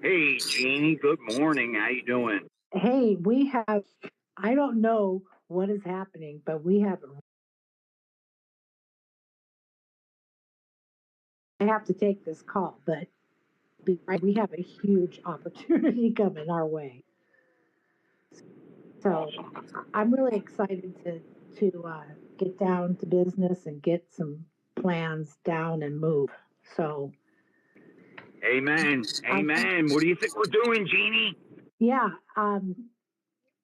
Hey, Jeannie. Good morning. How you doing? Hey, we have, I don't know what is happening, but I have to take this call, but we have a huge opportunity coming our way. So Awesome. I'm really excited to get down to business and get some plans down and move. So, Amen. I, Amen. What do you think we're doing, Jeannie? yeah,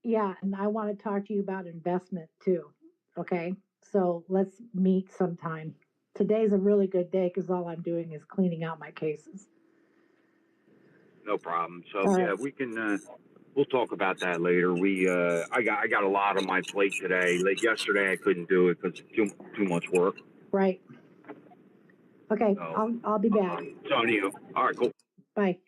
yeah, and I want to talk to you about investment too. Okay, so let's meet sometime. Today's a really good day because all I'm doing is cleaning out my cases. No problem. So All yeah, right. we can. We'll talk about that later. I got a lot on my plate today. Like yesterday, I couldn't do it because too much work. Right. Okay, So I'll be back. it's on you. All right, cool. Bye.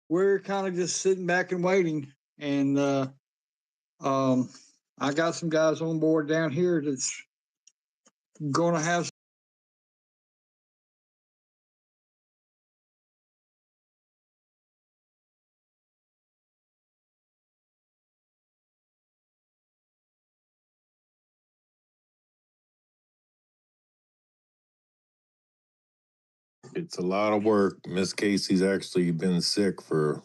we're kind of just sitting back and waiting. And I got some guys on board down here that's going to have. It's a lot of work. Miss Casey's actually been sick for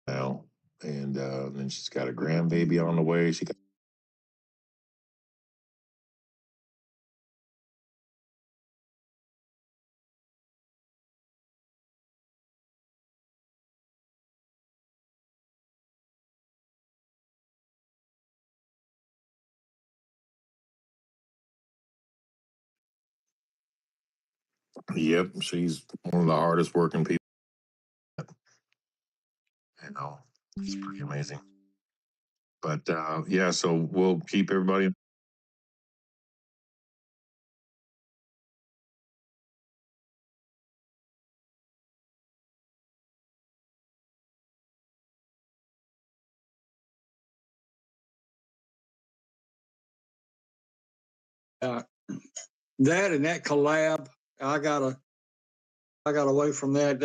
now, and then she's got a grandbaby on the way. She got. Yep, she's one of the hardest working people. You know, it's pretty amazing. But yeah, so we'll keep everybody. That and that collab, I got away from that.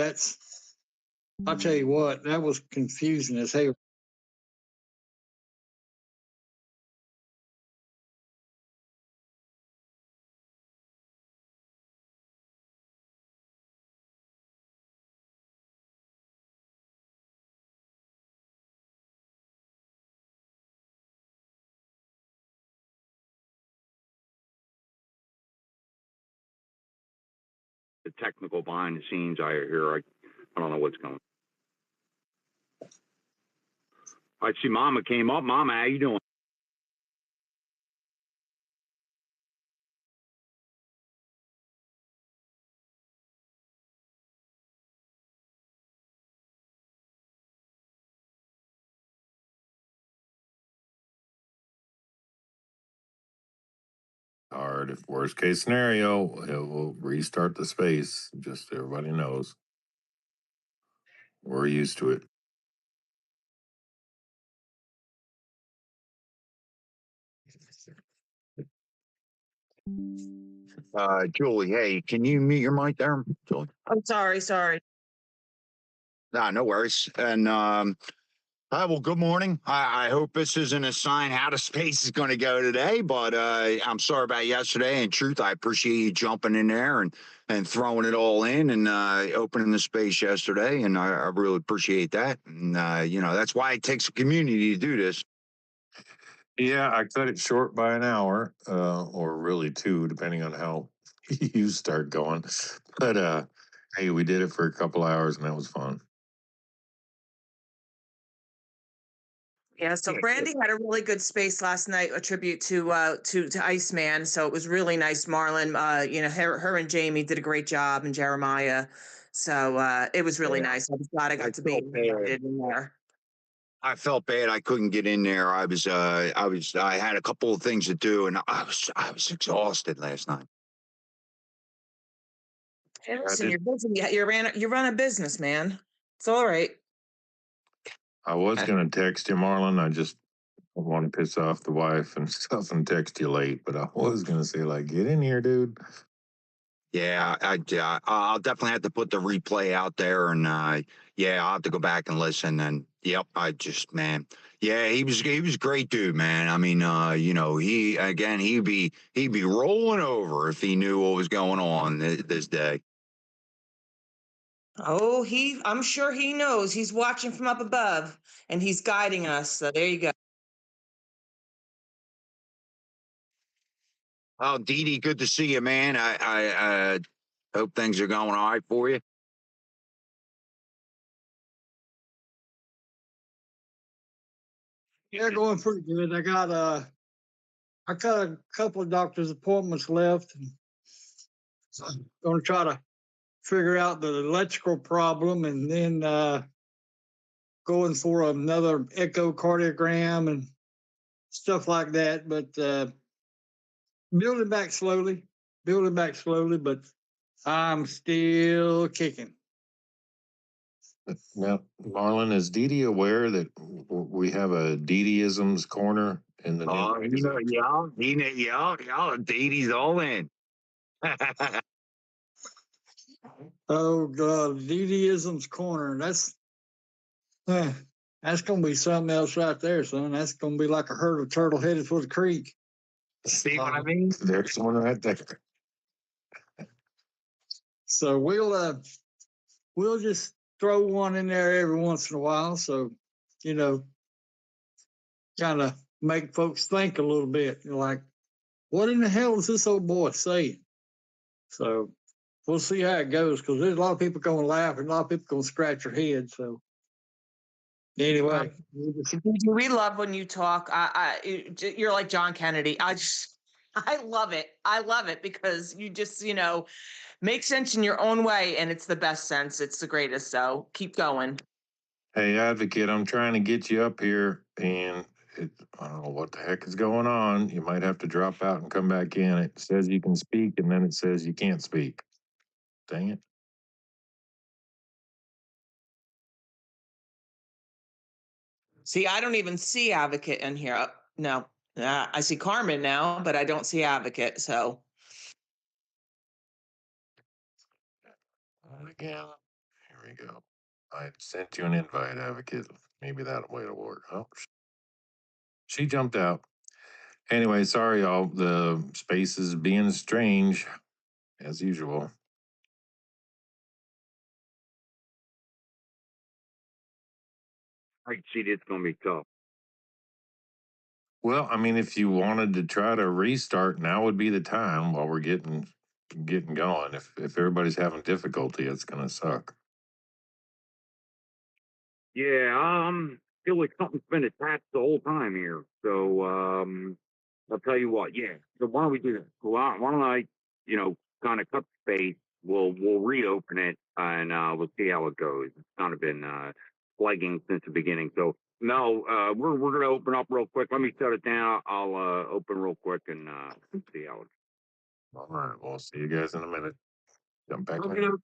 I'll tell you what, that was confusing as hell. The technical behind the scenes I hear, I don't know what's going on. I see Mama came up. Mama, how you doing? Hard. If worst case scenario, it will restart the space. Just so everybody knows. We're used to it. Julie, hey, can you mute your mic there, Julie? I'm sorry. Nah, no worries. And hi, well, good morning. I hope this isn't a sign how the space is going to go today, but I'm sorry about yesterday. In truth, I appreciate you jumping in there and throwing it all in and opening the space yesterday, and I really appreciate that. And you know, that's why it takes a community to do this. Yeah, I cut it short by an hour, or really two, depending on how you start going. But hey, we did it for a couple hours, and that was fun. Yeah, so Brandy had a really good space last night, a tribute to Iceman. So it was really nice. Marlon, her and Jamie did a great job, and Jeremiah. So it was really nice. I was glad I got to be in there. I felt bad I couldn't get in there. I had a couple of things to do, and I was exhausted last night. Hey, listen, you're busy. You run a business, man. It's all right. I was going to text you, Marlon. I just want to piss off the wife and stuff and text you late, but I was going to say, like, get in here, dude. Yeah, I'll definitely have to put the replay out there, and yeah, I'll have to go back and listen. And yep, man, yeah, he was a great dude, man. I mean, you know, he'd be rolling over if he knew what was going on this day. Oh, I'm sure he knows. He's watching from up above, and he's guiding us. So there you go. Oh, Dee Dee, good to see you, man. I hope things are going all right for you. Yeah, going pretty good. I got a couple of doctor's appointments left. And so I'm going to try to figure out the electrical problem, and then going for another echocardiogram and stuff like that. But building back slowly, but I'm still kicking. Now, Marlon, is Dee Dee aware that we have a Dee Dee-isms corner in the new Oh, magazine? y'all, Dee all in. Oh God, DDism's corner. Eh, that's gonna be something else right there, son. That's gonna be like a herd of turtle headed for the creek. See what I mean? There's one right there. So we'll just throw one in there every once in a while. So, you know, kind of make folks think a little bit. You're like, what in the hell is this old boy saying? So we'll see how it goes because there's a lot of people going to laugh and a lot of people going to scratch their head. So anyway, We love when you talk. You're like John Kennedy. I love it. I love it because you just, make sense in your own way, and it's the best sense. It's the greatest. So keep going. Hey, advocate, I'm trying to get you up here, and I don't know what the heck is going on. You might have to drop out and come back in. It says you can speak, and then it says you can't speak. Dang it. See, I don't even see advocate in here. No, I see Carmen now, but I don't see advocate. So Again, here we go. I sent you an invite, advocate. Maybe that way to work. Oh, she jumped out. Anyway, sorry, y'all. The space is being strange as usual. I can see it's going to be tough. Well, I mean, if you wanted to try to restart, now would be the time while we're getting going. If everybody's having difficulty, it's gonna suck. Yeah, feel like something's been attached the whole time here. So, I'll tell you what. Yeah. So why don't we do this? Why don't I, kind of cut the space? We'll reopen it and we'll see how it goes. It's kind of been flagging since the beginning. So no, we're gonna open up real quick. Let me shut it down. I'll open real quick and see how it. All right, we'll see you guys in a minute. Jump back Okay. in.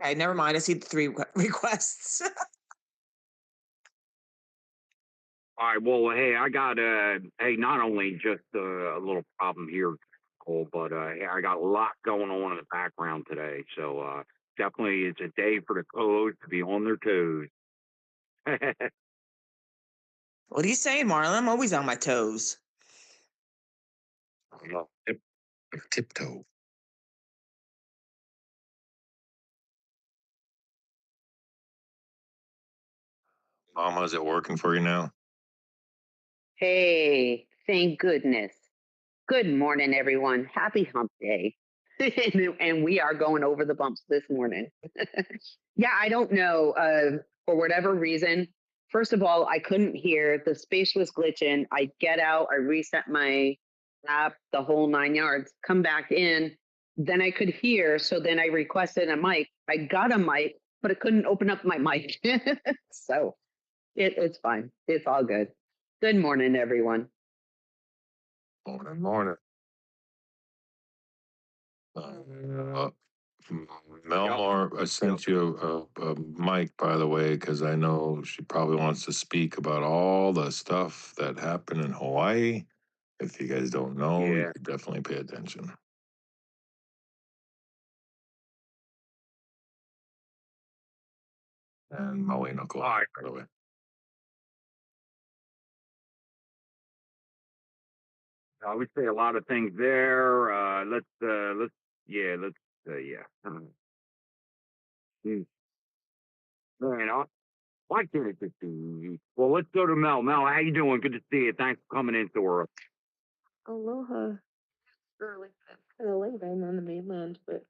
okay, never mind. I see the three requests. All right. Well, hey, I got not only just a little problem here, Cole, but hey, I got a lot going on in the background today. So definitely, it's a day for the co-hosts to be on their toes. What are you saying, Marlon? I'm always on my toes. Tiptoe. Mom, is it working for you now? Hey, thank goodness. Good morning, everyone. Happy hump day. And we are going over the bumps this morning. Yeah, I don't know. For whatever reason, first of all, I couldn't hear. The space was glitching. I get out, I reset my app, the whole 9 yards, come back in. Then I could hear. So then I requested a mic. I got a mic, but I couldn't open up my mic. So it's fine. It's all good. Good morning, everyone. Morning, morning. Uh, Melmore, I sent you a mic, by the way, because I know she probably wants to speak about all the stuff that happened in Hawaii. If you guys don't know, you Yeah. should definitely pay attention. And Maui no Koa, All right. by the way. I would say a lot of things there. Yeah. Hmm. Man, why can't it just be? Well, let's go to Mel. Mel, how you doing? Good to see you. Thanks for coming in, Thora. Aloha. Early, kind of late. I'm on the mainland, but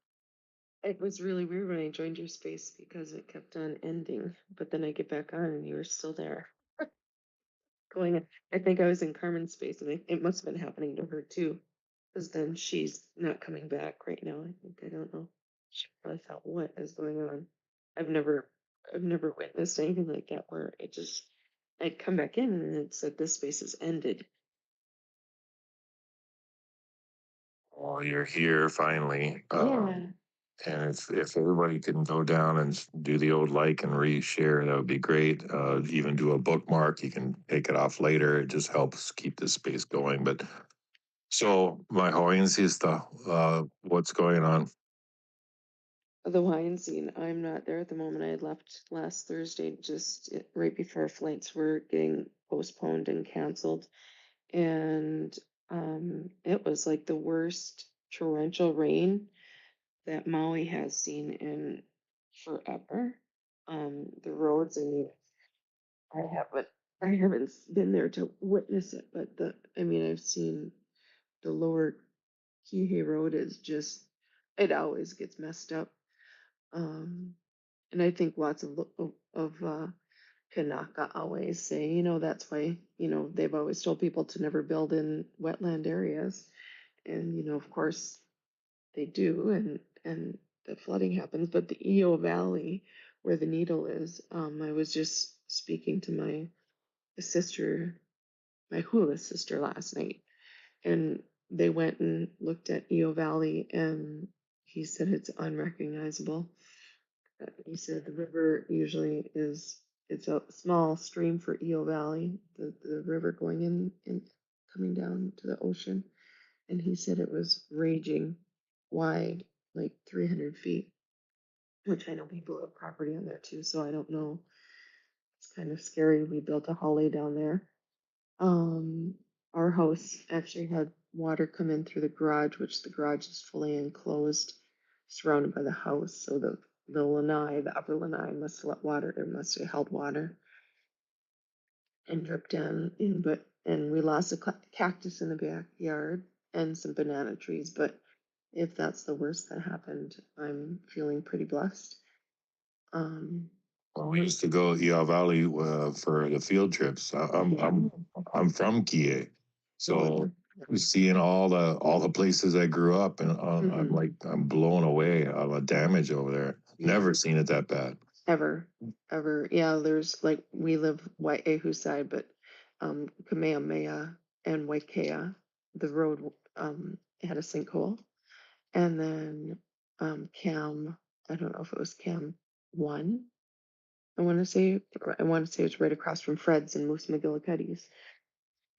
it was really weird when I joined your space because it kept on ending. But then I get back on and you were still there. Going, I think I was in Carmen's space, and it must have been happening to her too, because then she's not coming back right now. I don't know. She probably thought, what is going on? I've never, I've never witnessed anything like that where it just, I'd come back in and it said this space has ended. Well, you're here finally. Yeah. And if everybody can go down and do the old like and reshare, that would be great. Even do a bookmark. You can take it off later. It just helps keep the space going. But so my Hawaiian siesta, what's going on? The wine scene, I'm not there at the moment. I had left last Thursday, just right before flights were getting postponed and canceled. And it was like the worst torrential rain that Maui has seen in forever. The roads, I mean, I haven't been there to witness it, but I mean, I've seen the lower Kihei Road is just, it always gets messed up. Um, and I think lots of Kanaka always say, that's why, they've always told people to never build in wetland areas. And, of course they do, and the flooding happens. But the Eo Valley, where the needle is, I was just speaking to my sister, my hula sister last night, and they went and looked at Eo Valley, and he said it's unrecognizable. He said the river usually it's a small stream for Eel Valley, the river going in coming down to the ocean. And he said it was raging wide, like 300 feet, which I know people have property on there too, so I don't know. It's kind of scary. We built a holly down there. Um, our house actually had water come in through the garage, which the garage is fully enclosed, surrounded by the house. So the lanai, the upper lanai, must have let water. It must have held water and dripped down. And we lost a cactus in the backyard and some banana trees. But if that's the worst that happened, I'm feeling pretty blessed. Well, we used to go Ea Valley for the field trips. I'm from Kie, so seeing all the places I grew up, and I'm blown away of the damage over there. Never seen it that bad. Ever. Yeah, there's like we live Wai'ehu side, but Kamehameha and Waikea, the road had a sinkhole. And then Cam, I don't know if it was Cam 1. I want to say it's right across from Fred's and Moose McGillicuddy's.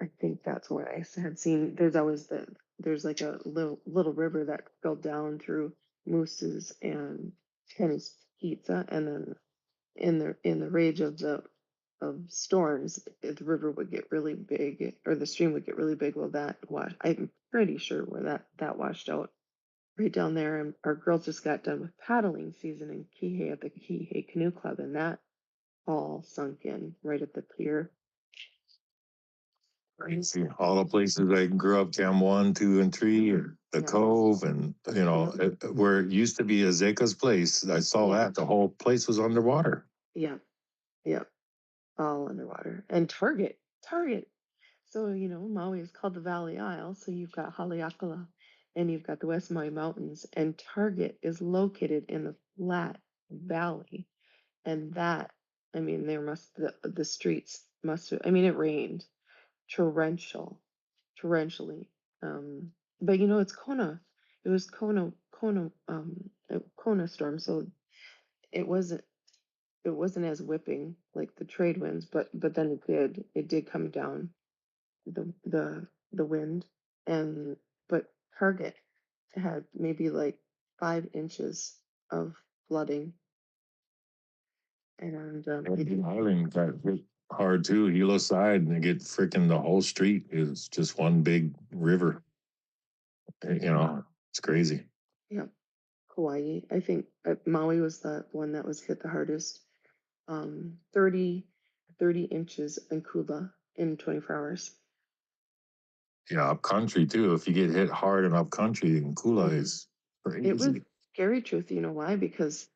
I think that's where I had seen. There's like a little river that go down through Moose's and Kenny's Pizza, and then in the rage of storms, the river would get really big, or the stream would get really big. Well, I'm pretty sure where that washed out right down there. And our girls just got done with paddling season in Kihei at the Kihei Canoe Club, and that all sunk in right at the pier. Crazy. All the places I grew up, Cam 1, 2, and 3, or the Yeah. Cove, and where it used to be Azeka's place. I saw Yeah. that the whole place was underwater. Yeah. Yeah. All underwater. And Target. So, Maui is called the Valley Isle. So you've got Haleakala and you've got the West Maui Mountains. And Target is located in the flat valley. And that, the streets must have, it rained torrentially. But it's Kona. It was Kona storm. So it wasn't as whipping like the trade winds, but then it did come down the wind. And but Target had maybe like 5 inches of flooding. And And Island got hit hard too. Hilo side, and they get freaking the whole street is just one big river. It's crazy. yeah, Hawaii, I think Maui was the one that was hit the hardest. 30 inches in Kula in 24 hours. Yeah, up country too. If you get hit hard in up country, and Kula is crazy. It was scary, truth. You know why? Because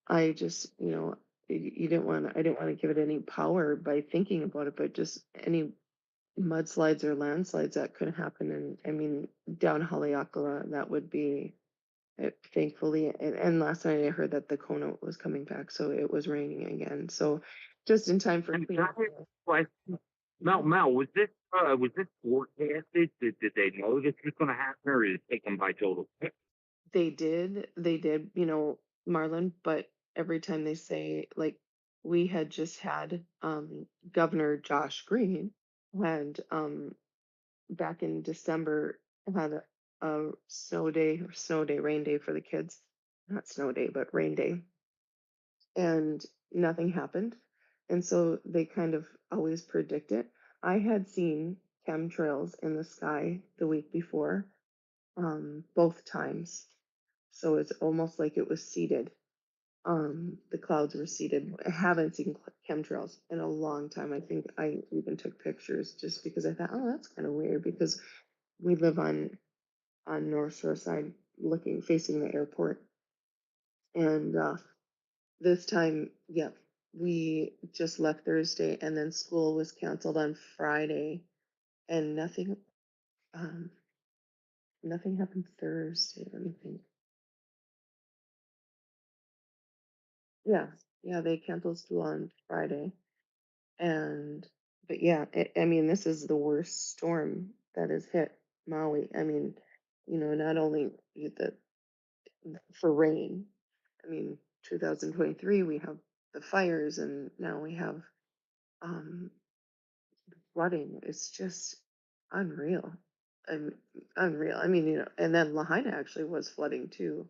I just, I didn't want to give it any power by thinking about it, but just any mudslides or landslides that could happen. And down Haleakala, that would be it, thankfully. And last night I heard that the Kona was coming back, so it was raining again. So just in time for And cleanup. question, Mel, was this forecasted? Did they know this was going to happen, or is it taken by total? They did, Marlon, but every time they say, like, we had just had Governor Josh Green had back in December had a rain day for the kids. Not snow day, but rain day. And nothing happened. And so they kind of always predict it. I had seen chemtrails in the sky the week before, both times. So it's almost like it was seeded. The clouds were seeded. I haven't seen chemtrails in a long time. I think I even took pictures just because I thought, oh, that's kind of weird, because we live on North Shore side, facing the airport. And this time, yeah, we just left Thursday, and then school was canceled on Friday, and nothing happened Thursday. Let me think. Yeah, they canceled school on Friday. But yeah, this is the worst storm that has hit Maui. Not only for rain. 2023 we have the fires, and now we have um, flooding. It's just unreal. Unreal. And then Lahaina actually was flooding too.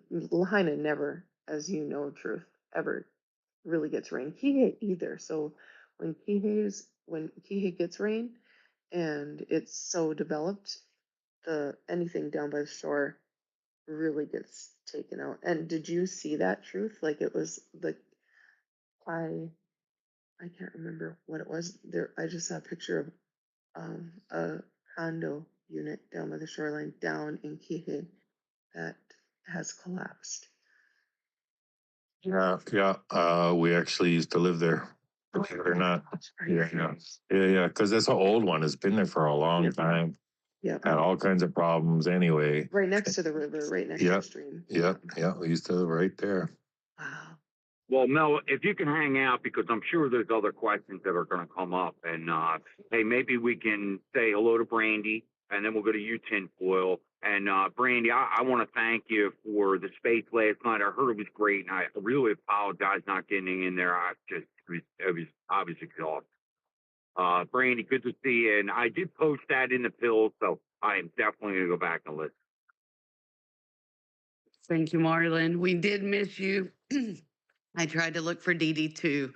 Lahaina never, as you know, truth, ever really gets rain. Kihei either. So when Kihei gets rain and it's so developed, anything down by the shore really gets taken out. And did you see that, truth? Like, it was I can't remember what it was. There, I just saw a picture of a condo unit down by the shoreline down in Kihei that has collapsed. Yeah. We actually used to live there. Believe it or not. Yeah. Because that's an old one. It's been there for a long time. Yeah. Had all kinds of problems anyway. Right next to the river, right next to the stream. Yeah. We used to live right there. Wow. Well, Mel, if you can hang out, because I'm sure there's other questions that are going to come up, and hey, maybe we can say hello to Brandy, and then we'll go to you, Tinfoil. And Brandy, I want to thank you for the space last night. I heard it was great, and I really apologize not getting in there. I was exhausted. Brandy, good to see you, and I did post that in the pill, so I am definitely going to go back and listen. Thank you, Marlon. We did miss you. I tried to look for DD2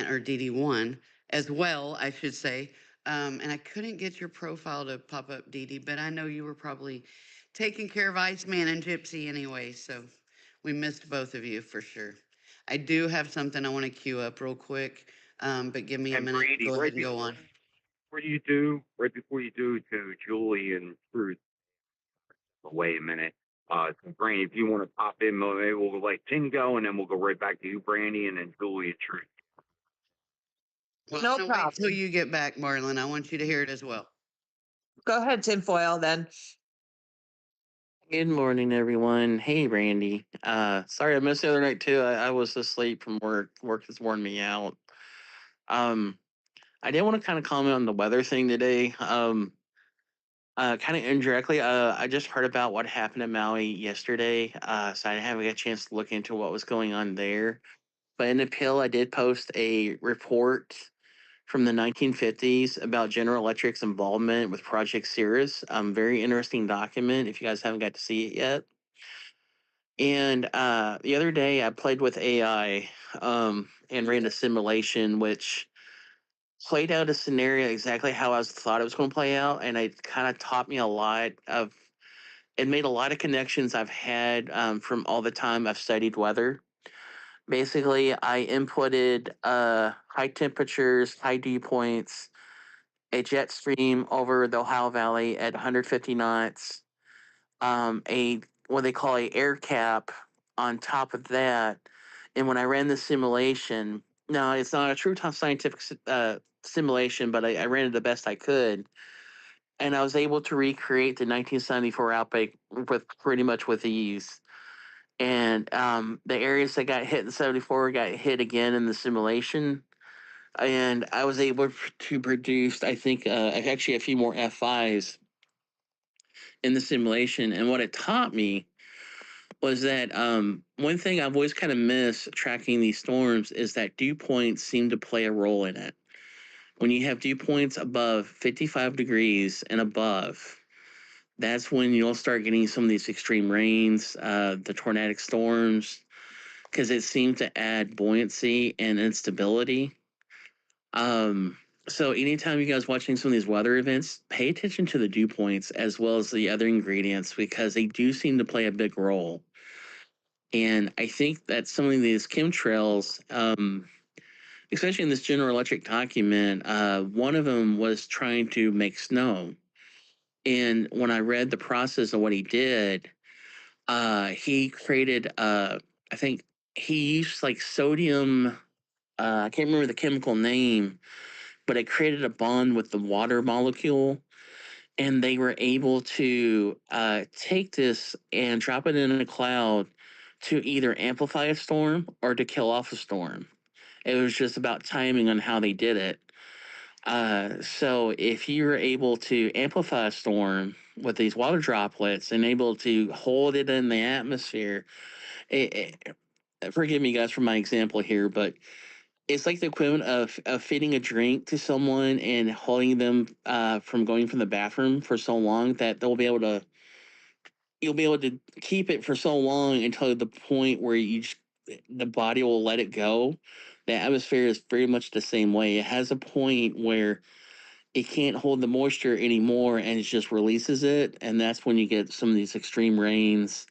or DD1 as well, I should say. And I couldn't get your profile to pop up, DD, but I know you were probably taking care of Iceman and Gypsy anyway, so we missed both of you for sure. I do have something I want to queue up real quick, but give me a And minute. Brandy, Go ahead and go on. right before you do to Julie and Truth, wait a minute. So Brandy, if you want to pop in, maybe we'll let Tim go, and then we'll go right back to you, Brandy, and then Julie and Truth. Well, No I'm gonna wait till problem. you get back, Marlon. I want you to hear it as well. Go ahead, tinfoil then. Good morning, everyone. Hey, Randy. Sorry I missed the other night too. I was asleep from work. Work has worn me out. Um, I did want to kind of comment on the weather thing today. Kind of indirectly. I just heard about what happened in Maui yesterday. So I haven't got a chance to look into what was going on there. But in the pill, I did post a report from the 1950s about General Electric's involvement with Project Cirrus. Very interesting document. If you guys haven't got to see it yet. And the other day, I played with AI and ran a simulation, which played out a scenario exactly how I thought it was going to play out, and it kind of taught me a lot of. It made a lot of connections I've had from all the time I've studied weather. Basically, I inputted high temperatures, high dew points, a jet stream over the Ohio Valley at 150 knots, a what they call a air cap on top of that. And when I ran the simulation, no, it's not a true scientific simulation, but I ran it the best I could, and I was able to recreate the 1974 outbreak with pretty much with ease. And the areas that got hit in 74 got hit again in the simulation. And I was able to produce, I think, actually a few more F5s in the simulation. And what it taught me was that one thing I've always kind of missed tracking these storms is that dew points seem to play a role in it. When you have dew points above 55 degrees and above, that's when you'll start getting some of these extreme rains, the tornadic storms, because it seems to add buoyancy and instability. Um, so anytime you guys watching some of these weather events, pay attention to the dew points as well as the other ingredients because they do seem to play a big role. And I think that some of these chemtrails, especially in this General Electric document, one of them was trying to make snow. And when I read the process of what he did, he created, I think he used like sodium, I can't remember the chemical name, but it created a bond with the water molecule. And they were able to take this and drop it in a cloud to either amplify a storm or to kill off a storm. It was just about timing on how they did it. So if you were able to amplify a storm with these water droplets and able to hold it in the atmosphere, forgive me guys for my example here, but it's like the equivalent of feeding a drink to someone and holding them from going from the bathroom for so long that you'll be able to keep it for so long until the point where the body will let it go. The atmosphere is very much the same way. It has a point where it can't hold the moisture anymore and it just releases it, and that's when you get some of these extreme rains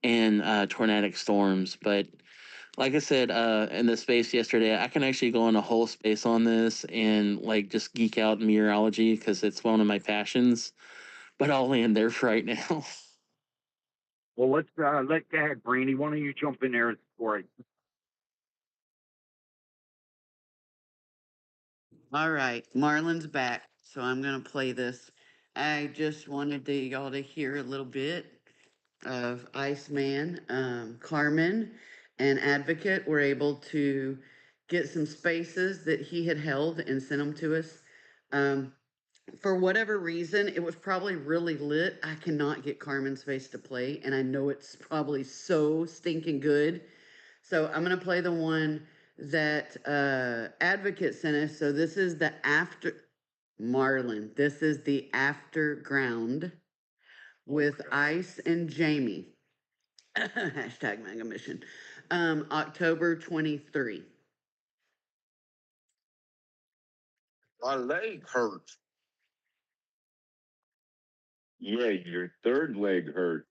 and tornadic storms. But like I said in the space yesterday, I can actually go on a whole space on this and like just geek out in meteorology because it's one of my passions. But I'll land there for right now. Well, let's go ahead, Brandy. Why don't you jump in there for it? All right, Marlon's back, so I'm gonna play this. I just wanted y'all to hear a little bit of Iceman. Carmen and Advocate were able to get some spaces that he had held and sent them to us. Um, for whatever reason, it was probably really lit. I cannot get Carmen's face to play, and I know it's probably so stinking good. So I'm gonna play the one that Advocate sent us. So this is the after Marlon. This is the afterground with Ice and Jamie. Hashtag Mega Mission. October 23. My leg hurts. Yeah, your third leg hurt.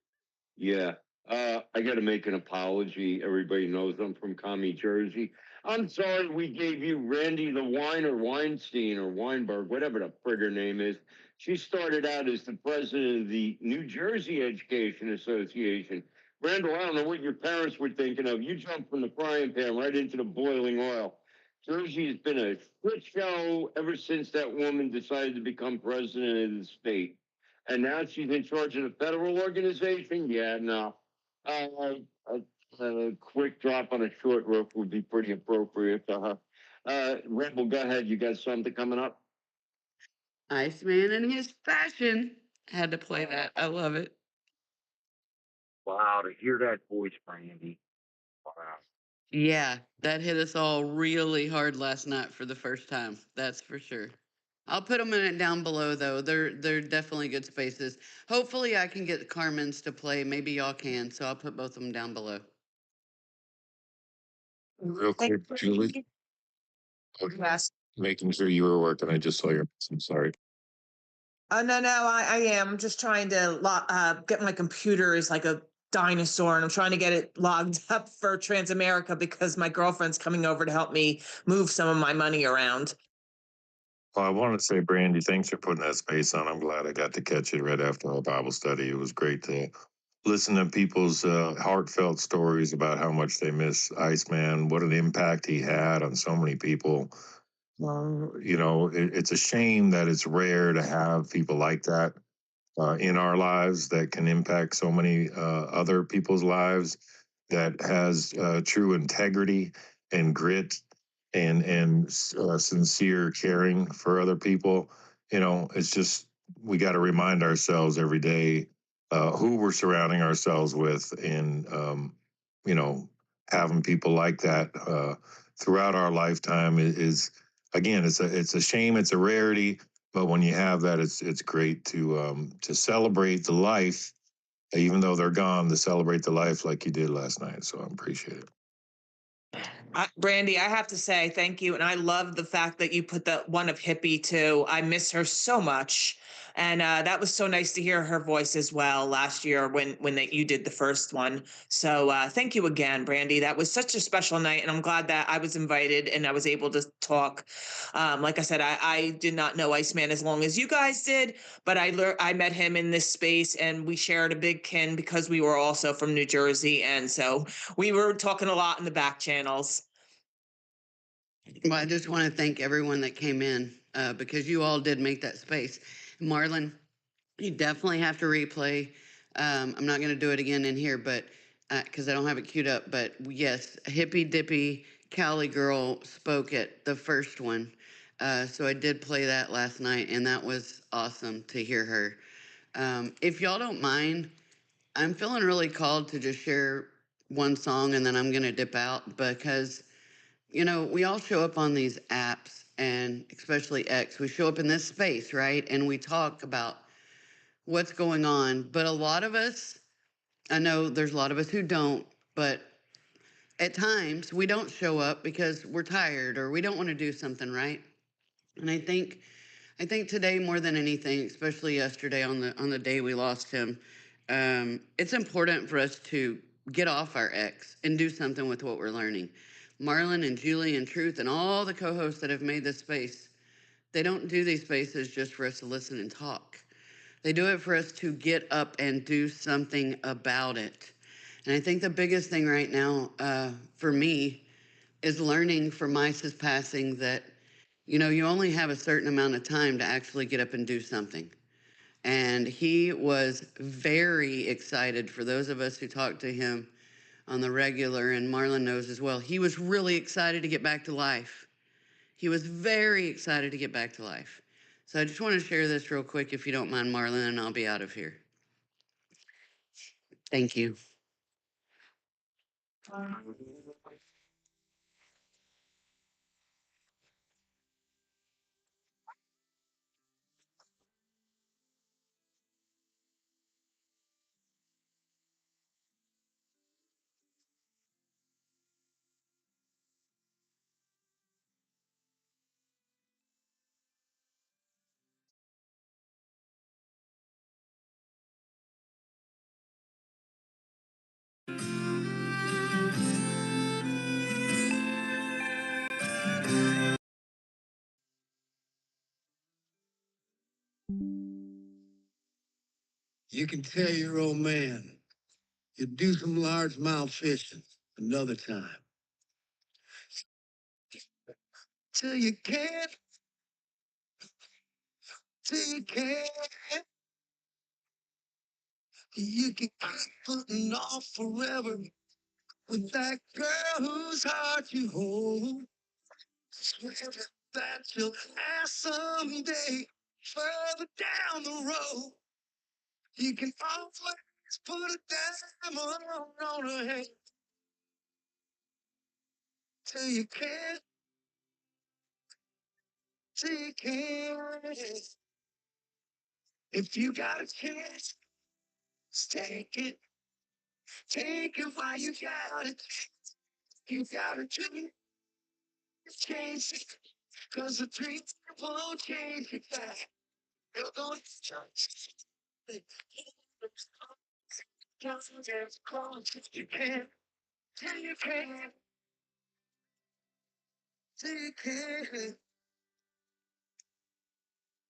Yeah. I got to make an apology. Everybody knows I'm from Commie, Jersey. I'm sorry we gave you Randy the Wine or Weinstein or Weinberg, whatever the frig her name is. She started out as the president of the New Jersey Education Association. Randall, I don't know what your parents were thinking of. You jumped from the frying pan right into the boiling oil. Jersey has been a shit show ever since that woman decided to become president of the state. And now she's in charge of the federal organization? Yeah, no. Uh, a quick drop on a short rope would be pretty appropriate. Rebel, go ahead. You got something coming up? Iceman in his fashion. Had to play that. I love it. Wow, to hear that voice, Brandy. Wow. Yeah, that hit us all really hard last night for the first time. That's for sure. I'll put them in it down below though. They're definitely good spaces. Hopefully I can get Carmen's to play. Maybe y'all can. So I'll put both of them down below. Real quick, Julie. Okay. Yes. Making sure you were working. I just saw your. I'm sorry. No, I am. I'm just trying to get my computer is like a dinosaur, and I'm trying to get it logged up for Transamerica because my girlfriend's coming over to help me move some of my money around. Well, I want to say, Brandy, thanks for putting that space on. I'm glad I got to catch it right after our Bible study. It was great to listen to people's heartfelt stories about how much they miss Iceman, what an impact he had on so many people. It's a shame that it's rare to have people like that in our lives that can impact so many other people's lives, that has true integrity and grit and sincere caring for other people. It's just we got to remind ourselves every day who we're surrounding ourselves with, and having people like that throughout our lifetime is again, it's a shame, it's a rarity, but when you have that, it's great to celebrate the life, even though they're gone, to celebrate the life like you did last night. So I appreciate it. Brandy, I have to say thank you, and I love the fact that you put the one of Hippie too. I miss her so much, and that was so nice to hear her voice as well last year when you did the first one. So thank you again, Brandy. That was such a special night, and I'm glad that I was invited and I was able to talk. Like I said, I did not know Iceman as long as you guys did, but I met him in this space, and we shared a big kin because we were also from New Jersey, and so we were talking a lot in the back channels. Well, I just want to thank everyone that came in because you all did make that space. Marlon, you definitely have to replay. I'm not going to do it again in here, but because I don't have it queued up. But yes, Hippy Dippy Cali Girl spoke at the first one. So I did play that last night, and that was awesome to hear her. If y'all don't mind, I'm feeling really called to just share one song, and then I'm going to dip out because we all show up on these apps, and especially X, we show up in this space, right? And we talk about what's going on. But a lot of us, I know there's a lot of us who don't, but at times we don't show up because we're tired or we don't want to do something, right? And I think today more than anything, especially yesterday on the day we lost him, it's important for us to get off our X and do something with what we're learning. Marlon and Julie and Truth and all the co-hosts that have made this space, they don't do these spaces just for us to listen and talk. They do it for us to get up and do something about it. And I think the biggest thing right now for me is learning from Ice's passing that you only have a certain amount of time to actually get up and do something. And he was very excited. For those of us who talked to him on the regular, and Marlon knows as well, he was really excited to get back to life. He was very excited to get back to life. So I just want to share this real quick, if you don't mind, Marlon, and I'll be out of here. Thank you. You can tell your old man you do some largemouth fishing another time. Till you can't, till you can't. You can keep putting off forever with that girl whose heart you hold. Swear that you'll ask someday further down the road. You can always put a diamond on her head till you can't, till you can't. If you got a chance, take it. Take it while you got it. You gotta dream, change it. Cause the dream won't change it back. You're going to church. You can't, till you can't, till you can't.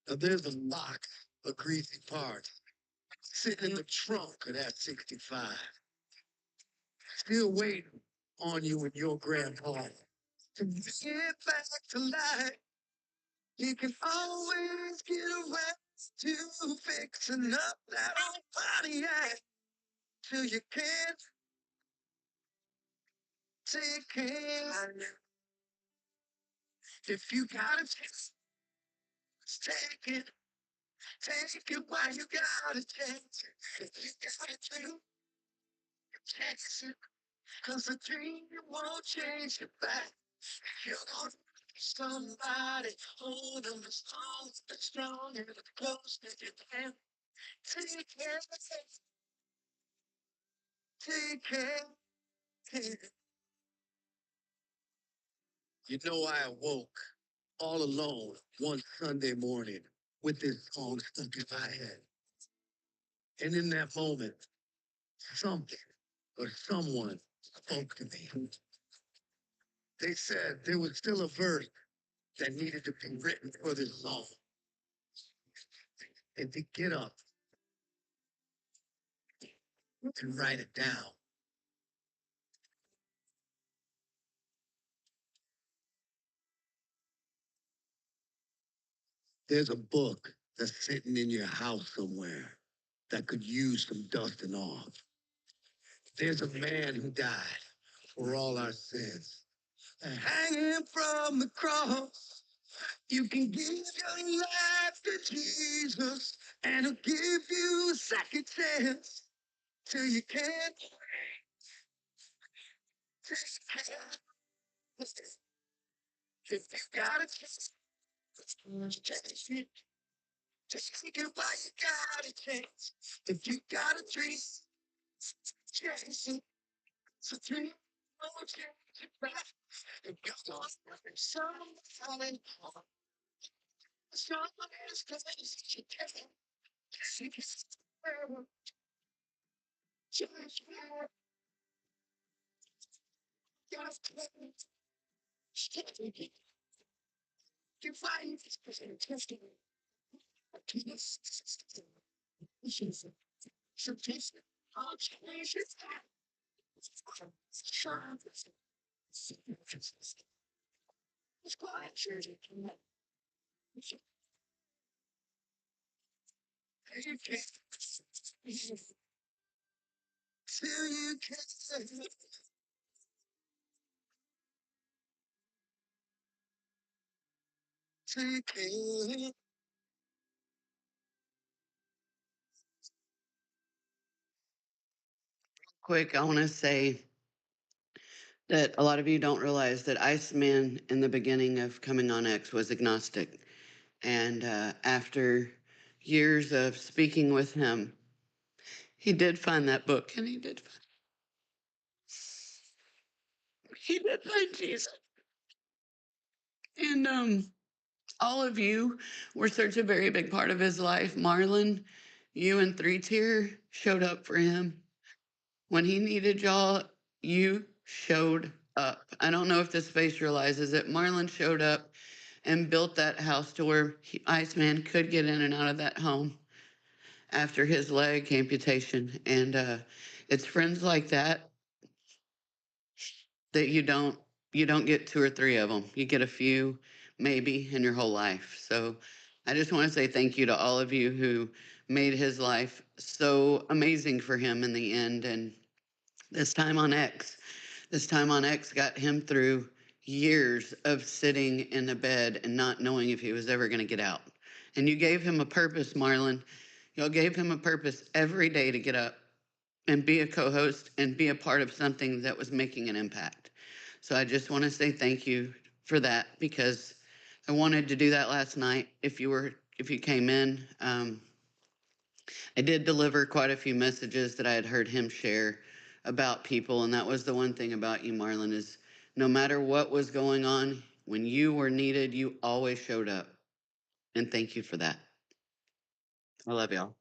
Now there's a box of greasy parts sitting in the trunk of that 65. Still waiting on you and your grandpa to get back to life. You can always get around to fixing up that old Pontiac till you can't, till you can't. If you got a chance, take it. Take it while you got a chance. If you got a dream, chase it. Cause the dream won't change your back. You're gonna be somebody, hold them as strong and as close as you can. Till you can't, till you can't. You know, I awoke all alone one Sunday morning with this song stuck in my head. And in that moment, something or someone spoke to me. They said there was still a verse that needed to be written for this song. And to get up and write it down. There's a book that's sitting in your house somewhere that could use some dusting off. There's a man who died for all our sins. And hanging from the cross, you can give your life to Jesus, and he'll give you a second chance till you can't. If you got a chance, take it while you got a chance. If you got a dream, chase it. So dream, oh, change it back. If you're going to somebody, strong as crazy, you can't. Take it forever. Change it. Just take it. You find this person testing. So just, I'll change it back. It's quite sure you can. You can't. Till you can't. Till you can't. Quick, I want to say that a lot of you don't realize that Iceman in the beginning of coming on X was agnostic. And after years of speaking with him, he did find that book and he did find Jesus. And all of you were such a very big part of his life. Marlon, you and Three Tier showed up for him When he needed y'all, you showed up. I don't know if this space realizes it. Marlon showed up and built that house to where Iceman could get in and out of that home after his leg amputation. And it's friends like that that you don't get two or three of them. You get a few maybe in your whole life. So I just want to say thank you to all of you who made his life so amazing for him in the end. And this time on X, got him through years of sitting in the bed and not knowing if he was ever going to get out. And you gave him a purpose, Marlon. You gave him a purpose every day to get up and be a co-host and be a part of something that was making an impact. So I just want to say thank you for that, because I wanted to do that last night. If you came in, I did deliver quite a few messages that I had heard him share about people. And that was the one thing about you, Marlon, is no matter what was going on, when you were needed, you always showed up. And thank you for that. I love y'all.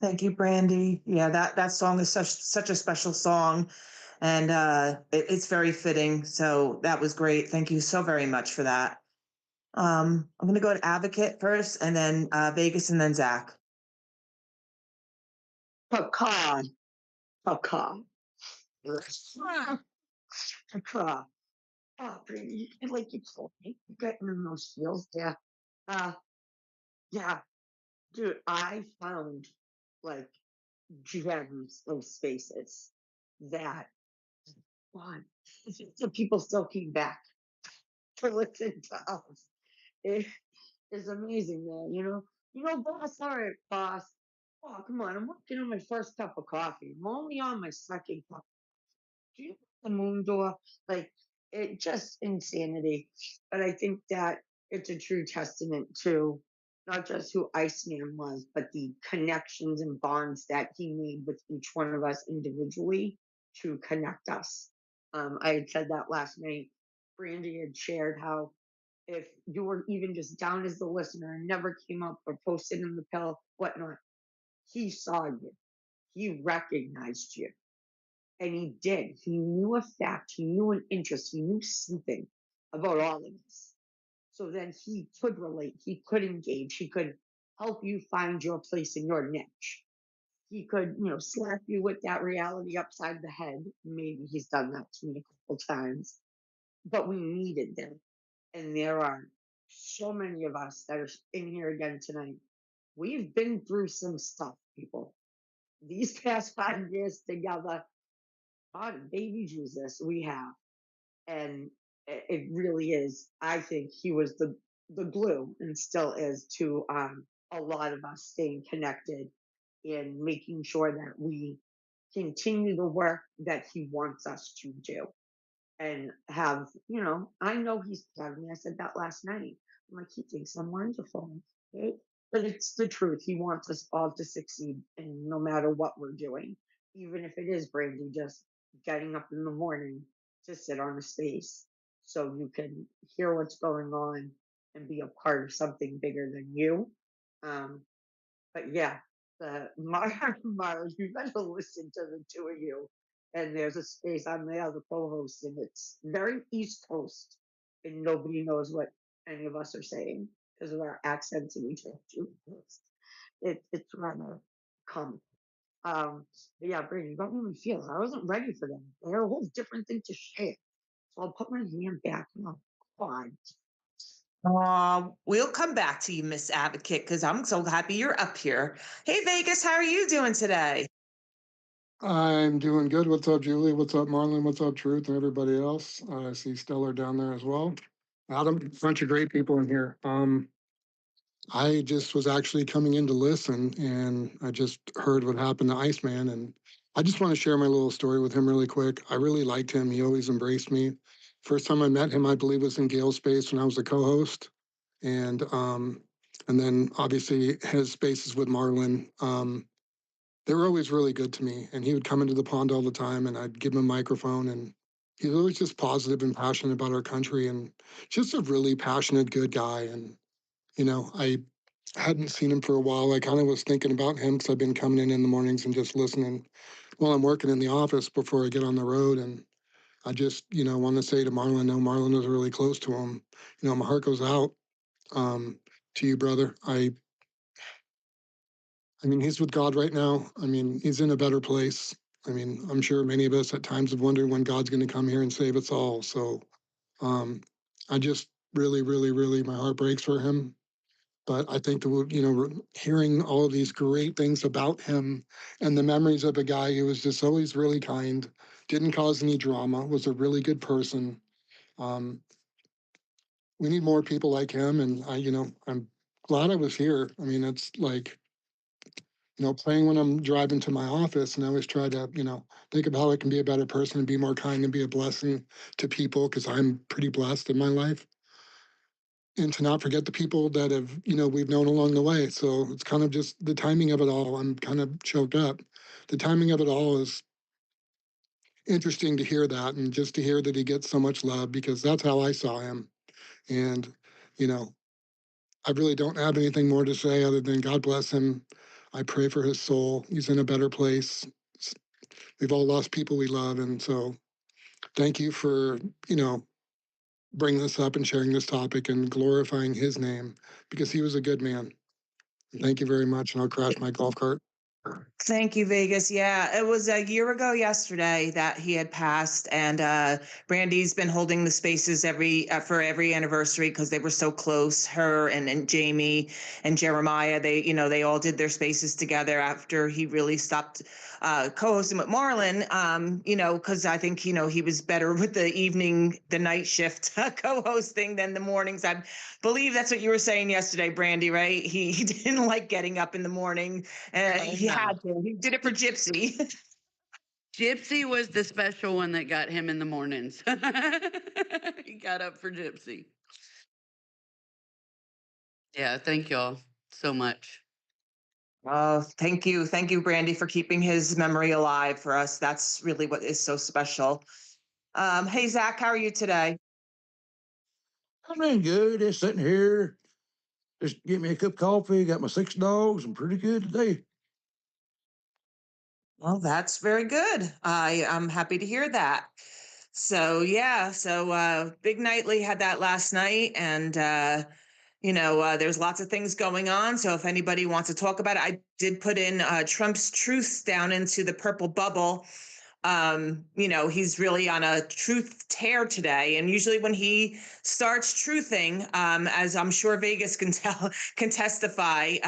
Thank you, Brandy. Yeah, that song is such a special song, and it's very fitting. So that was great. Thank you so very much for that. I'm going to go to Advocate first, and then Vegas, and then Zach. Pecan. Pecan. Pecan. Oh, Brandy, like you told me, you're getting in those feels. Yeah. Yeah. Dude, I found like gems of spaces that one, the people still came back to listen to us. It is amazing, man. Boss, all right, boss. Oh, come on, I'm working on my first cup of coffee. I'm only on my second cup. Do you know the moon door? Like, it just insanity. But I think that it's a true testament to not just who Iceman was, but the connections and bonds that he made with each one of us individually to connect us. I had said that last night. Brandy had shared how if you were even just down as the listener and never came up or posted in the pill, whatnot, he saw you. He recognized you. And he did. He knew a fact. He knew an interest. He knew something about all of this. So then he could relate. He could engage. He could help you find your place in your niche. He could, slap you with that reality upside the head. Maybe he's done that to me a couple times. But we needed them. And there are so many of us that are in here again tonight. We've been through some stuff, people. These past 5 years together, God, baby Jesus, we have. And it really is. I think he was the glue, and still is, to a lot of us staying connected and making sure that we continue the work that he wants us to do. And have, I know he's proud of me. I said that last night. I'm like, he thinks I'm wonderful. Right? But it's the truth. He wants us all to succeed, and no matter what we're doing, even if it is Brandy just getting up in the morning to sit on a space so you can hear what's going on and be a part of something bigger than you. But yeah, the Mars, you better listen to the two of you. And there's a space I'm the other co-host, and it's very East Coast, and nobody knows what any of us are saying because of our accents, and we talk too fast. It's rather common. But yeah, Brady, don't even feel. I wasn't ready for them. They're a whole different thing to share. So I'll put my hand back. Oh, fine. We'll come back to you, Miss Advocate, because I'm so happy you're up here. Hey, Vegas, how are you doing today? I'm doing good. What's up, Julie? What's up, Marlon? What's up, Truth, and everybody else? I see Stellar down there as well. Adam, bunch of great people in here. I just was actually coming in to listen, and I just heard what happened to Iceman, and I just want to share my little story with him really quick. I really liked him. He always embraced me. First time I met him, I believe, was in Gale's space when I was a co-host, and then obviously his spaces with Marlon. They were always really good to me, and he would come into the pond all the time, and I'd give him a microphone, and he was always just positive and passionate about our country, and just a really passionate, good guy. And I hadn't seen him for a while. I kind of was thinking about him because I've been coming in the mornings and just listening while I'm working in the office before I get on the road. And I just, want to say to Marlon, I know Marlon was really close to him. My heart goes out to you, brother. I mean, he's with God right now. I mean, he's in a better place. I mean, I'm sure many of us at times have wondered when God's going to come here and save us all. So I just really, really, really, my heart breaks for him. But I think that, hearing all of these great things about him and the memories of a guy who was just always really kind, didn't cause any drama, was a really good person. We need more people like him. And I'm glad I was here. I mean, it's like, playing when I'm driving to my office, and I always try to, think of how I can be a better person and be more kind and be a blessing to people, because I'm pretty blessed in my life. And to not forget the people that have, we've known along the way. So it's kind of just the timing of it all. I'm kind of choked up. The timing of it all is interesting to hear that, and just to hear that he gets so much love, because that's how I saw him. And, I really don't have anything more to say other than God bless him. I pray for his soul. He's in a better place. We've all lost people we love. And so thank you for, bringing this up and sharing this topic and glorifying his name, because he was a good man. Thank you very much. And I'll crash my golf cart. Thank you, Vegas. Yeah, it was a year ago yesterday that he had passed, and Brandy's been holding the spaces for every anniversary because they were so close. Her and Jamie and Jeremiah, they all did their spaces together after he really stopped co-hosting with Marlon. Because I think he was better with the night shift co-hosting than the mornings. I believe that's what you were saying yesterday, Brandy. Right? He didn't like getting up in the morning. He no. had to. He did it for Gypsy. Gypsy was the special one that got him in the mornings. He got up for Gypsy. Yeah, thank y'all so much. Thank you, Brandy, for keeping his memory alive for us. That's really what is so special. Hey, Zach, how are you today? I'm doing good. Just sitting here, just get me a cup of coffee. Got my 6 dogs. I'm pretty good today. Well, that's very good. I'm happy to hear that. So yeah, Big Nightly had that last night, and there's lots of things going on. So if anybody wants to talk about it, I did put in Trump's truth down into the purple bubble. He's really on a truth tear today, and usually when he starts truthing, as I'm sure Vegas can testify,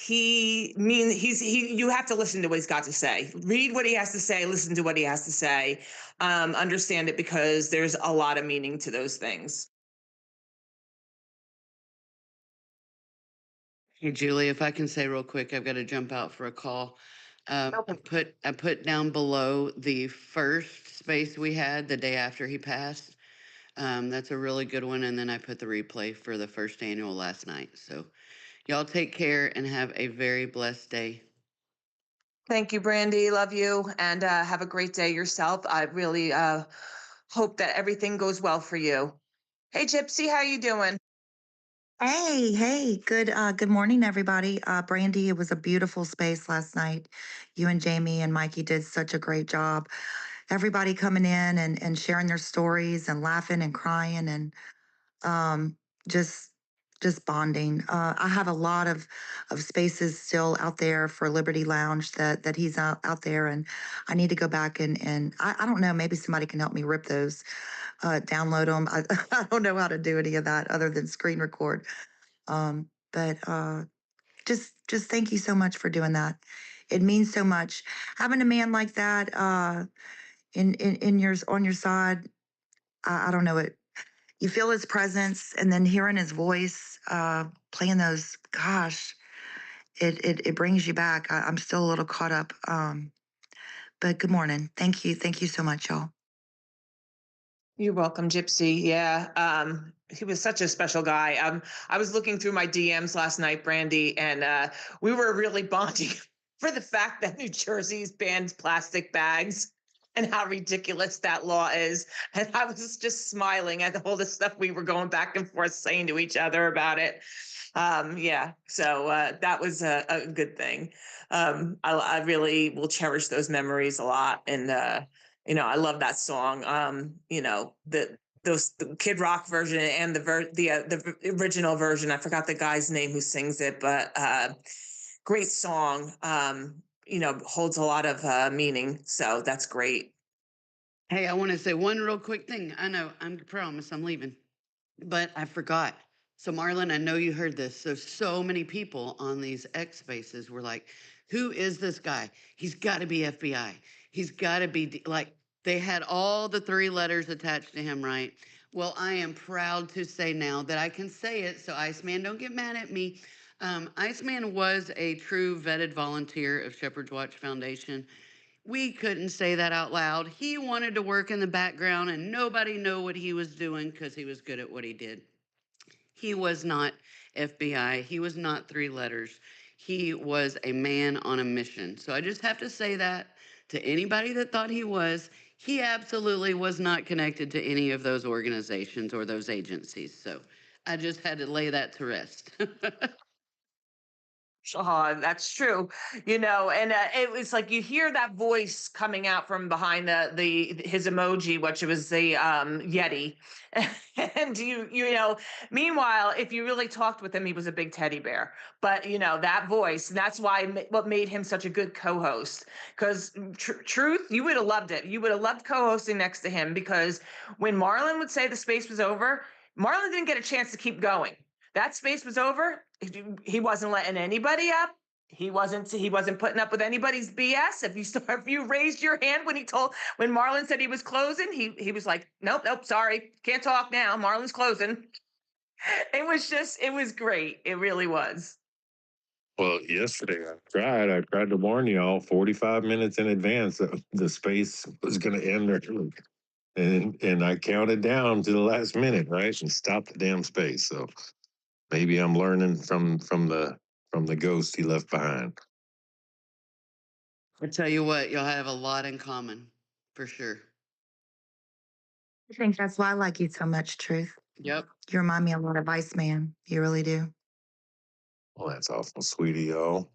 you have to listen to what he's got to say. Read what he has to say, listen to what he has to say, understand it, because there's a lot of meaning to those things. Hey, Julie, if I can say real quick, I've got to jump out for a call. I put down below the first space we had the day after he passed. That's a really good one. And then I put the replay for the first annual last night. So y'all take care and have a very blessed day. Thank you, Brandy. Love you, and have a great day yourself. I really hope that everything goes well for you. Hey, Gypsy, how you doing? Hey, good morning, everybody. Brandy, it was a beautiful space last night. You and Jamie and Mikey did such a great job. Everybody coming in and sharing their stories and laughing and crying and um, just just bonding. I have a lot of spaces still out there for Liberty Lounge that he's out there, and I need to go back and I don't know, maybe somebody can help me rip those, download them. I don't know how to do any of that other than screen record. But just thank you so much for doing that. It means so much having a man like that in your on your side. I don't know it. You feel his presence, and then hearing his voice, playing those. Gosh, it brings you back. I'm still a little caught up. But good morning. Thank you so much, y'all. You're welcome, Gypsy. Yeah, he was such a special guy. I was looking through my DMs last night, Brandy, and we were really bonding for the fact that New Jersey's banned plastic bags. and how ridiculous that law is. And I was just smiling at all the stuff we were going back and forth saying to each other about it. Yeah, so that was a good thing. I really will cherish those memories a lot. And, I love that song. The Kid Rock version and the original version. I forgot the guy's name who sings it, but great song. Holds a lot of meaning. So that's great. Hey, I want to say one real quick thing. I know, I promise I'm leaving, but I forgot. So, Marlon, I know you heard this. So many people on these X spaces were like, who is this guy? He's got to be FBI. He's got to be like, they had all the 3 letters attached to him, right? Well, I am proud to say now that I can say it. So, Iceman, don't get mad at me. Iceman was a true vetted volunteer of Shepherd's Watch Foundation. We couldn't say that out loud. He wanted to work in the background and nobody knew what he was doing because he was good at what he did. He was not FBI. He was not 3 letters. He was a man on a mission. So I just have to say that to anybody that thought he was. He absolutely was not connected to any of those organizations or those agencies. So I just had to lay that to rest. Oh, that's true. And it was like you hear that voice coming out from behind his emoji, which was the Yeti. And meanwhile, if you really talked with him, he was a big teddy bear. But that voice, and that's what made him such a good co-host. Because truth, you would have loved it. You would have loved co-hosting next to him, because when Marlon would say the space was over, Marlon didn't get a chance to keep going. That space was over. He wasn't letting anybody up. He wasn't putting up with anybody's BS. If you raised your hand when Marlon said he was closing, he was like, nope, sorry, can't talk now. Marlon's closing. It was great. It really was. Well, yesterday I tried to warn y'all 45 minutes in advance that the space was going to end early. And I counted down to the last minute, right? And stopped the damn space. So maybe I'm learning from the ghost he left behind. I tell you what, y'all have a lot in common, for sure. I think that's why I like you so much, Truth. Yep. You remind me a lot of Iceman. You really do. Well, that's awful sweet of y'all.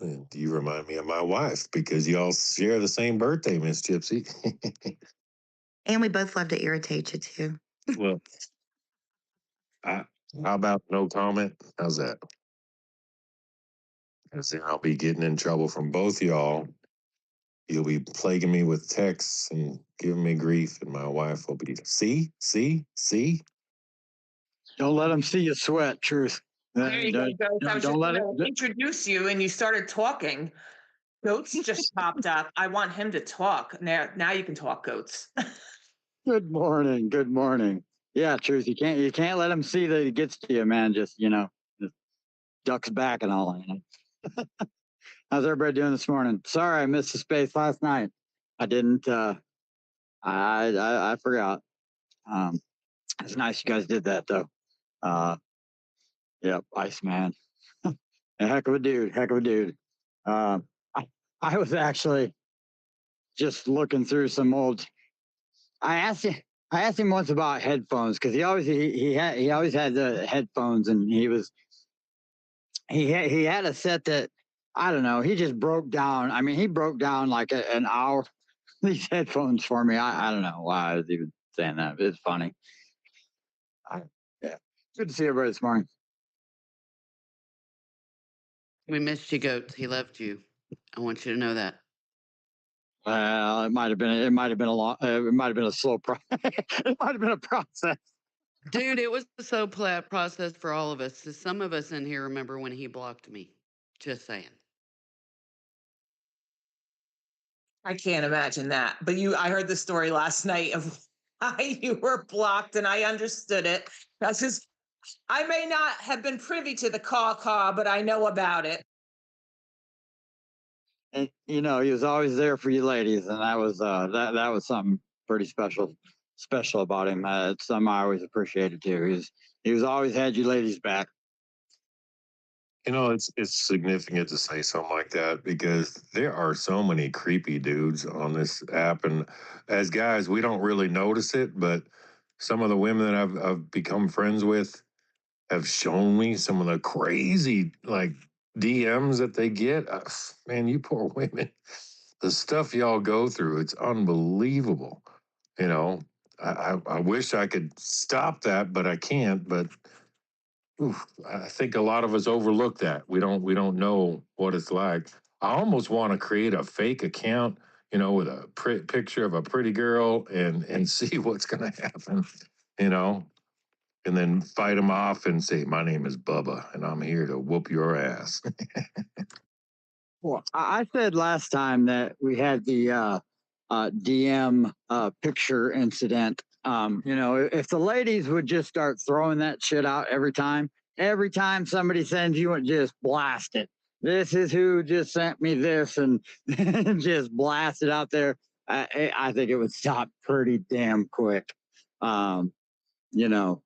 And you remind me of my wife because y'all share the same birthday, Miss Gypsy. And we both love to irritate you too. Well, how about no comment? How's that? Because then I'll be getting in trouble from both y'all. You'll be plaguing me with texts and giving me grief, and my wife will be, see? Don't let them see you sweat, Truth. There you go, Goats. I was just Don't let going to it. introduce you, and you started talking. Goats just popped up. I want him to talk. Now you can talk, Goats. Good morning. Good morning. Yeah, Truth. You can't let them see that it gets to you, man. Just ducks back and all. How's everybody doing this morning? Sorry, I missed the space last night. I didn't. I forgot. It's nice you guys did that though. Yep, Iceman. A heck of a dude. I was actually just looking through some old. I asked him once about headphones because he always had the headphones, and he had a set that, I don't know, he just broke down. I mean, he broke down like an hour these headphones for me. I don't know why I was even saying that. It's funny. Yeah, good to see everybody this morning. We missed you, Goats. He loved you. I want you to know that. Well, it might have been a slow process. It might have been a process. Dude, it was a slow process for all of us. Some of us in here remember when he blocked me. Just saying. I can't imagine that. But I heard the story last night of why you were blocked, and I understood it. That's just, I may not have been privy to the caw, but I know about it. And he was always there for you ladies, and that was that was something pretty special about him. It's something I always appreciated too. He was always had you ladies back. You know, it's significant to say something like that because there are so many creepy dudes on this app, and as guys, we don't really notice it, but some of the women that I've become friends with have shown me some of the crazy like DMs that they get. Man, you poor women, the stuff y'all go through, it's unbelievable. You know, I wish I could stop that, but I can't. But oof, I think a lot of us overlook that. We don't know what it's like. I almost want to create a fake account, you know, with a picture of a pretty girl and see what's going to happen, you know, and then fight them off and say, "My name is Bubba, and I'm here to whoop your ass." Well, I said last time that we had the DM picture incident. If the ladies would just start throwing that shit out every time somebody sends you, and just blast it. This is who just sent me this, and just blast it out there. I think it would stop pretty damn quick. Um, you know,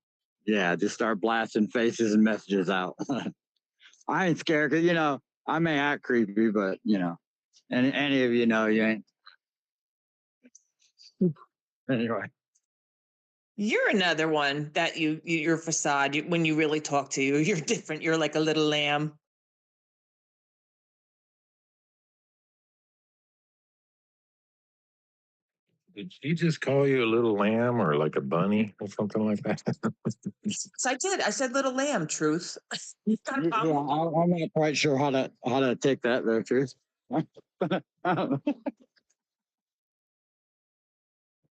yeah, just start blasting faces and messages out. I ain't scared because I may act creepy, but any of you know you ain't. Anyway, You're another one that your facade. When you really talk to you, you're different. You're like a little lamb. Did she just call you a little lamb or like a bunny or something like that? So I did. I said little lamb. Truth. yeah, I'm not quite sure how to take that there, truth.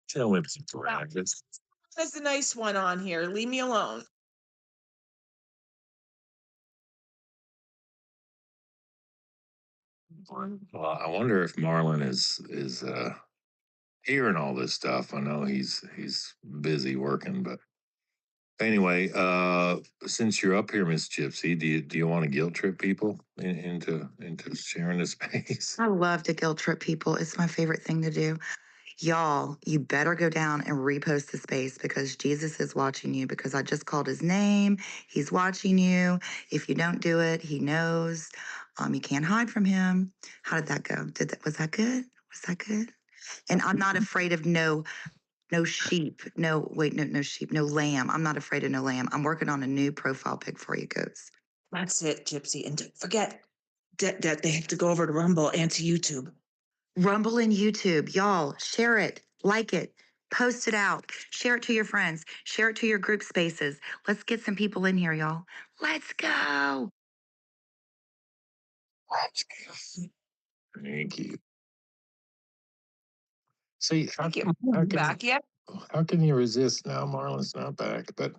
Tell him to drag this. There's a nice one on here. Leave me alone. Well, I wonder if Marlon is hearing all this stuff. I know he's busy working, but anyway, since you're up here, Miss Gypsy, do you want to guilt trip people into sharing the space? I love to guilt trip people. It's my favorite thing to do. Y'all, you better go down and repost the space because Jesus is watching you because I just called his name. He's watching you. If you don't do it, he knows. You can't hide from him. How did that go? Was that good? Was that good? And I'm not afraid of no sheep. No sheep, no lamb. I'm not afraid of no lamb. I'm working on a new profile pic for you, goats. That's it, Gypsy. And don't forget that they have to go over to Rumble and to YouTube. Rumble and YouTube. Y'all, share it, like it, post it out, share it to your friends, share it to your group spaces. Let's get some people in here, y'all. Let's go. Let's go. Thank you. See, Thank you. Back yet? How can you resist now? Marlon's not back, but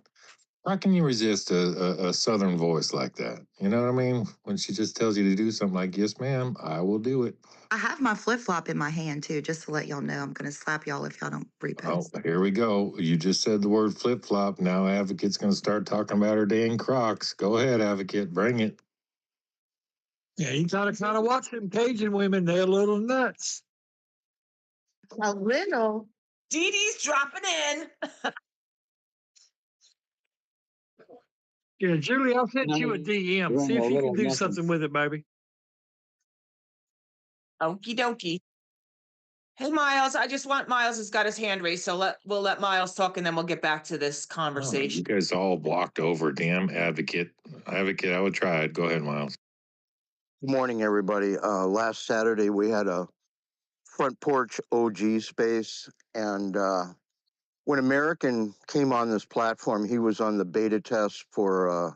how can you resist a southern voice like that? You know what I mean? When she just tells you to do something like, "Yes, ma'am, I will do it." I have my flip flop in my hand too, just to let y'all know. I'm gonna slap y'all if y'all don't repost. Oh, here we go. You just said the word flip flop. Now Advocate's going to start talking about her dang Crocs. Go ahead, Advocate. Bring it. Yeah, you gotta kind of watch them Cajun women. They're a little nuts. A little. Dee Dee's dropping in. Yeah, Julie, I'll send you a DM. See if you can do something with it, baby. Okie dokie. Hey, Miles, I just want Miles has got his hand raised, so we'll let Miles talk and then we'll get back to this Oh, conversation. you guys all blocked over. Damn, Advocate. Advocate, I would try it. Go ahead, Miles. Good morning, everybody. Last Saturday we had a front porch OG space, and when American came on this platform, he was on the beta test for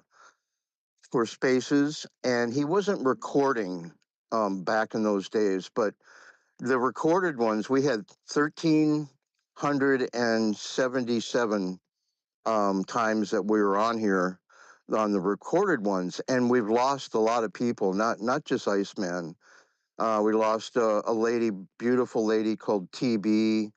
Spaces, and he wasn't recording back in those days, but the recorded ones we had 1,377 times that we were on here on the recorded ones, and we've lost a lot of people, not just Iceman. We lost a lady, beautiful lady called TB,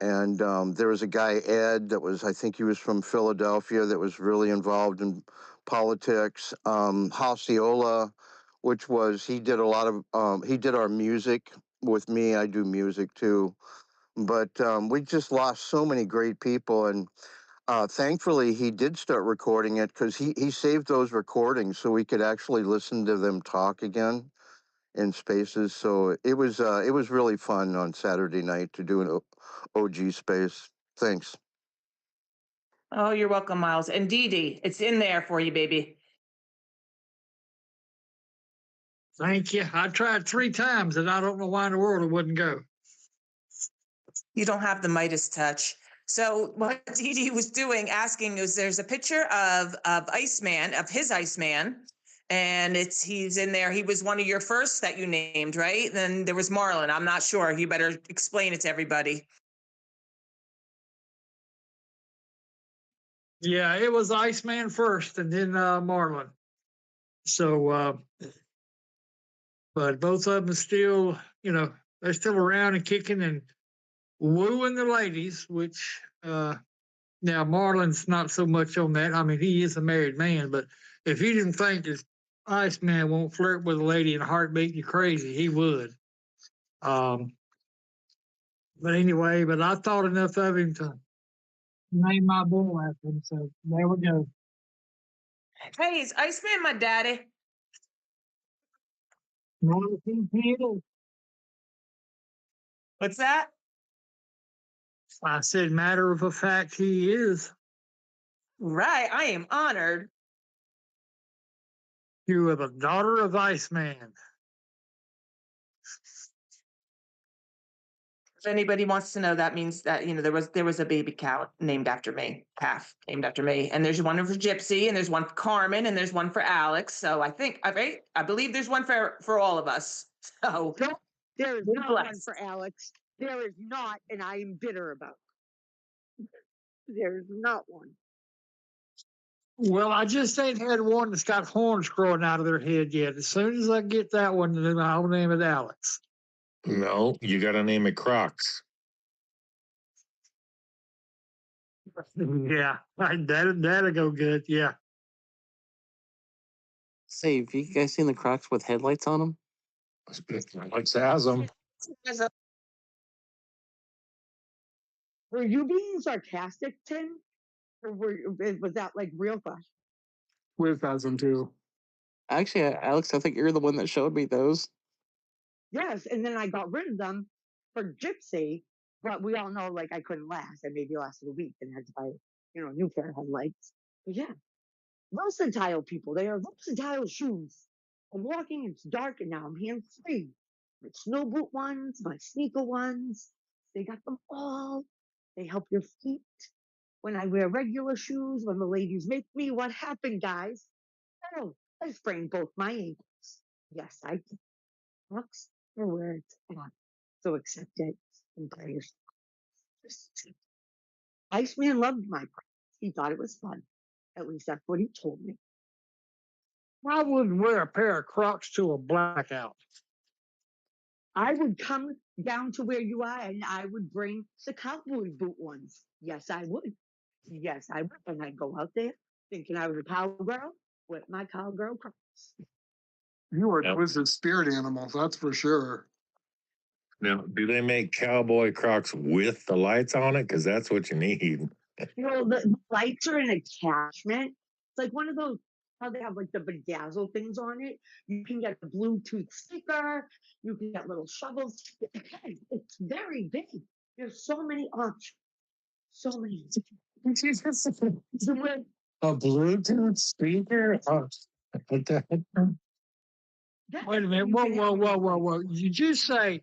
and there was a guy, Ed, I think he was from Philadelphia, that was really involved in politics. Halcyola, he did a lot of, he did our music with me. I do music too. But we just lost so many great people, and thankfully, he did start recording it because he saved those recordings so we could actually listen to them talk again in spaces. So it was really fun on Saturday night to do an OG space. Thanks. Oh, you're welcome, Miles. And Dee Dee, it's in there for you, baby. Thank you. I tried 3 times and I don't know why in the world it wouldn't go. You don't have the Midas touch. So what Dee Dee was doing, asking, is there's a picture of Iceman, of his Iceman, and he's in there. He was one of your first that you named, right? Then there was Marlon. I'm not sure. You better explain it to everybody. Yeah, it was Iceman first and then Marlon. So, but both of them still, they're still around and kicking and wooing the ladies, which now Marlon's not so much on that. I mean, he is a married man, but if he didn't think this Iceman won't flirt with a lady in a heartbeat, you crazy, he would. But anyway, but I thought enough of him to name my boy after him. So there we go. Hey, is Iceman my daddy? What's that? I said, matter of a fact, he is. Right. I am honored. You are the daughter of Iceman. If anybody wants to know, that means that there was a baby cow named after me, calf named after me, and there's one for Gypsy, and there's one for Carmen, and there's one for Alex. So I believe there's one for all of us. So No, there is we're not one blessed. for Alex. There is not, and I am bitter about it. There is not one. Well, I just ain't had one that's got horns growing out of their head yet. As soon as I get that one, then I'll name it Alex. No, you got to name it Crocs. Yeah, that'll go good. Yeah. Say, have you guys seen the Crocs with headlights on them? Alex has them. Were you being sarcastic, Tim? Or was that like real question? Wiz has them too. Actually, Alex, I think you're the one that showed me those. Yes, and then I got rid of them for Gypsy, but we all know like I couldn't last. I maybe lasted a week and had to buy, a new pair of headlights. But yeah, versatile people. They are versatile shoes. I'm walking, it's dark, and now I'm hands free. My snow boot ones, my sneaker ones, they got them all. They help your feet. When I wear regular shoes, when the ladies make me, what happened, guys? Oh, I sprained both my ankles. Yes, I did. Crocs are where it's at. So accept it and play yourself. Just accept it. Iceman loved my Crocs. He thought it was fun. At least that's what he told me. I wouldn't wear a pair of Crocs to a blackout. I would come down to where you are and I would bring the cowboy boot ones. Yes, I would. Yes, I would. And I'd go out there thinking I was a cowgirl with my cowgirl Crocs. You are Yep. Twisted spirit animals, that's for sure. Now, do they make cowboy Crocs with the lights on it? Because that's what you need. The lights are an attachment. It's like one of those, how they have like the bedazzle things on it. You can get the Bluetooth speaker. You can get little shovels. It's very big. There's so many options. So many. A Bluetooth speaker? What the heck? Wait a minute. Whoa. Did you say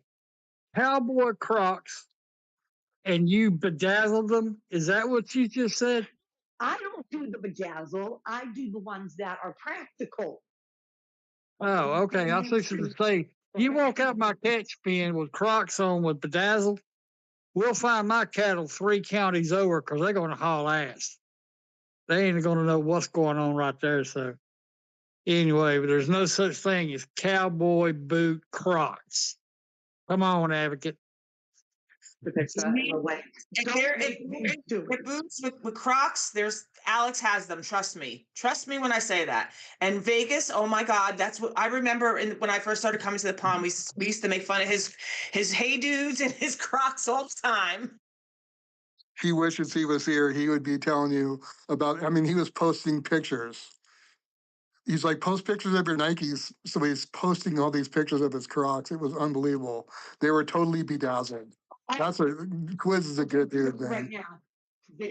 cowboy Crocs and you bedazzled them? Is that what you just said? I don't do the bedazzle. I do the ones that are practical. Oh, okay. I was fixing to say, you walk out my catch pen with Crocs on with bedazzled, we'll find my cattle 3 counties over because they're going to haul ass. They ain't going to know what's going on right there. So anyway, but there's no such thing as cowboy boot Crocs. Come on, advocate. If boots with Crocs, there's Alex has them. Trust me when I say that. And Vegas, oh my God, that's what I remember. When I first started coming to the pond, we used to make fun of his hey dudes and his Crocs all the time. he wishes he was here. He would be telling you about, I mean, he was posting pictures. He's like, post pictures of your Nikes. So he's posting all these pictures of his Crocs. It was unbelievable. They were totally bedazzled. That's a Quiz is a good dude, Right man. now,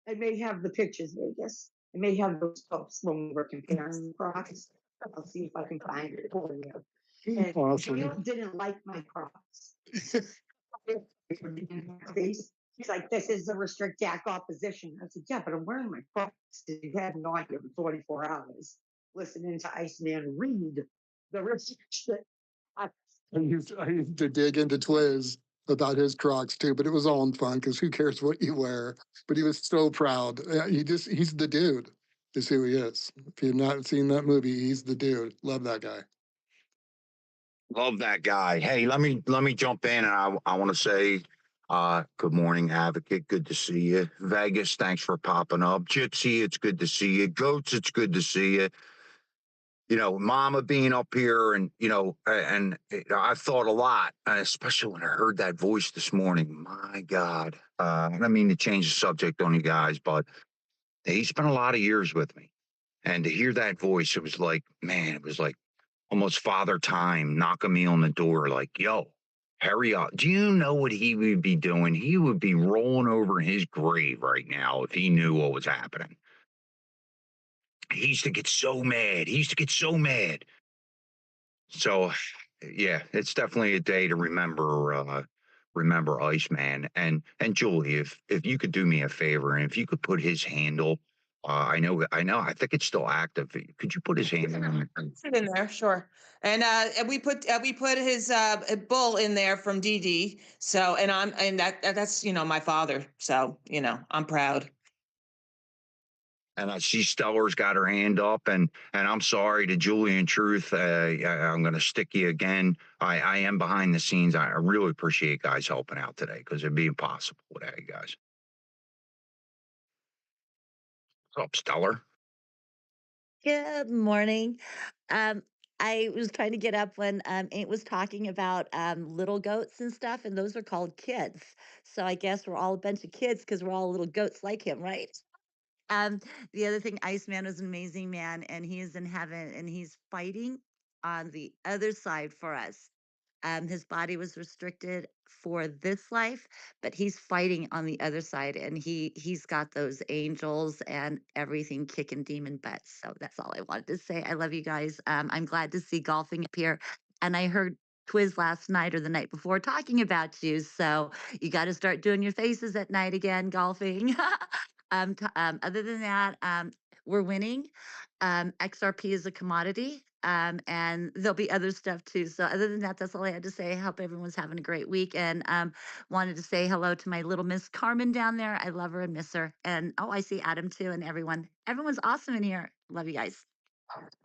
I may have the pictures, Vegas. I may have those posts when we were comparing the Crocs. I'll see if I can find it for you. And Awesome. Dale didn't like my Crocs. He's like, this is the restrict jack opposition. I said, yeah, but I'm wearing my Crocs. You had no idea for 24 hours listening to Iceman read the restriction. I used to dig into Twiz about his Crocs too, but it was all in fun because who cares what you wear? But he was so proud. He's the dude, is who he is. If you've not seen that movie, he's the dude. Love that guy. Love that guy. Hey, let me jump in, and I want to say good morning, Advocate. Good to see you. Vegas, thanks for popping up. Gypsy, it's good to see you. Goats, it's good to see you. You know, Mama being up here, and I've thought a lot, especially when I heard that voice this morning. My God, I don't mean to change the subject on you guys, but he spent a lot of years with me, and to hear that voice, it was like, man, it was like almost father time knocking me on the door, like, yo, hurry up. Do you know what he would be doing? He would be rolling over in his grave right now if he knew what was happening. He used to get so mad. He used to get so mad. So, yeah, it's definitely a day to remember Iceman. And Julie, if you could do me a favor, and if you could put his handle, I think it's still active. Could you put his handle in there? Put it in there, sure. And we put his bull in there from DD. So that's my father. So I'm proud. And I see Stellar's got her hand up, and I'm sorry to Julie and Truth. I'm going to stick you again. I am behind the scenes. I really appreciate guys helping out today because it'd be impossible without you guys. What's up, Stellar? Good morning. Um, I was trying to get up when Aunt was talking about little goats and stuff, and those are called kids. So I guess we're all a bunch of kids because we're all little goats like him, right? Um, the other thing, Iceman was an amazing man, and he is in heaven, and he's fighting on the other side for us. His body was restricted for this life, but he's fighting on the other side, and he's got those angels and everything kicking demon butts. So that's all I wanted to say. I love you guys. I'm glad to see golfing up here, and I heard Quiz last night or the night before talking about you. So you got to start doing your faces at night again, golfing. Other than that, we're winning. XRP is a commodity, and there'll be other stuff too. So other than that, that's all I had to say. I hope everyone's having a great week, and wanted to say hello to my little Miss Carmen down there. I love her and miss her. And oh, I see Adam too, and everyone. Everyone's awesome in here. Love you guys.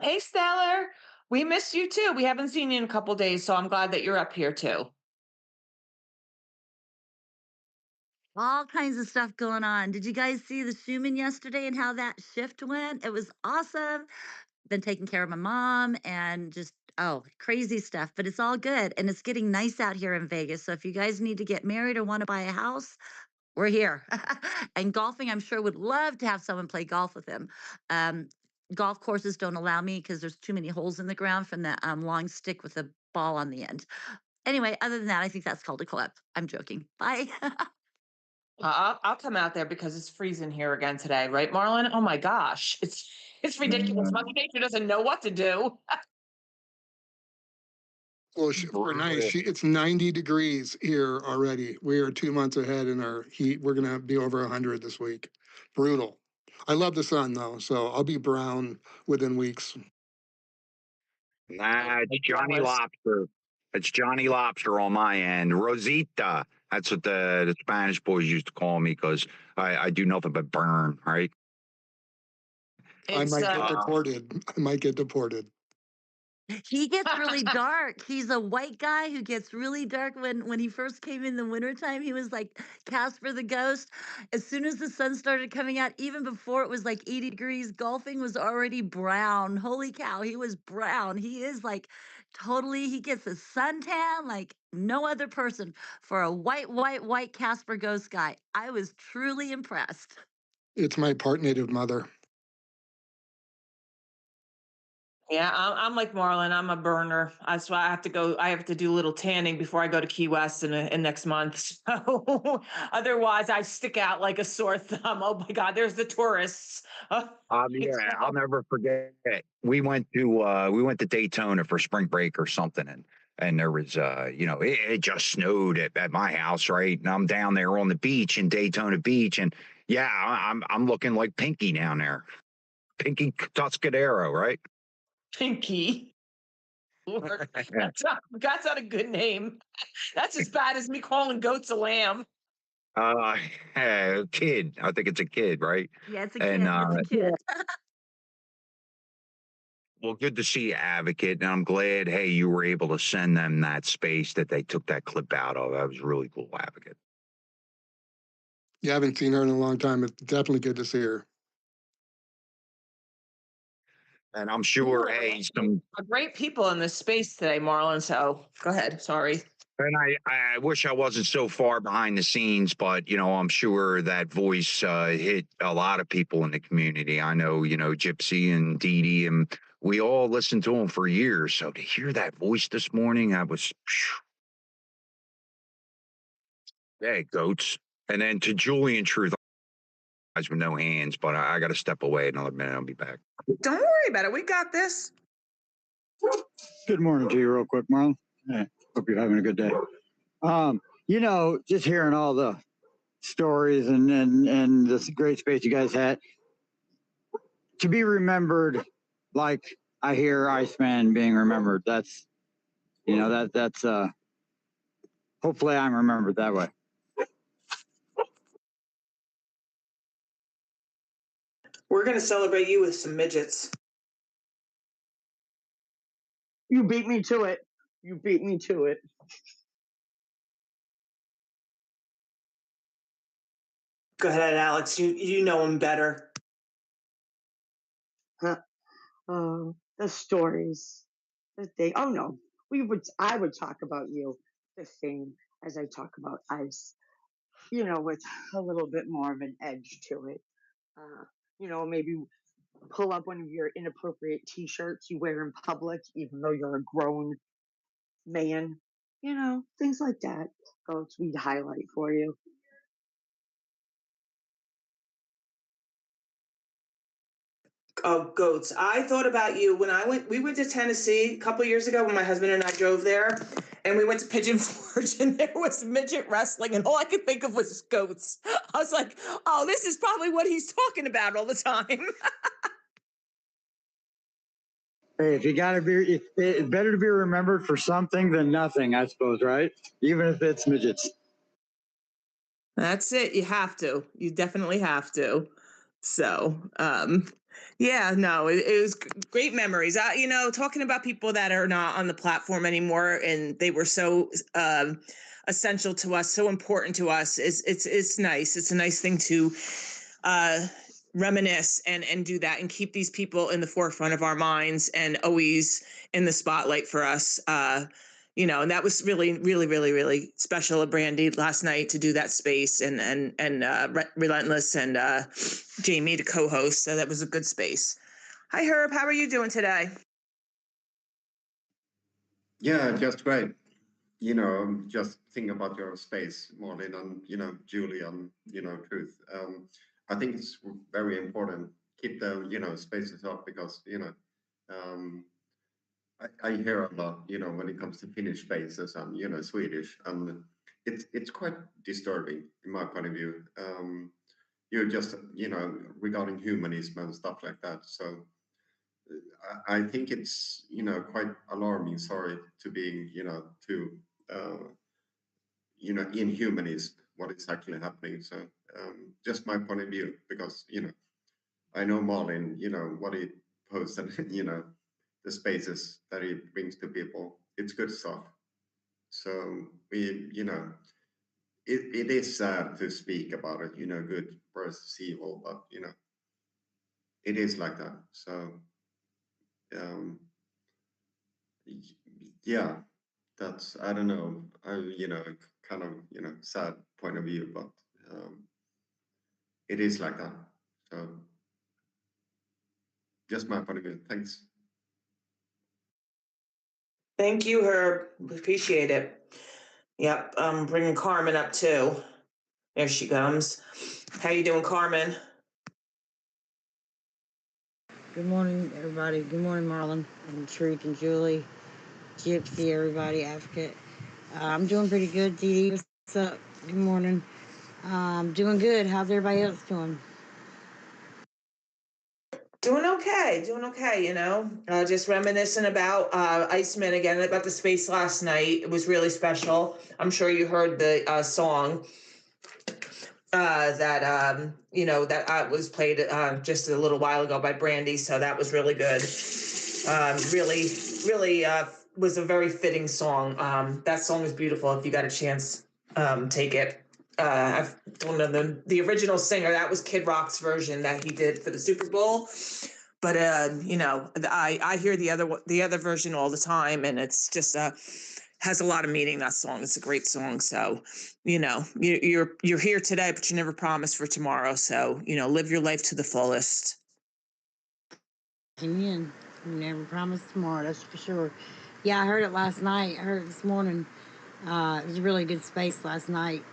Hey, Stellar, we missed you too. We haven't seen you in a couple days, so I'm glad that you're up here too. All kinds of stuff going on. Did you guys see the Schumann yesterday and how that shift went? It was awesome. Been taking care of my mom and just crazy stuff, but it's all good, and it's getting nice out here in Vegas. So if you guys need to get married or want to buy a house, we're here. And golfing, I'm sure would love to have someone play golf with him. Golf courses don't allow me because there's too many holes in the ground from the long stick with a ball on the end. Anyway, other than that, I think that's called a club. I'm joking. Bye. I'll come out there because it's freezing here again today, right, Marlon? Oh my gosh, it's ridiculous. Mother Nature doesn't know what to do. Well, we're nice. It's 90 degrees here already. We are 2 months ahead in our heat. We're going to be over 100 this week. Brutal. I love the sun though, so I'll be brown within weeks. Nah, it's Johnny Lobster. It's Johnny Lobster on my end. Rosita. That's what the Spanish boys used to call me because I do nothing but burn, right? I might get deported. I might get deported. He gets really dark. He's a white guy who gets really dark. When he first came in the wintertime, he was like Casper the Ghost. As soon as the sun started coming out, even before it was like 80 degrees, golfing was already brown. Holy cow, he was brown. He is like totally, he gets a suntan like no other person for a white Casper Ghost guy. I was truly impressed. It's my part native mother. Yeah, I'm like Marlon. I'm a burner. That's why I have to go. I have to do a little tanning before I go to Key West in next month. So otherwise, I stick out like a sore thumb. Oh my God, there's the tourists. Yeah, I'll never forget. We went to Daytona for spring break or something, and there was it just snowed at my house, right? And I'm down there on the beach in Daytona Beach, and yeah, I'm looking like Pinky down there, Pinky Tuscadero, right? Pinky. Lord, that's not a good name. That's as bad as me calling goats a lamb. Kid, I think it's a kid, right? Yeah, it's a And kid. It's a kid. well, good to see you, Advocate, and I'm glad, hey, you were able to send them that space that they took that clip out of. That was really cool, Advocate. Yeah, I haven't seen her in a long time. It's definitely good to see her. And I'm sure, hey, some Great people in this space today, Marlon. So go ahead. Sorry. and I wish I wasn't so far behind the scenes, but I'm sure that voice hit a lot of people in the community. I know, Gypsy and Dee Dee, and we all listened to them for years. So to hear that voice this morning, I was, hey, goats. And then to Julian Truth, guys with no hands, but I got to step away another minute. I'll be back. Don't worry about it. We got this. Good morning to you, real quick, Marlon. Hey, hope you're having a good day. Just hearing all the stories and this great space you guys had to be remembered, like I hear Iceman being remembered. That's hopefully I'm remembered that way. We're gonna celebrate you with some midgets. You beat me to it. You beat me to it. Go ahead, Alex. You know him better. The stories that they. Oh no, I would talk about you the same as I talk about ice. With a little bit more of an edge to it. Maybe pull up one of your inappropriate T-shirts you wear in public, even though you're a grown man. Things like that. Goats, we'd highlight for you. Oh, goats. I thought about you when we went to Tennessee a couple years ago when my husband and I drove there, and we went to Pigeon Forge, and there was midget wrestling, and all I could think of was goats. I was like, oh, this is probably what he's talking about all the time. Hey, if you gotta be, it's better to be remembered for something than nothing, I suppose, right? Even if it's midgets. That's it. You have to. You definitely have to. So, yeah, no, it was great memories. Talking about people that are not on the platform anymore, and they were so essential to us, so important to us. It's nice. It's a nice thing to reminisce and do that and keep these people in the forefront of our minds and always in the spotlight for us. And that was really, really, really, really special of Brandy last night to do that space and Relentless and Jamie to co-host. So that was a good space. Hi, Herb. How are you doing today? Yeah, just great. Just think about your space, Marlene, and Julie, and Truth. I think it's very important. Keep the spaces up because I hear a lot, when it comes to Finnish spaces and Swedish, and it's quite disturbing in my point of view. You're just regarding humanism and stuff like that. So I think it's quite alarming. Sorry to be in humanism what is actually happening. So just my point of view because I know Marlin, what he posted, the spaces that he brings to people. It's good stuff. So it is sad to speak about it, good versus evil, but it is like that. So um, yeah, that's, I don't know, kind of sad point of view, but it is like that. So just my point of view. Thanks. Thank you, Herb. Appreciate it. Yep, I'm bringing Carmen up too. There she comes. How you doing, Carmen? Good morning, everybody. Good morning, Marlon and Truth and Julie, Gypsy, everybody, Advocate. I'm doing pretty good, Dee Dee. What's up? Good morning. Doing good. How's everybody else doing? Doing okay, just reminiscing about Iceman again, about the space last night. It was really special. I'm sure you heard the song that was played just a little while ago by Brandy, so that was really good. Really was a very fitting song. That song is beautiful. If you got a chance, take it. I don't know the original singer. That was Kid Rock's version that he did for the Super Bowl. But I hear the other version all the time, and it's just has a lot of meaning. That song, it's a great song. So, you're here today, but you never promised for tomorrow. So, live your life to the fullest. Amen. You never promised tomorrow, that's for sure. Yeah, I heard it last night. I heard it this morning. It was a really good space last night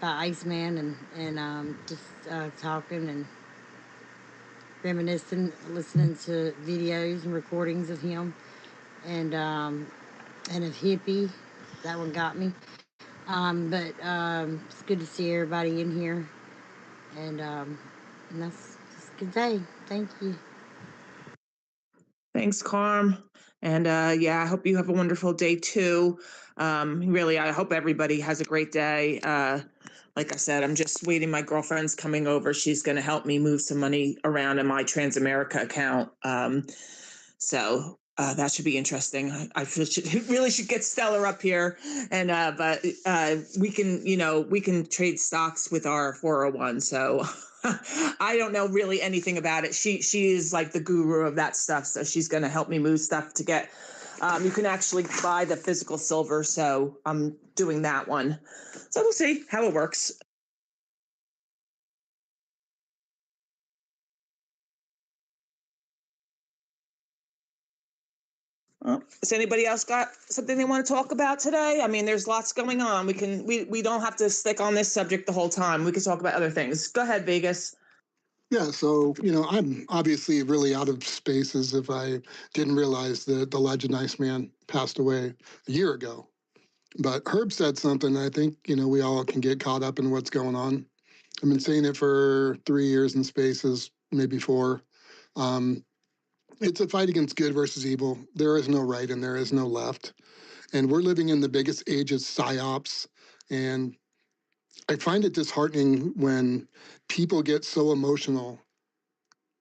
by Iceman and just talking and reminiscing, listening to videos and recordings of him and of Hippie. That one got me. But it's good to see everybody in here, and that's a good day. Thank you. Thanks, Carm. And I hope you have a wonderful day too. Really, I hope everybody has a great day. Like I said, I'm just waiting. My girlfriend's coming over. She's going to help me move some money around in my Transamerica account. So that should be interesting. I really should get Stellar up here, and but we can trade stocks with our 401. So I don't know really anything about it. She is like the guru of that stuff, so she's going to help me move stuff to get. You can actually buy the physical silver, so I'm doing that one. So we'll see how it works. Does anybody else got something they want to talk about today? I mean, there's lots going on. We don't have to stick on this subject the whole time. We can talk about other things. Go ahead, Vegas. Yeah, so, I'm obviously really out of spaces if I didn't realize that the legend Iceman passed away a year ago. But Herb said something, I think, we all can get caught up in what's going on. I've been saying it for 3 years in spaces, maybe 4. It's a fight against good versus evil. There is no right and there is no left. And we're living in the biggest age of psyops. And I find it disheartening when people get so emotional.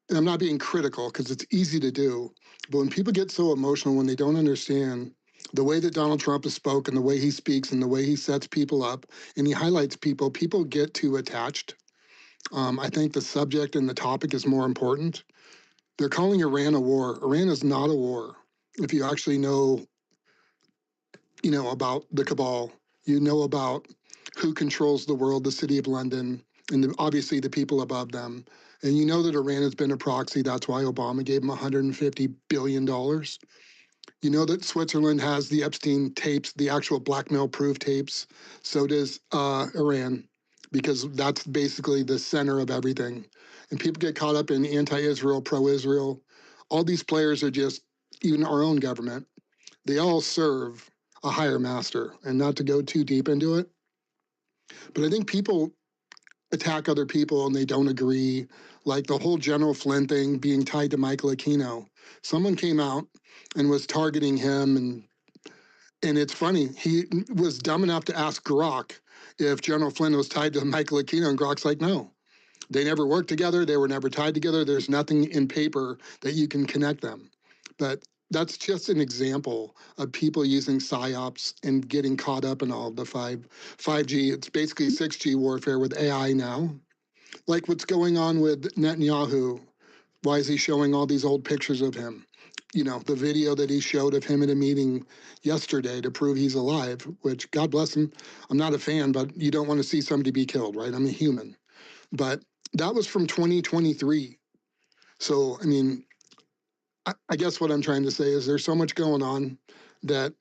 And I'm not being critical because it's easy to do. But when people get so emotional when they don't understand the way that Donald Trump has spoken, the way he speaks and the way he sets people up and he highlights people, people get too attached. I think the subject and the topic is more important. They're calling Iran a war. Iran is not a war. If you actually know about the cabal, about who controls the world, the city of London, and obviously the people above them. And you know that Iran has been a proxy. That's why Obama gave them $150 billion. You know that Switzerland has the Epstein tapes, the actual blackmail-proof tapes. So does Iran, because that's basically the center of everything. And people get caught up in anti-Israel, pro-Israel. All these players are just, even our own government, they all serve a higher master. And not to go too deep into it, but I think people attack other people and they don't agree. Like the whole General Flynn thing being tied to Michael Aquino. Someone came out and was targeting him, and it's funny, he was dumb enough to ask Grok if General Flynn was tied to Michael Aquino, and Grok's like, no. They never worked together. They were never tied together. There's nothing in paper that you can connect them. But that's just an example of people using psyops and getting caught up in all of the 5G. It's basically 6G warfare with AI now. Like what's going on with Netanyahu. Why is he showing all these old pictures of him? You know, the video that he showed of him at a meeting yesterday to prove he's alive, which God bless him. I'm not a fan, but you don't want to see somebody be killed, right? I'm a human. But that was from 2023. So, I mean, I guess what I'm trying to say is there's so much going on that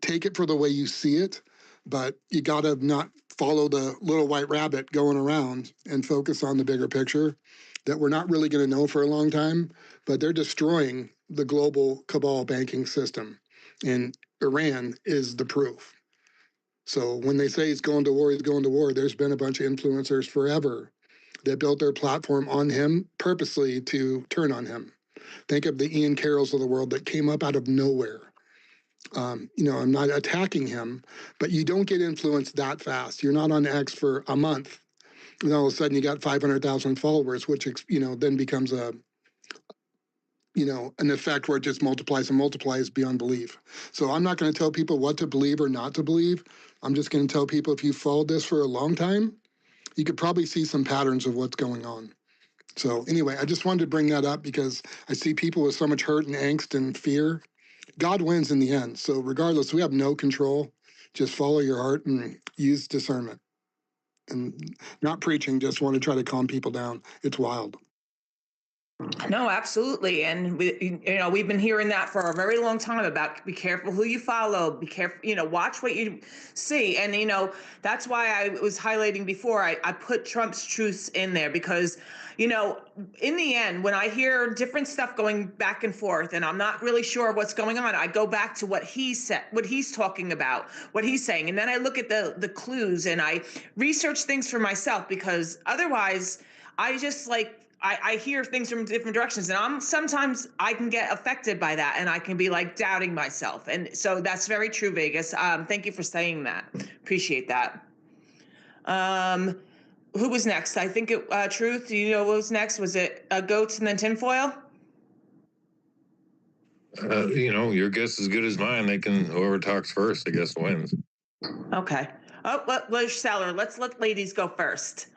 take it for the way you see it, but you got to not follow the little white rabbit going around and focus on the bigger picture that we're not really going to know for a long time, but they're destroying the global cabal banking system. And Iran is the proof. So when they say he's going to war, he's going to war, there's been a bunch of influencers forever that built their platform on him purposely to turn on him. Think of the Ian Carrolls of the world that came up out of nowhere. You know, I'm not attacking him, but you don't get influenced that fast. You're not on X for a month, and all of a sudden you got 500,000 followers, which, you know, then becomes a, you know, an effect where it just multiplies and multiplies beyond belief. So I'm not going to tell people what to believe or not to believe. I'm just going to tell people if you followed this for a long time, you could probably see some patterns of what's going on. So anyway, I just wanted to bring that up because I see people with so much hurt and angst and fear. God wins in the end. So regardless, we have no control. Just follow your heart and use discernment. And not preaching, just want to try to calm people down. It's wild. No, absolutely. And we've been hearing that for a very long time about be careful who you follow, be careful, watch what you see. And, that's why I was highlighting before, I put Trump's truths in there because, in the end, when I hear different stuff going back and forth and I'm not really sure what's going on, I go back to what he said, what he's talking about, what he's saying. And then I look at the clues and I research things for myself because otherwise I just I hear things from different directions and sometimes I can get affected by that and I can be like doubting myself. And so that's very true, Vegas. Thank you for saying that. Appreciate that. Who was next? I think Truth, do you know what was next? Was it Goats and then Tinfoil? Your guess is as good as mine. Whoever talks first, I guess, wins. Okay. Oh, let's Seller. Let's let ladies go first.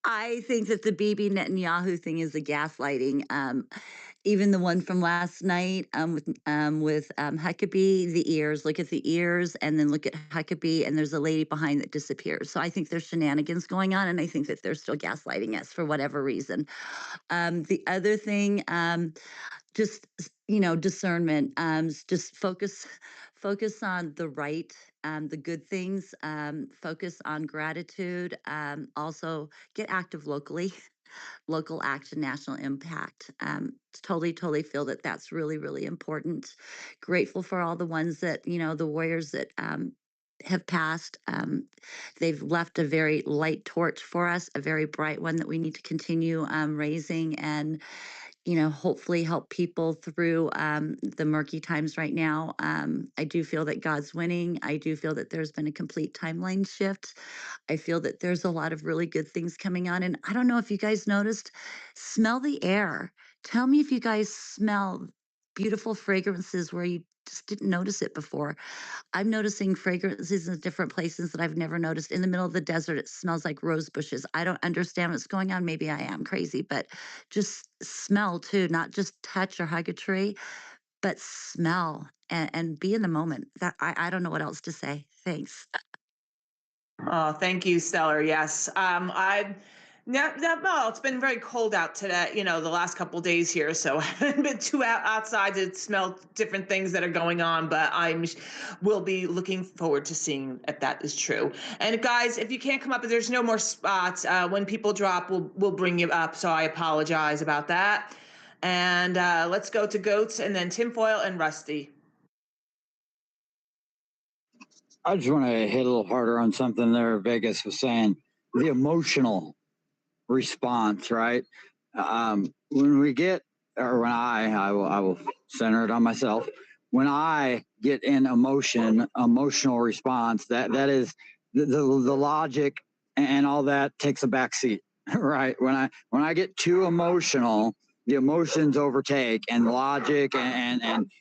I think that the Bibi Netanyahu thing is the gaslighting. Even the one from last night with Huckabee, the ears. Look at the ears, and then look at Huckabee, and there's a lady behind that disappears. So I think there's shenanigans going on, and I think that they're still gaslighting us for whatever reason. The other thing, just discernment. Just focus on the right, the good things. Focus on gratitude. Also, get active locally. Local action, national impact. Totally feel that that's really, really important. Grateful for all the ones that, the warriors that have passed. They've left a very light torch for us, a very bright one that we need to continue raising and, hopefully help people through the murky times right now. I do feel that God's winning. I do feel that there's been a complete timeline shift. I feel that there's a lot of really good things coming on. And I don't know if you guys noticed, smell the air. Tell me if you guys smell beautiful fragrances where you just didn't notice it before. I'm noticing fragrances in different places that I've never noticed. In the middle of the desert, it smells like rose bushes. I don't understand what's going on. Maybe I am crazy, but just smell too, not just touch or hug a tree, but smell and be in the moment. That I don't know what else to say. Thanks. Oh, thank you, Stellar. Yes. No, it's been very cold out today, the last couple of days here. So I haven't been too outside to smell different things that are going on, but will be looking forward to seeing if that is true. And guys, if you can't come up, if there's no more spots, when people drop, we'll bring you up. So I apologize about that. And let's go to Goats and then Tinfoil and Rusty. I just want to hit a little harder on something there Vegas was saying, the emotional response, right? When we get, or when I will center it on myself. When I get in emotional response, that is the logic and all that takes a back seat, right? When I get too emotional, the emotions overtake and logic and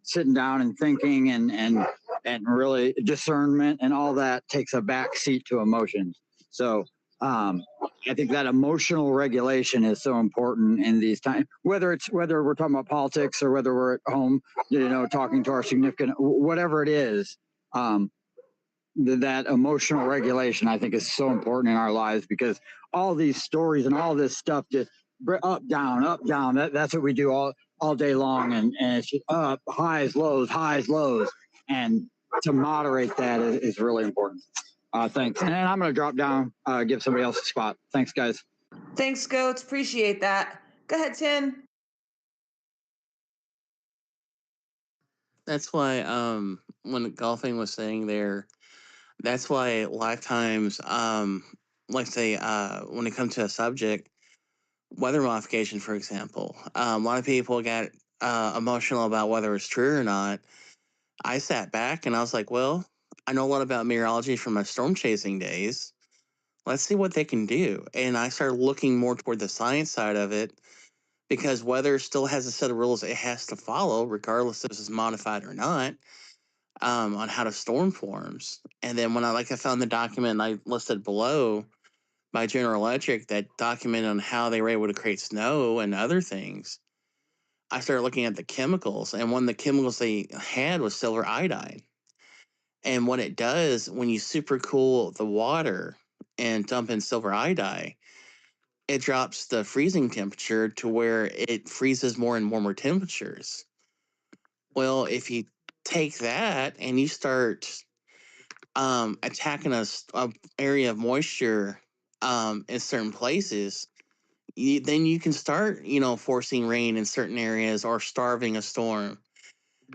sitting down and thinking and really discernment and all that takes a back seat to emotions. So I think that emotional regulation is so important in these times, whether we're talking about politics or whether we're at home, talking to our significant, whatever it is. That emotional regulation, I think, is so important in our lives because all these stories and all this stuff just up, down, up, down. That's what we do all day long. And it's just up, highs, lows, and to moderate that is really important. Thanks. And I'm going to drop down, give somebody else a spot. Thanks, guys. Thanks, Goats. Appreciate that. Go ahead, Tim. That's why when golfing was saying there, that's why a lot of times like say when it comes to a subject, weather modification, for example, a lot of people get emotional about whether it's true or not. I sat back and I was like, well, I know a lot about meteorology from my storm chasing days. Let's see what they can do. And I started looking more toward the science side of it because weather still has a set of rules it has to follow, regardless if it's modified or not, on how the storm forms. And then when I found the document I listed below by General Electric that documented on how they were able to create snow and other things, I started looking at the chemicals. And one of the chemicals they had was silver iodide. And what it does when you supercool the water and dump in silver iodide, it drops the freezing temperature to where it freezes more and warmer temperatures. Well, if you take that and you start attacking a area of moisture in certain places, then you can start, forcing rain in certain areas or starving a storm.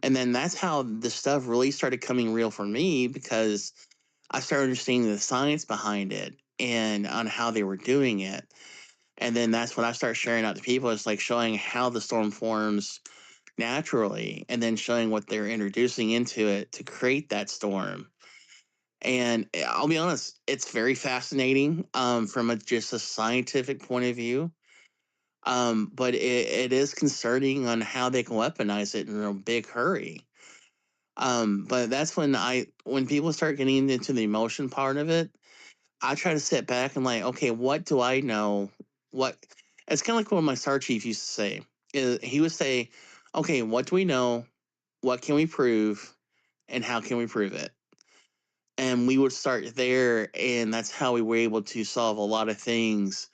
And then that's how the stuff really started coming real for me because I started understanding the science behind it and on how they were doing it. And then that's when I start sharing out to people. It's like showing how the storm forms naturally and then showing what they're introducing into it to create that storm. And I'll be honest, it's very fascinating from just a scientific point of view. But it is concerning on how they can weaponize it in a big hurry. But that's when people start getting into the emotion part of it, I try to sit back and okay, what do I know? It's kind of like what my SAR chief used to say. He would say, okay, what do we know? What can we prove? And how can we prove it? And we would start there, and that's how we were able to solve a lot of things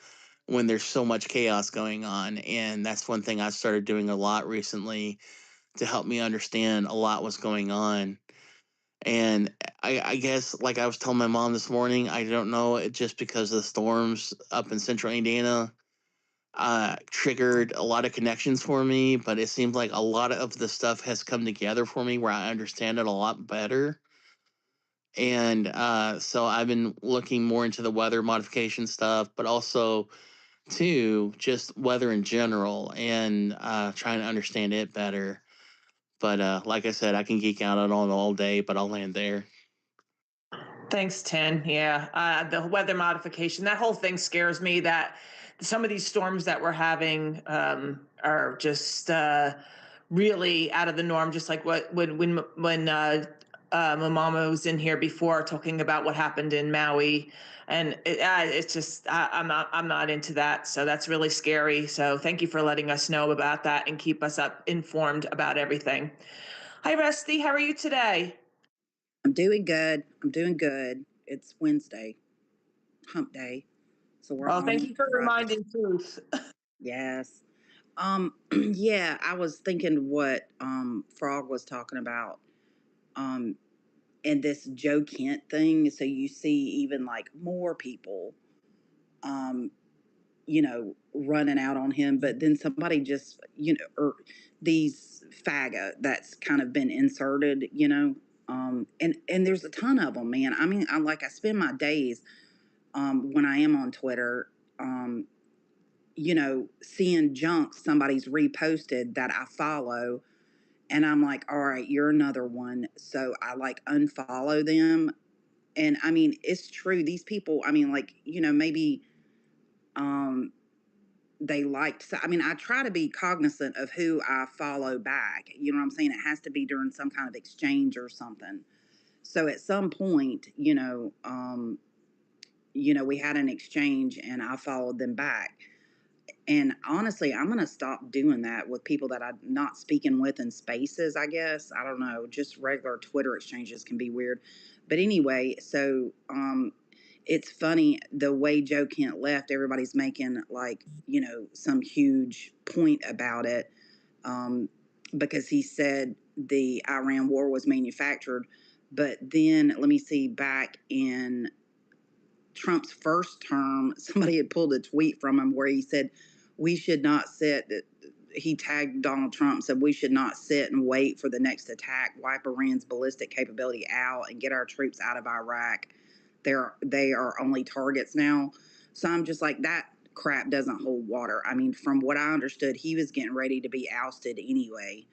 when there's so much chaos going on. And that's one thing I started doing a lot recently to help me understand a lot what's going on. And I guess, like I was telling my mom this morning, I don't know, it just because of the storms up in central Indiana triggered a lot of connections for me, but it seems like a lot of the stuff has come together for me where I understand it a lot better. And so I've been looking more into the weather modification stuff, but also too just weather in general and trying to understand it better. But like I said, I can geek out on it all day, but I'll land there. Thanks, Tin. Yeah, the weather modification, that whole thing scares me that some of these storms that we're having are just really out of the norm, just like when my mama was in here before talking about what happened in Maui. And it's just I'm not into that, so that's really scary. So thank you for letting us know about that and keep us informed about everything. Hi, Rusty. How are you today? I'm doing good. It's Wednesday, hump day. So we're Thank on you for Friday. reminding Truth. Yes. Yeah, I was thinking what Frog was talking about and this Joe Kent thing. So you see even like more people running out on him, but then somebody just, or these faggot that's kind of been inserted, and there's a ton of them, man. I mean, I spend my days when I am on Twitter, seeing junk somebody's reposted that I follow, and I'm like, all right, you're another one. So I unfollow them. And I mean, it's true. These people, I mean, maybe they liked. So, I mean, I try to be cognizant of who I follow back. You know what I'm saying? It has to be during some kind of exchange or something. So at some point, we had an exchange and I followed them back. And honestly, I'm going to stop doing that with people that I'm not speaking with in spaces, I guess. I don't know. Just regular Twitter exchanges can be weird. But anyway, so it's funny the way Joe Kent left, everybody's making some huge point about it because he said the Iran war was manufactured. But then let me see, back in Trump's first term, somebody had pulled a tweet from him where he said, we should not sit. He tagged Donald Trump, said we should not sit and wait for the next attack, wipe Iran's ballistic capability out, and get our troops out of Iraq. They are only targets now. So I'm just like, that crap doesn't hold water. I mean, from what I understood, he was getting ready to be ousted anyway.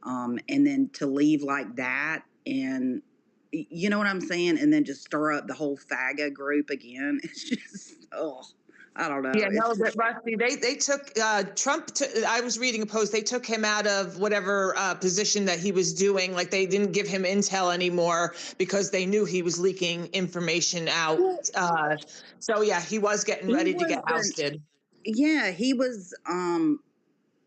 And then to leave like that, and you know what I'm saying? And then just stir up the whole FAGA group again. It's just, I don't know. Yeah, no, It's but just, Rusty, they took Trump. I was reading a post. They took him out of whatever position that he was doing. Like they didn't give him intel anymore because they knew he was leaking information out. So yeah, he was getting ready to get ousted. Yeah, he was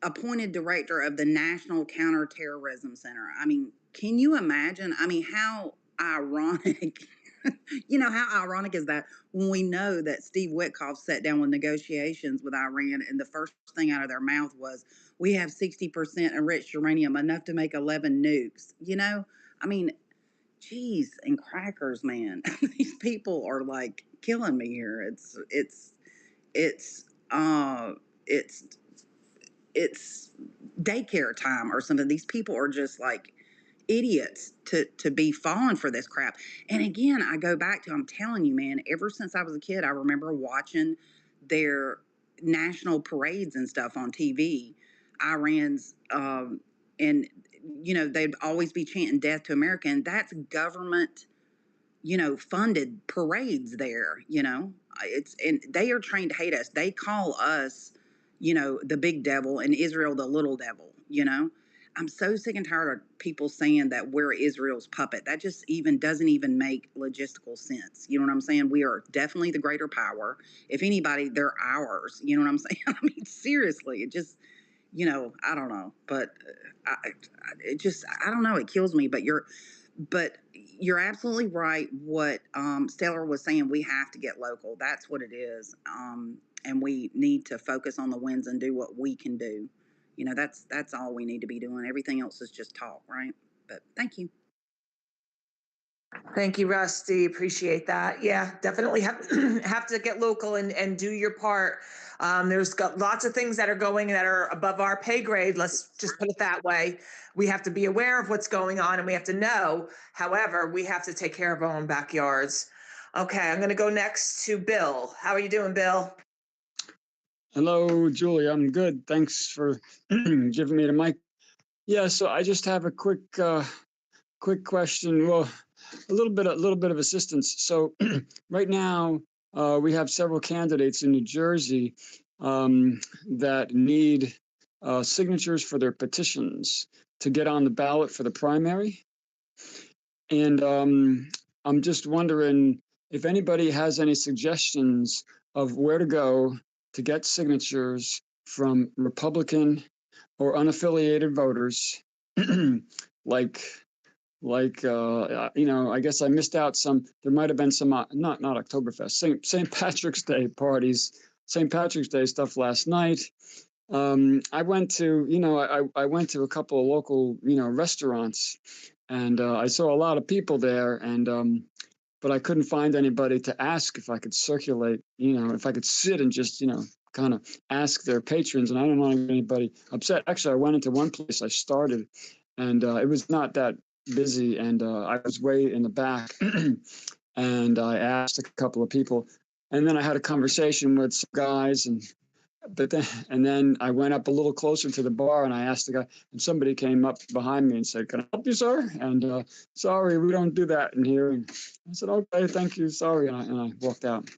appointed director of the National Counterterrorism Center. I mean, can you imagine? I mean, how ironic. How ironic is that when we know that Steve Witkoff sat down with negotiations with Iran and the first thing out of their mouth was, we have 60% enriched uranium, enough to make 11 nukes. I mean, geez, and crackers, man. These people are like killing me here. It's daycare time or something. These people are just like idiots to be falling for this crap. And again, I go back to, I'm telling you, man, ever since I was a kid, I remember watching their national parades and stuff on TV. Iran's, and they'd always be chanting death to America. And that's government, funded parades there, and they are trained to hate us. They call us, the big devil, and Israel the little devil. I'm so sick and tired of people saying that we're Israel's puppet. That just doesn't even make logistical sense. You know what I'm saying? We are definitely the greater power. If anybody, they're ours. You know what I'm saying? I mean, seriously, it just, I don't know, but I don't know. It kills me. But you're absolutely right. What Stellar was saying, we have to get local. That's what it is. And we need to focus on the wins and do what we can do. That's all we need to be doing. Everything else is just talk, right? But thank you. Thank you, Rusty. Appreciate that. Yeah, definitely have to get local and do your part. There's got lots of things that are going that are above our pay grade. Let's just put it that way. We have to be aware of what's going on and we have to know. However, we have to take care of our own backyards. Okay, I'm going to go next to Bill. How are you doing, Bill? Hello, Julie. I'm good. Thanks for giving me the mic. Yeah, so I just have a quick question. Well, a little bit of assistance. So right now, we have several candidates in New Jersey that need signatures for their petitions to get on the ballot for the primary. And I'm just wondering if anybody has any suggestions of where to go to get signatures from Republican or unaffiliated voters, I guess I missed out some. There might have been some not Oktoberfest, St. Patrick's Day parties, St. Patrick's Day stuff last night. I went to I went to a couple of local restaurants, and I saw a lot of people there, and but I couldn't find anybody to ask if I could circulate, if I could sit and just, kind of ask their patrons. And I don't want anybody upset. Actually, I went into one place I started, and it was not that busy. And I was way in the back, and I asked a couple of people. And then I had a conversation with some guys, and then I went up a little closer to the bar and I asked the guy, and somebody came up behind me and said, "Can I help you, sir?" And sorry, we don't do that in here. And I said, "Okay, thank you, sorry," and I walked out.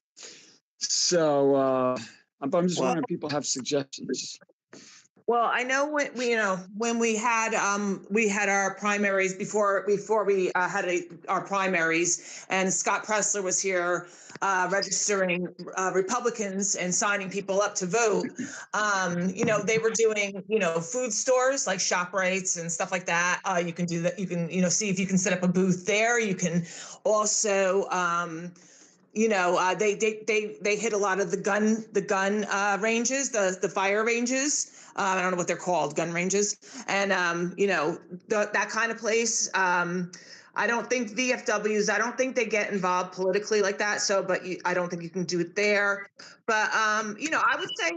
So But I'm just Well, wondering if people have suggestions. Well, I know when we had our primaries before we had our primaries, and Scott Pressler was here registering Republicans and signing people up to vote. They were doing food stores like ShopRites and stuff like that. You can do that. You can see if you can set up a booth there. You can also. They hit a lot of the gun ranges, the fire ranges. I don't know what they're called, gun ranges, and that kind of place. I don't think VFWs. I don't think they get involved politically like that. So, but I don't think you can do it there. But I would say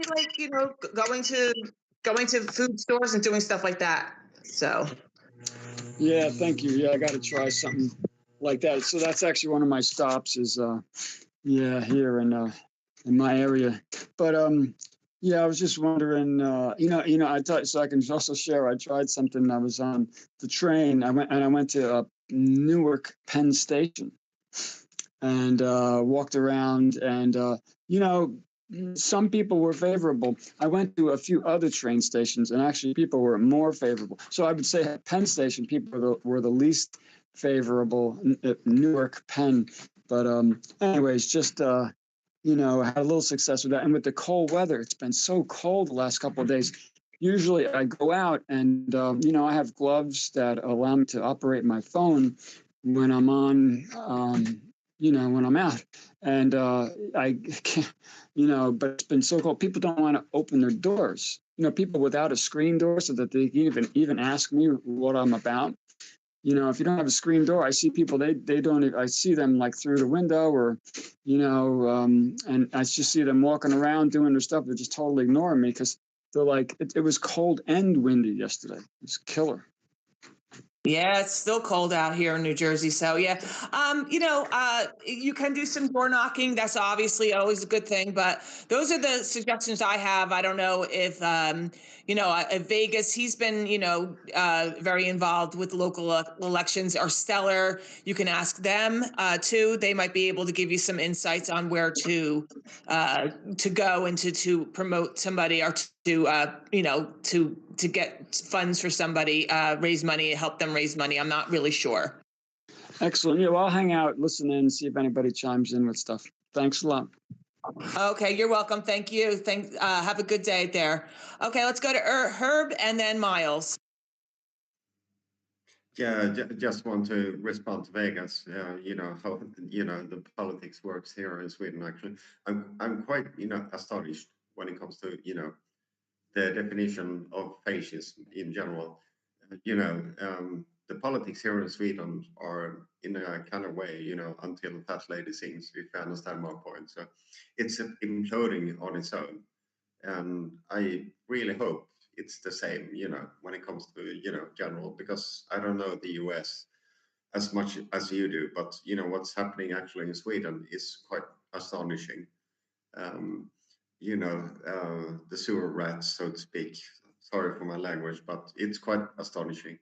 going to food stores and doing stuff like that. So. Yeah, thank you. Yeah, I got to try something like that. So that's actually one of my stops is here in my area. But yeah, I was just wondering, I thought so I can also share. I tried something. I was on the train. I went to Newark Penn Station and walked around, and some people were favorable. I went to a few other train stations, and actually people were more favorable. So I would say at Penn Station, people were the least favorable at Newark Penn. But anyways, just had a little success with that. And with the cold weather, it's been so cold the last couple of days. Usually I go out and, I have gloves that allow me to operate my phone when I'm on, when I'm out. And I can't, but it's been so cold. People don't want to open their doors. People without a screen door so that they can even ask me what I'm about. If you don't have a screen door, I see people, they don't, I see them like through the window or, and I just see them walking around doing their stuff. They're just totally ignoring me because they're like, it was cold and windy yesterday. It's killer. Yeah, it's still cold out here in New Jersey. So yeah, you can do some door knocking. That's obviously always a good thing. But those are the suggestions I have. I don't know if Vegas. He's been very involved with local elections. Or Stellar, you can ask them too. They might be able to give you some insights on where to go and to promote somebody or to get funds for somebody, raise money, help them raise money. I'm not really sure. Excellent. Yeah, well, I'll hang out, listen in, see if anybody chimes in with stuff. Thanks a lot. Okay, you're welcome. Thank you. Have a good day there. Okay, let's go to Herb and then Miles. Yeah, just want to respond to Vegas. How the politics works here in Sweden. Actually, I'm quite astonished when it comes to the definition of fascism in general. The politics here in Sweden are in a kind of way, until Fat Lady sings, if you understand my point. So it's imploding on its own. And I really hope it's the same, when it comes to, general, because I don't know the US as much as you do, but, what's happening actually in Sweden is quite astonishing. The sewer rats, so to speak. Sorry for my language, but it's quite astonishing,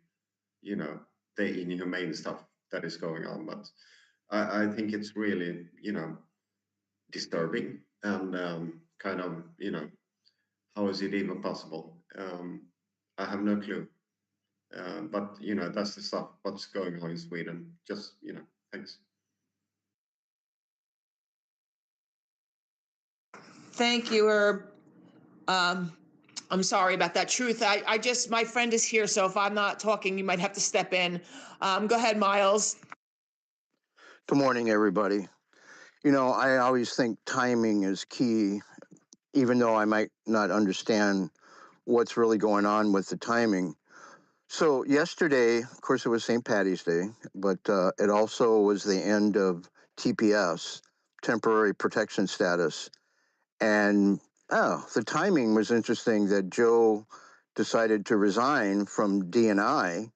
the inhumane stuff that is going on. But I think it's really, disturbing and kind of, how is it even possible? I have no clue. But, that's the stuff, what's going on in Sweden. Just, thanks. Thank you, Herb. I'm sorry about that. Truth, my friend is here, so if I'm not talking, you might have to step in. Go ahead, Miles. Good morning, everybody. I always think timing is key, even though I might not understand what's really going on with the timing. So yesterday, of course, it was St. Patty's Day, but it also was the end of TPS, temporary protection status. And the timing was interesting that Joe decided to resign from DNI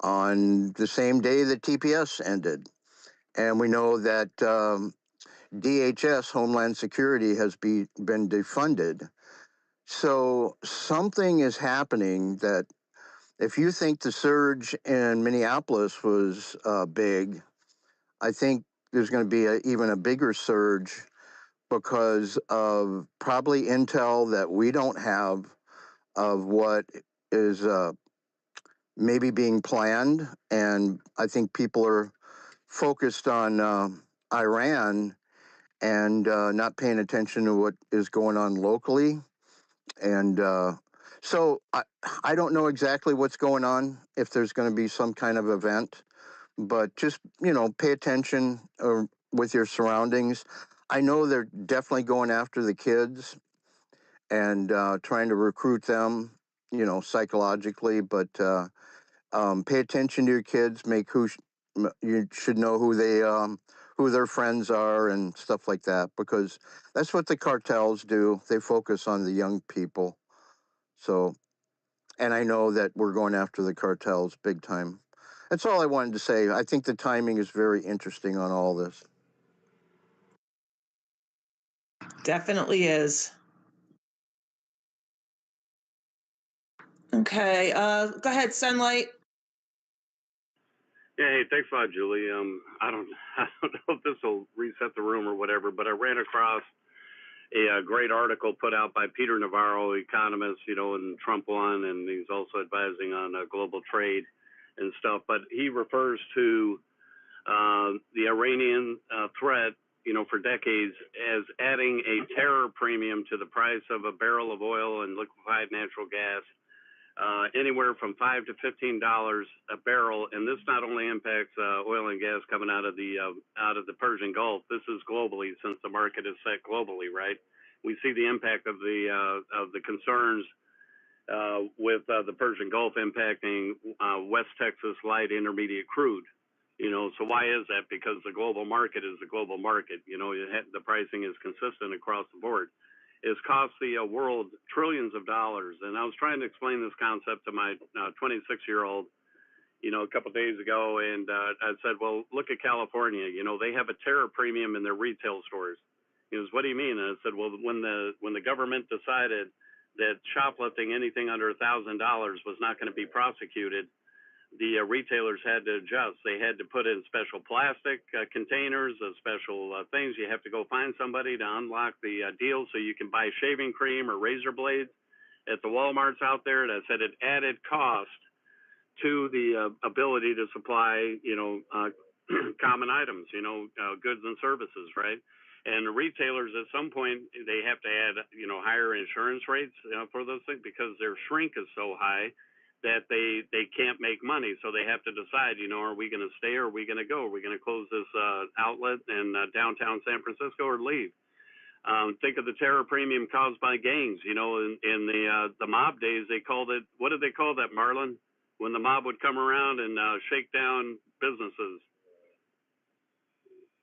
on the same day that TPS ended. And we know that DHS, Homeland Security, has been defunded. So something is happening that if you think the surge in Minneapolis was big, I think there's going to be even a bigger surge because of probably intel that we don't have of what is maybe being planned. And I think people are focused on Iran and not paying attention to what is going on locally. And so I don't know exactly what's going on, if there's going to be some kind of event, but just, pay attention with your surroundings. I know they're definitely going after the kids and trying to recruit them, psychologically, but pay attention to your kids, you should know who their friends are and stuff like that, because that's what the cartels do. They focus on the young people. So, and I know that we're going after the cartels big time. That's all I wanted to say. I think the timing is very interesting on all this. Definitely is. Okay, go ahead, Sunlight. Yeah, hey, thanks a lot, Julie. I don't know if this will reset the room or whatever, but I ran across a great article put out by Peter Navarro, economist, and Trump won, and he's also advising on global trade and stuff. But he refers to the Iranian threat, for decades as adding a terror premium to the price of a barrel of oil and liquefied natural gas. Anywhere from $5 to $15 a barrel, and this not only impacts oil and gas coming out of the Persian Gulf. This is globally, since the market is set globally, right? We see the impact of the concerns with the Persian Gulf impacting West Texas light intermediate crude. So why is that? Because the global market is the global market. The pricing is consistent across the board. It's cost the world trillions of dollars. And I was trying to explain this concept to my 26-year-old, a couple of days ago. And I said, well, look at California. They have a terror premium in their retail stores. He goes, what do you mean? And I said, well, when the government decided that shoplifting anything under $1,000 was not going to be prosecuted, the retailers had to adjust. They had to put in special plastic containers, special things. You have to go find somebody to unlock the deal so you can buy shaving cream or razor blades at the Walmarts out there. And I said it added cost to the ability to supply, common items, goods and services, right? And the retailers at some point, they have to add, higher insurance rates for those things, because their shrink is so high that they can't make money. So they have to decide, are we going to stay or are we going to go? Are we going to close this outlet in downtown San Francisco or leave? Think of the terror premium caused by gangs. In the mob days, they called it, what did they call that, Marlon? When the mob would come around and shake down businesses.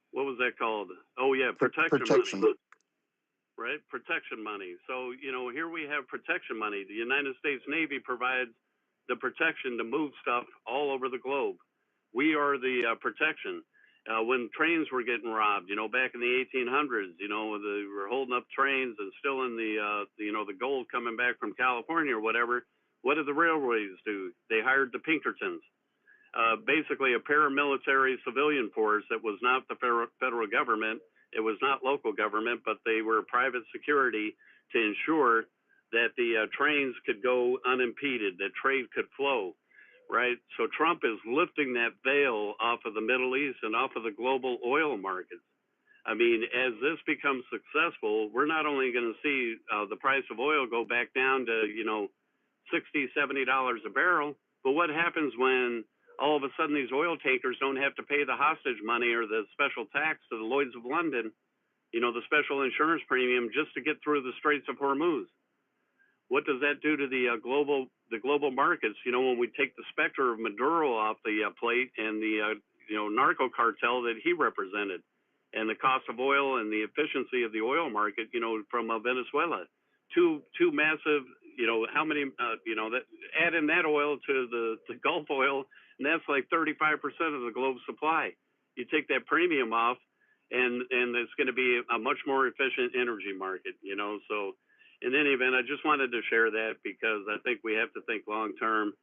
What was that called? Oh, yeah, protection money. Right? Protection money. So, here we have protection money. The United States Navy provides the protection to move stuff all over the globe. We are the protection. When trains were getting robbed, back in the 1800s, they were holding up trains and stealing the gold coming back from California or whatever. What did the railways do? They hired the Pinkertons. Basically a paramilitary civilian force that was not the federal government. It was not local government, but they were private security to ensure that the trains could go unimpeded, that trade could flow, right? So Trump is lifting that veil off of the Middle East and off of the global oil markets. I mean, as this becomes successful, we're not only going to see the price of oil go back down to, $60, $70 a barrel, but what happens when all of a sudden these oil tankers don't have to pay the hostage money or the special tax to the Lloyds of London, the special insurance premium just to get through the Straits of Hormuz? What does that do to the global markets? When we take the specter of Maduro off the plate and the narco cartel that he represented, and the cost of oil and the efficiency of the oil market, from Venezuela, two massive, how many, that add in that oil to the Gulf oil, and that's like 35% of the globe's supply. You take that premium off, and it's going to be a much more efficient energy market, So in any event, I just wanted to share that because I think we have to think long term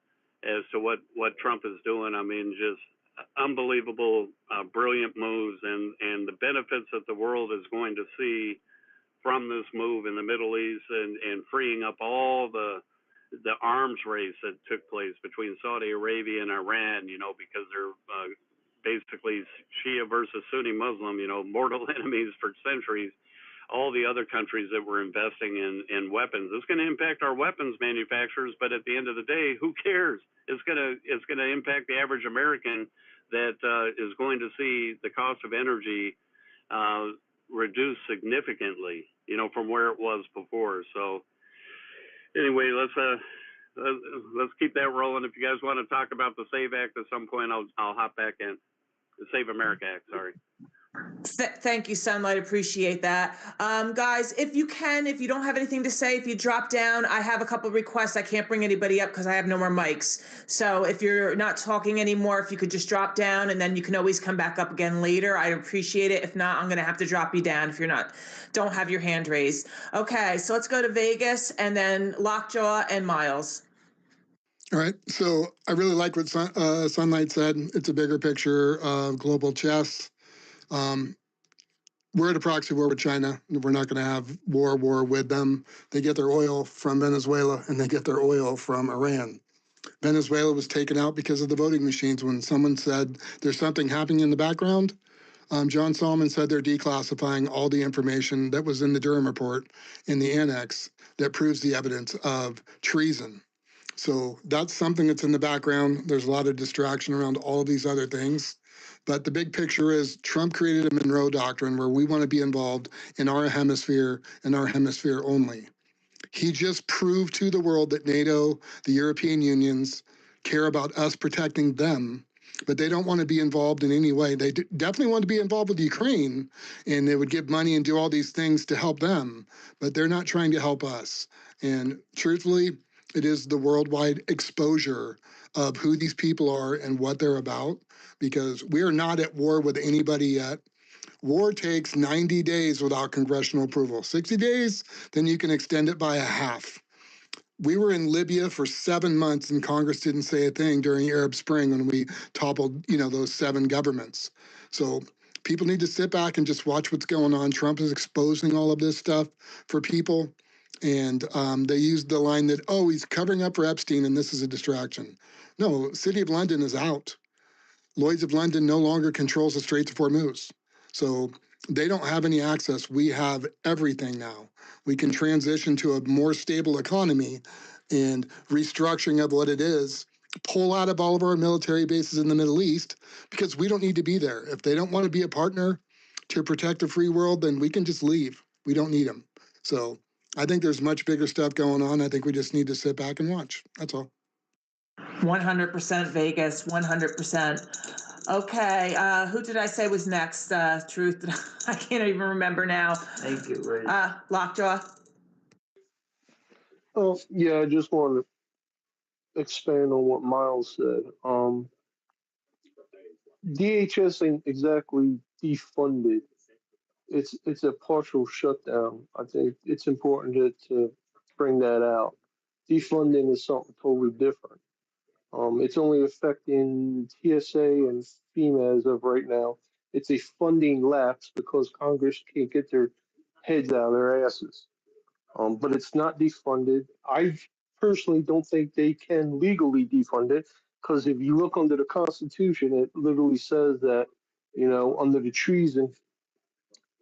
as to what Trump is doing. I mean, just unbelievable, brilliant moves, and the benefits that the world is going to see from this move in the Middle East and freeing up all the arms race that took place between Saudi Arabia and Iran, because they're basically Shia versus Sunni Muslim, mortal enemies for centuries. All the other countries that were investing in weapons. It's going to impact our weapons manufacturers, but at the end of the day, who cares? It's going to impact the average American that is going to see the cost of energy reduced significantly, from where it was before. So anyway, let's keep that rolling. If you guys want to talk about the SAVE Act at some point, I'll hop back in. The Save America Act, sorry. Thank you, Sunlight. Appreciate that. Guys, if you don't have anything to say, if you drop down, I have a couple requests. I can't bring anybody up because I have no more mics. So if you're not talking anymore, if you could just drop down and then you can always come back up again later. I appreciate it. If not, I'm going to have to drop you down if don't have your hand raised. Okay, so let's go to Vegas and then Lockjaw and Miles. All right. So I really like what Sunlight said. It's a bigger picture of global chess. We're at a proxy war with China. We're not going to have war with them. They get their oil from Venezuela and they get their oil from Iran. Venezuela was taken out because of the voting machines. When someone said there's something happening in the background, John Solomon said they're declassifying all the information that was in the Durham report in the annex that proves the evidence of treason. So that's something that's in the background. There's a lot of distraction around all of these other things. But the big picture is Trump created a Monroe Doctrine where we want to be involved in our hemisphere and our hemisphere only. He just proved to the world that NATO, the European Unions, care about us protecting them, but they don't want to be involved in any way. They definitely want to be involved with Ukraine, and they would give money and do all these things to help them, but they're not trying to help us. And truthfully, it is the worldwide exposure of who these people are and what they're about, because we are not at war with anybody yet. War takes 90 days without congressional approval. 60 days, then you can extend it by a half. We were in Libya for 7 months and Congress didn't say a thing during Arab Spring when we toppled, those 7 governments. So people need to sit back and just watch what's going on. Trump is exposing all of this stuff for people. And they used the line that, he's covering up for Epstein and this is a distraction. No, City of London is out. Lloyd's of London no longer controls the Straits of Hormuz. So they don't have any access. We have everything now. We can transition to a more stable economy and restructuring of what it is, pull out of all of our military bases in the Middle East because we don't need to be there. If they don't want to be a partner to protect the free world, then we can just leave. We don't need them. So I think there's much bigger stuff going on. I think we just need to sit back and watch. That's all. 100% Vegas, 100%. Okay, who did I say was next? Truth, I can't even remember now. Thank you, Ray. Lockjaw. Oh, yeah, I just wanted to expand on what Miles said. DHS ain't exactly defunded. It's a partial shutdown. I think it's important to bring that out. Defunding is something totally different. It's only affecting TSA and FEMA as of right now. It's a funding lapse because Congress can't get their heads out of their asses. But it's not defunded. I personally don't think they can legally defund it because if you look under the Constitution, it literally says that, under the treason,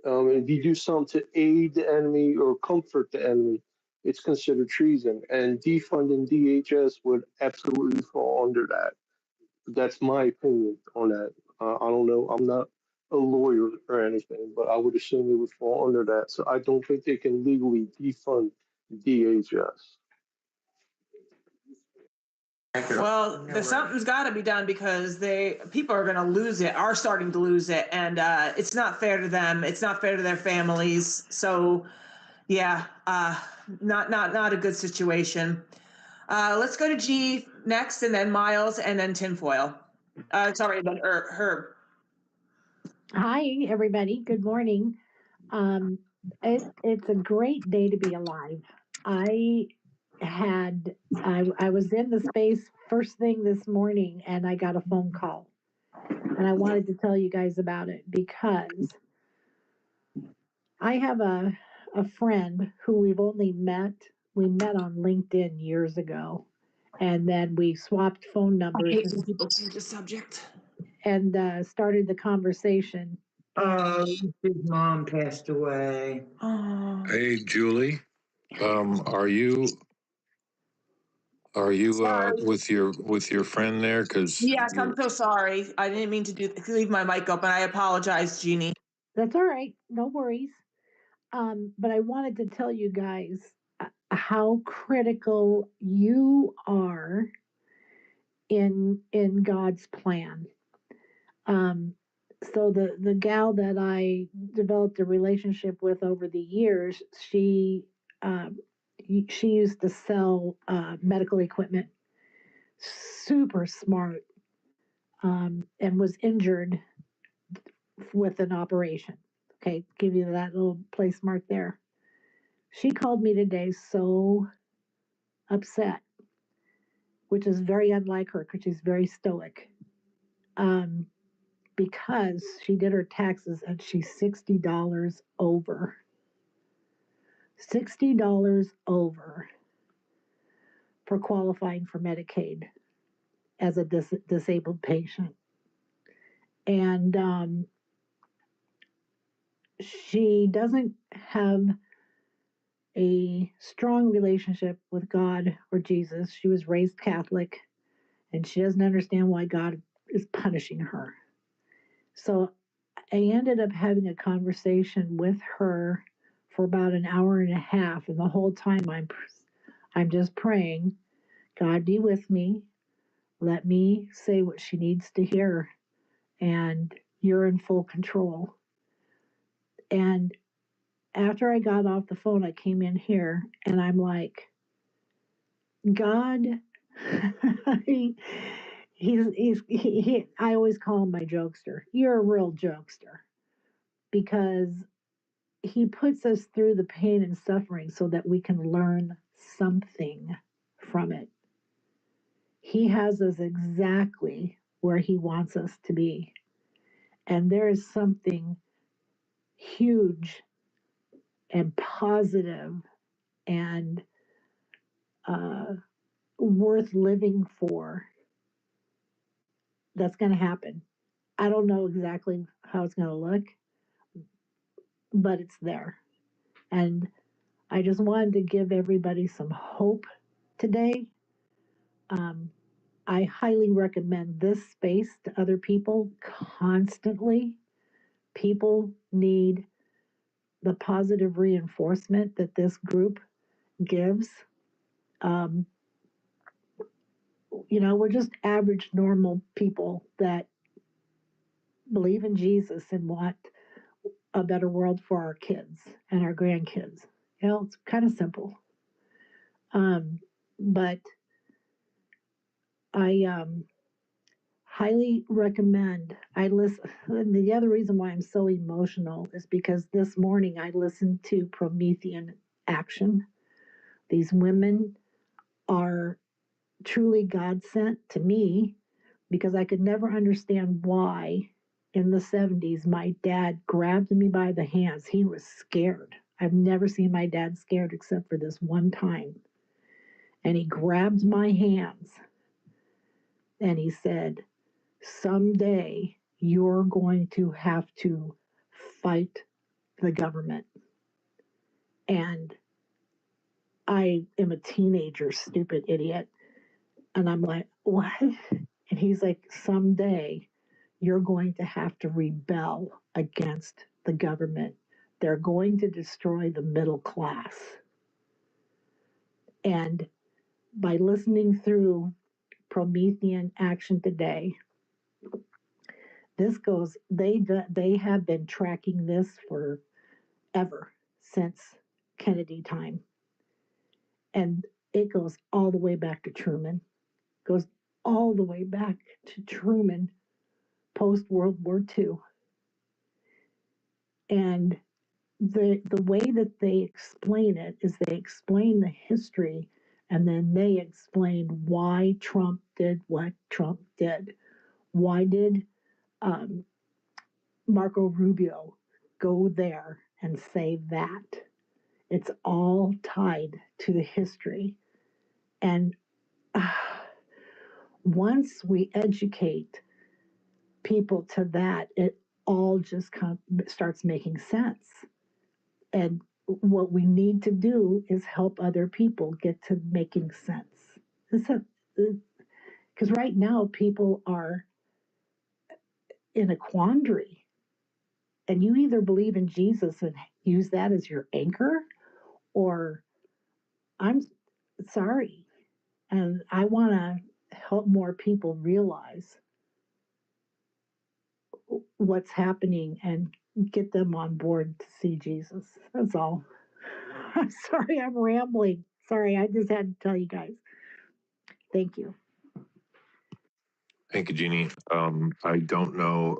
if you do something to aid the enemy or comfort the enemy, it's considered treason. And defunding DHS would absolutely fall under that. That's my opinion on that. I don't know. I'm not a lawyer or anything, but I would assume it would fall under that. So I don't think they can legally defund DHS. Well, something's got to be done because people are going to lose it, are starting to lose it, and it's not fair to them. It's not fair to their families. So, yeah, not a good situation. Let's go to G next, and then Miles, and then Tinfoil. Sorry, then Herb. Hi, everybody. Good morning. It's a great day to be alive. I was in the space first thing this morning and I got a phone call. And I wanted to tell you guys about it because I have a a friend who we've only met. We met on LinkedIn years ago, and then we swapped phone I numbers hate when people change the subject. and started the conversation. His mom passed away. Oh, Hey, Julie, are you sorry. with your friend there? Because Yes, I'm so sorry. I didn't mean to leave my mic open. I apologize, Jeannie. That's all right. No worries. But I wanted to tell you guys how critical you are in God's plan. So the gal that I developed a relationship with over the years, she used to sell medical equipment. Super smart, and was injured with an operation. Okay, give you that little place mark there. She called me today so upset, which is very unlike her because she's very stoic. Because she did her taxes and she's $60 over. $60 over for qualifying for Medicaid as a disabled patient. And she doesn't have a strong relationship with God or Jesus. She was raised Catholic, and she doesn't understand why God is punishing her. So I ended up having a conversation with her for about an hour and a half, and the whole time I'm just praying, God be with me. Let me say what she needs to hear, and you're in full control. And after I got off the phone, I came in here and I'm like, God, I always call him my jokester. You're a real jokester, because he puts us through the pain and suffering so that we can learn something from it. He has us exactly where he wants us to be. And there is something huge and positive and worth living for that's going to happen. I don't know exactly how it's going to look, but it's there. And I just wanted to give everybody some hope today. I highly recommend this space to other people constantly. People need the positive reinforcement that this group gives. We're just average, normal people that believe in Jesus and want a better world for our kids and our grandkids. It's kind of simple. But I highly recommend. I listen. The other reason why I'm so emotional is because this morning I listened to Promethean Action. These women are truly God sent to me, because I could never understand why in the 70s my dad grabbed me by the hands. He was scared. I've never seen my dad scared except for this one time. And he grabbed my hands and he said, someday you're going to have to fight the government. And I am a teenager, stupid idiot. And I'm like, what? And he's like, someday you're going to have to rebel against the government. They're going to destroy the middle class. And by listening through Promethean Action today, they have been tracking this forever, since Kennedy time. And it goes all the way back to Truman, goes all the way back to Truman post World War II. And the way that they explain it is they explain the history, and then they explain why Trump did what Trump did. Why did Marco Rubio go there and say that? It's all tied to the history. And once we educate people to that, it all just starts making sense. And what we need to do is help other people get to making sense. Because right now people are in a quandary, and you either believe in Jesus and use that as your anchor, or I'm sorry. And I want to help more people realize what's happening and get them on board to see Jesus. That's all. I'm sorry, I'm rambling. Sorry, I just had to tell you guys. Thank you. Thank you, Jeannie. I don't know,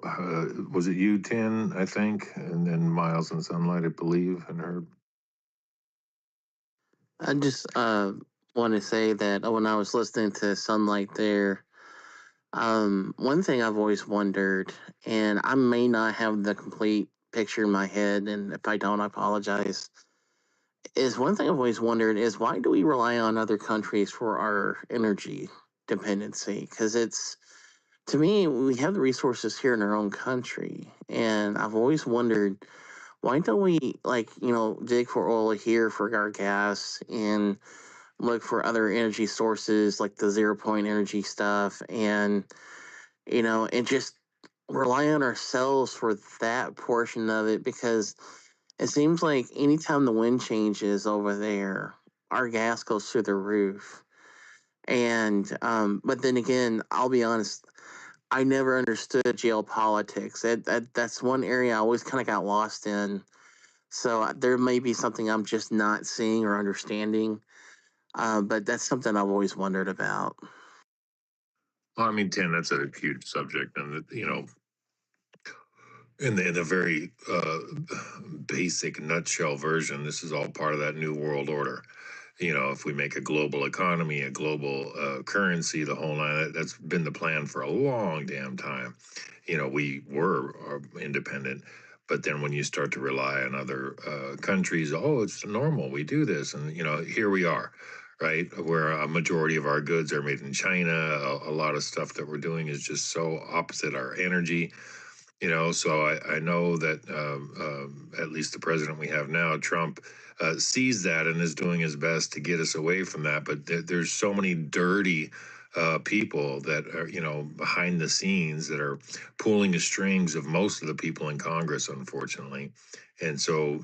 was it you, Tin, I think, and then Miles and Sunlight, I believe, and Herb? I just want to say that when I was listening to Sunlight there, one thing I've always wondered, and I may not have the complete picture in my head, and if I don't, I apologize, is one thing I've always wondered is why do we rely on other countries for our energy dependency? Because it's, to me, we have the resources here in our own country, and I've always wondered, why don't we, like, dig for oil here for our gas and look for other energy sources like the 0 point energy stuff and just rely on ourselves for that portion of it, because it seems like anytime the wind changes over there, our gas goes through the roof. And but then again, I'll be honest, I never understood geopolitics. That's one area I always kind of got lost in. So there may be something I'm just not seeing or understanding, but that's something I've always wondered about. Well, I mean, Tin, that's a huge subject, and in the very basic nutshell version, this is all part of that new world order. If we make a global economy, a global currency, the whole nine, that's been the plan for a long damn time. We were independent, but then when you start to rely on other countries, oh, it's normal, we do this. And, here we are, right? Where a majority of our goods are made in China. A lot of stuff that we're doing is just so opposite our energy. So I know that at least the president we have now, Trump, sees that and is doing his best to get us away from that. But there's so many dirty people that are, behind the scenes that are pulling the strings of most of the people in Congress, unfortunately. And so,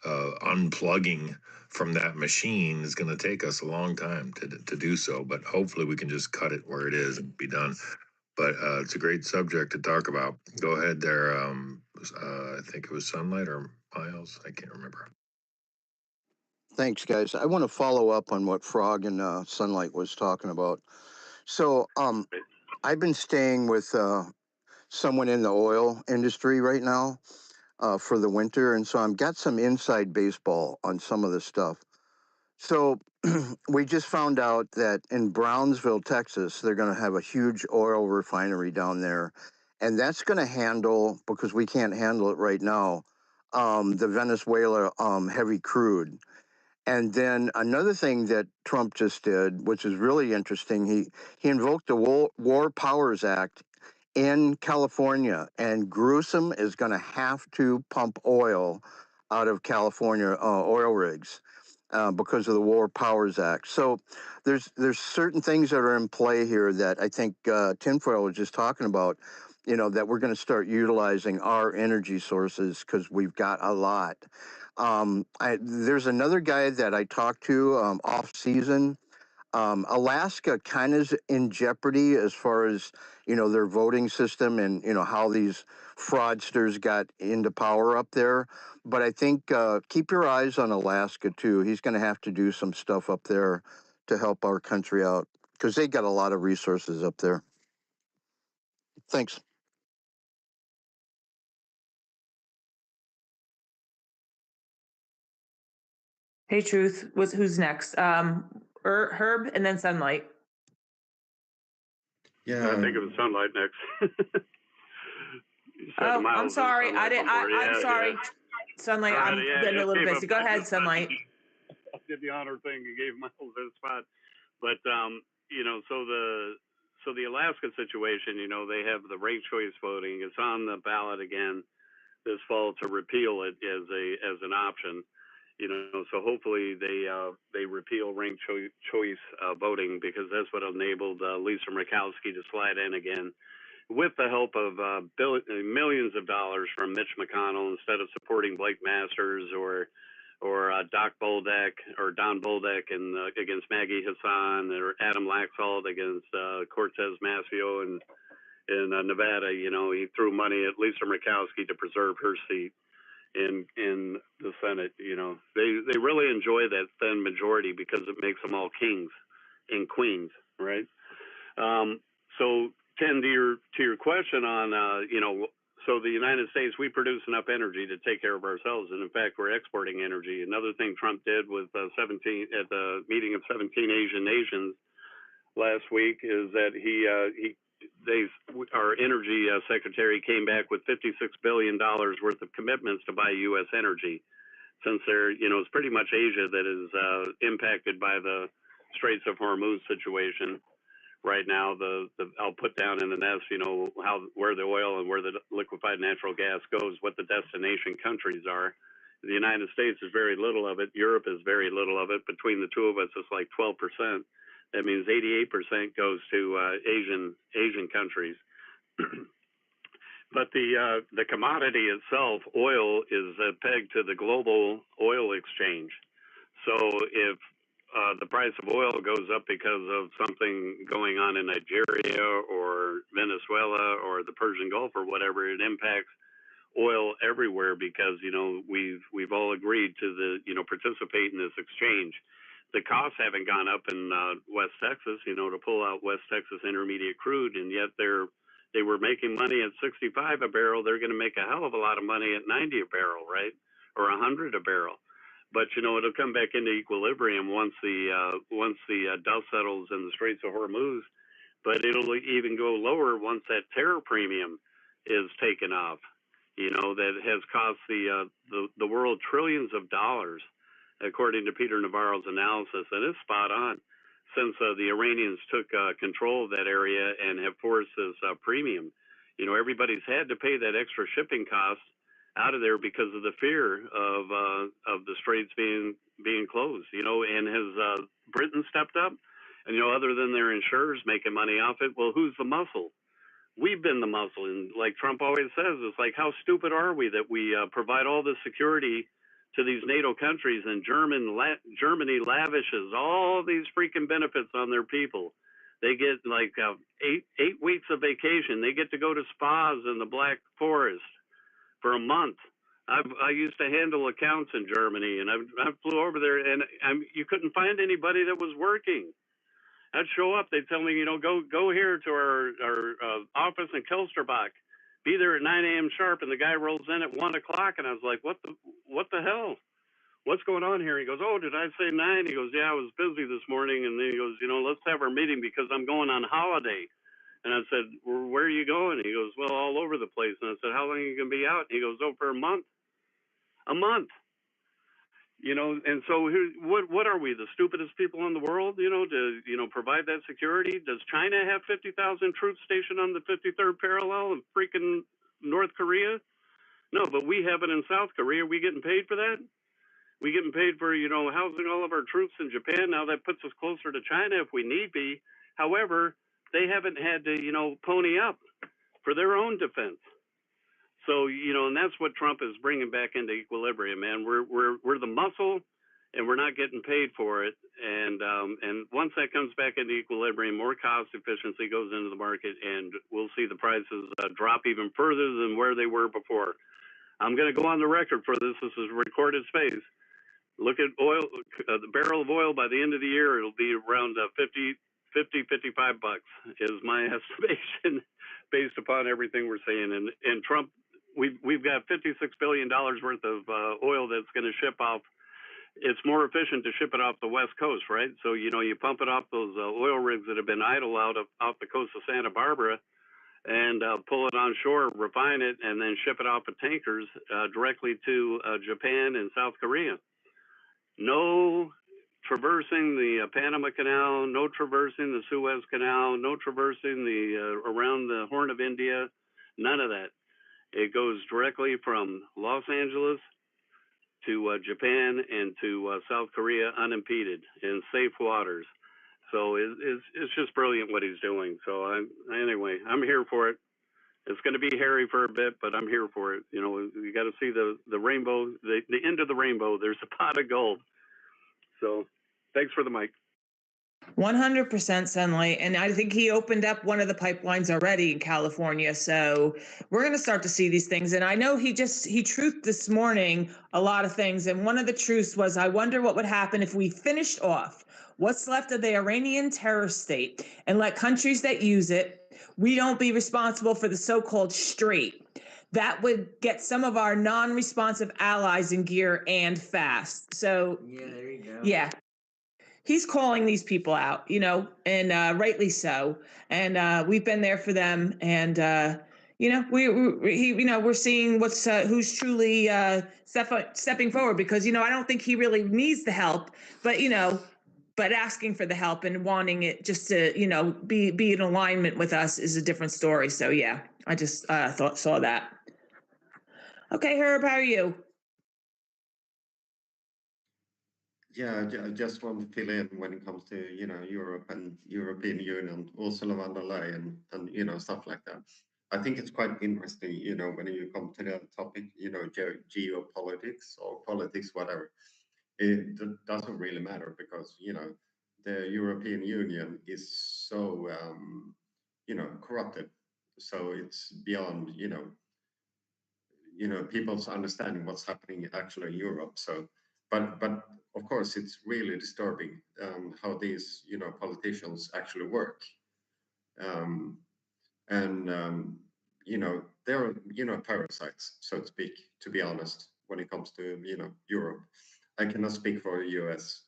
unplugging from that machine is going to take us a long time to do so. But hopefully we can just cut it where it is and be done. But it's a great subject to talk about. Go ahead there. I think it was Sunlight or Miles. I can't remember. Thanks, guys. I want to follow up on what Frog and Sunlight was talking about. So I've been staying with someone in the oil industry right now for the winter, and so I've got some inside baseball on some of this stuff. So we just found out that in Brownsville, Texas, they're going to have a huge oil refinery down there. And that's going to handle, because we can't handle it right now, the Venezuela heavy crude. And then another thing that Trump just did, which is really interesting, he invoked the War Powers Act in California, and Gruesome is going to have to pump oil out of California oil rigs. Because of the War Powers Act. So there's certain things that are in play here that I think Tinfoil was just talking about, that we're going to start utilizing our energy sources because we've got a lot. There's another guy that I talked to off season. Alaska kind of is in jeopardy as far as, their voting system and, how these fraudsters got into power up there. But I think keep your eyes on Alaska, too. He's going to have to do some stuff up there to help our country out because they got a lot of resources up there. Thanks. Hey, Truth, who's next? Herb and then Sunlight. Yeah. I think it was Sunlight next. Oh, I'm sorry. I'm sorry. Sunlight, All right, I'm yeah, getting a just little gave busy. up. Go I ahead, just Sunlight. I did the honor thing and gave Miles his spot. But you know, so the Alaska situation, you know, they have the ranked choice voting. It's on the ballot again this fall to repeal it as an option. You know, so hopefully they repeal ranked choice voting, because that's what enabled Lisa Murkowski to slide in again with the help of millions of dollars from Mitch McConnell, instead of supporting Blake Masters or Doc Bolduc or Don Bolduc and against Maggie Hassan, or Adam Laxalt against Cortez Massio in Nevada. You know, he threw money at Lisa Murkowski to preserve her seat in the Senate. You know, they really enjoy that thin majority because it makes them all kings and queens, right? So Ken, to your question on you know, so the United States, we produce enough energy to take care of ourselves, and in fact, we're exporting energy. Another thing Trump did with 17 at the meeting of 17 Asian nations last week is that our energy secretary came back with $56 billion worth of commitments to buy U.S. energy, since you know, it's pretty much Asia that is impacted by the Straits of Hormuz situation right now. I'll put down in the nest, you know, where the oil and where the liquefied natural gas goes, what the destination countries are. The United States is very little of it. Europe is very little of it. Between the two of us, it's like 12%. That means 88% goes to Asian countries. But the commodity itself, oil, is pegged to the global oil exchange. So if the price of oil goes up because of something going on in Nigeria or Venezuela or the Persian Gulf or whatever, it impacts oil everywhere, because, you know, we've all agreed to participate in this exchange. The costs haven't gone up in West Texas, you know, to pull out West Texas intermediate crude, and yet they were making money at 65 a barrel. They're going to make a hell of a lot of money at 90 a barrel, right? Or 100 a barrel. But, you know, it'll come back into equilibrium once the dust settles in the Straits of Hormuz. But it'll even go lower once that terror premium is taken off. You know, that has cost the world trillions of dollars, according to Peter Navarro's analysis, and it's spot on. Since the Iranians took control of that area and have forced this premium, you know, everybody's had to pay that extra shipping cost out of there because of the fear of the straits being closed. You know, and has Britain stepped up? And, you know, other than their insurers making money off it, well, who's the muscle? We've been the muscle, and like Trump always says, it's like, how stupid are we that we provide all this security to these NATO countries, and Germany lavishes all these freaking benefits on their people. They get like 8 weeks of vacation. They get to go to spas in the Black Forest for a month. I used to handle accounts in Germany, and I flew over there, and you couldn't find anybody that was working. I'd show up. They'd tell me, you know, go here to our office in Kelsterbach. Be there at 9 a.m. sharp, and the guy rolls in at 1 o'clock, and I was like, what the hell? What's going on here? He goes, oh, did I say 9? He goes, yeah, I was busy this morning. And then he goes, you know, let's have our meeting because I'm going on holiday. And I said, well, where are you going? He goes, well, all over the place. And I said, how long are you going to be out? And he goes, oh, for a month. A month. You know, and so what are we, the stupidest people in the world, you know, to, you know, provide that security? Does China have 50,000 troops stationed on the 53rd parallel in freaking North Korea? No, but we have it in South Korea. Are we getting paid for that? We getting paid for, you know, housing all of our troops in Japan. Now that puts us closer to China if we need be. However, they haven't had to, you know, pony up for their own defense. So, you know, and that's what Trump is bringing back into equilibrium, man. We're the muscle, and we're not getting paid for it. And once that comes back into equilibrium, more cost efficiency goes into the market, and we'll see the prices drop even further than where they were before. I'm going to go on the record for this. This is recorded space. Look at oil, the barrel of oil by the end of the year, it'll be around 55 bucks is my estimation based upon everything we're saying. And Trump, we've got $56 billion worth of oil that's going to ship off. It's more efficient to ship it off the West Coast, right? So, you know, you pump it off those oil rigs that have been idle off the coast of Santa Barbara, and pull it on shore, refine it, and then ship it off of tankers directly to Japan and South Korea. No traversing the Panama Canal, no traversing the Suez Canal, no traversing the around the Horn of India, none of that. It goes directly from Los Angeles to Japan and to South Korea unimpeded in safe waters. So it's just brilliant what he's doing. So anyway, I'm here for it. It's going to be hairy for a bit, but I'm here for it. You know, you got to see the rainbow, the end of the rainbow. There's a pot of gold. So thanks for the mic. 100% Sunlight. And I think he opened up one of the pipelines already in California. So we're going to start to see these things. And I know he truthed this morning a lot of things. And one of the truths was, I wonder what would happen if we finished off what's left of the Iranian terror state and let countries that use it, we don't be responsible for the so-called Strait. That would get some of our non-responsive allies in gear and fast. So yeah, there you go. Yeah. He's calling these people out, you know, and rightly so. And we've been there for them. And you know, we're seeing who's truly stepping forward, because, you know, I don't think he really needs the help, but, you know, but asking for the help and wanting it just to, you know, be in alignment with us is a different story. So yeah, I just saw that. Okay, Herb, how are you? Yeah, I just want to fill in when it comes to, you know, Europe and European Union, Ursula von der Leyen, and you know, stuff like that. I think it's quite interesting, you know, when you come to the topic, you know, geopolitics or politics, whatever. It doesn't really matter, because, you know, the European Union is so, you know, corrupted. So it's beyond, you know, people's understanding what's happening actually in Europe. So, but of course, it's really disturbing how these, you know, politicians actually work. You know, they're, you know, parasites, so to speak, to be honest, when it comes to, you know, Europe. I cannot speak for the US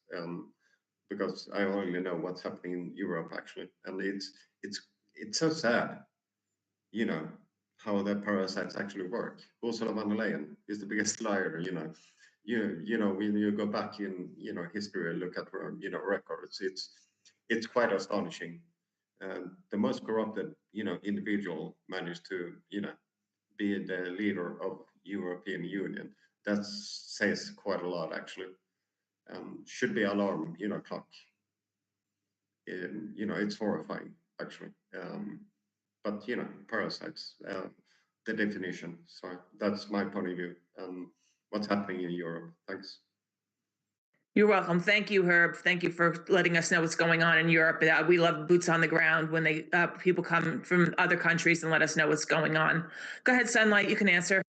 because I only know what's happening in Europe, actually. And it's so sad, you know, how the parasites actually work. Ursula von der Leyen is the biggest liar, you know. You know, when you go back in, you know, history and look at her, you know, records, it's quite astonishing. The most corrupted, you know, individual managed to, you know, be the leader of European Union. That says quite a lot, actually. Should be alarm, you know, clock. You know, it's horrifying, actually. But you know, parasites, the definition. So that's my point of view. What's happening in Europe? Thanks. You're welcome. Thank you, Herb. Thank you for letting us know what's going on in Europe. We love boots on the ground when people come from other countries and let us know what's going on. Go ahead, Sunlight. You can answer.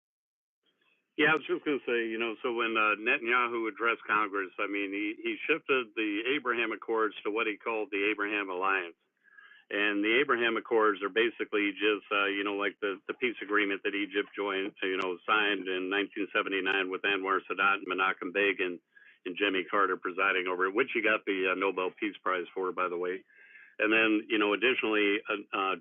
Yeah, I was just going to say, you know, so when Netanyahu addressed Congress, I mean, he shifted the Abraham Accords to what he called the Abraham Alliance. And the Abraham Accords are basically just, you know, like the peace agreement that Egypt signed in 1979 with Anwar Sadat and Menachem Begin and Jimmy Carter presiding over it, which he got the Nobel Peace Prize for, by the way. And then, you know, additionally,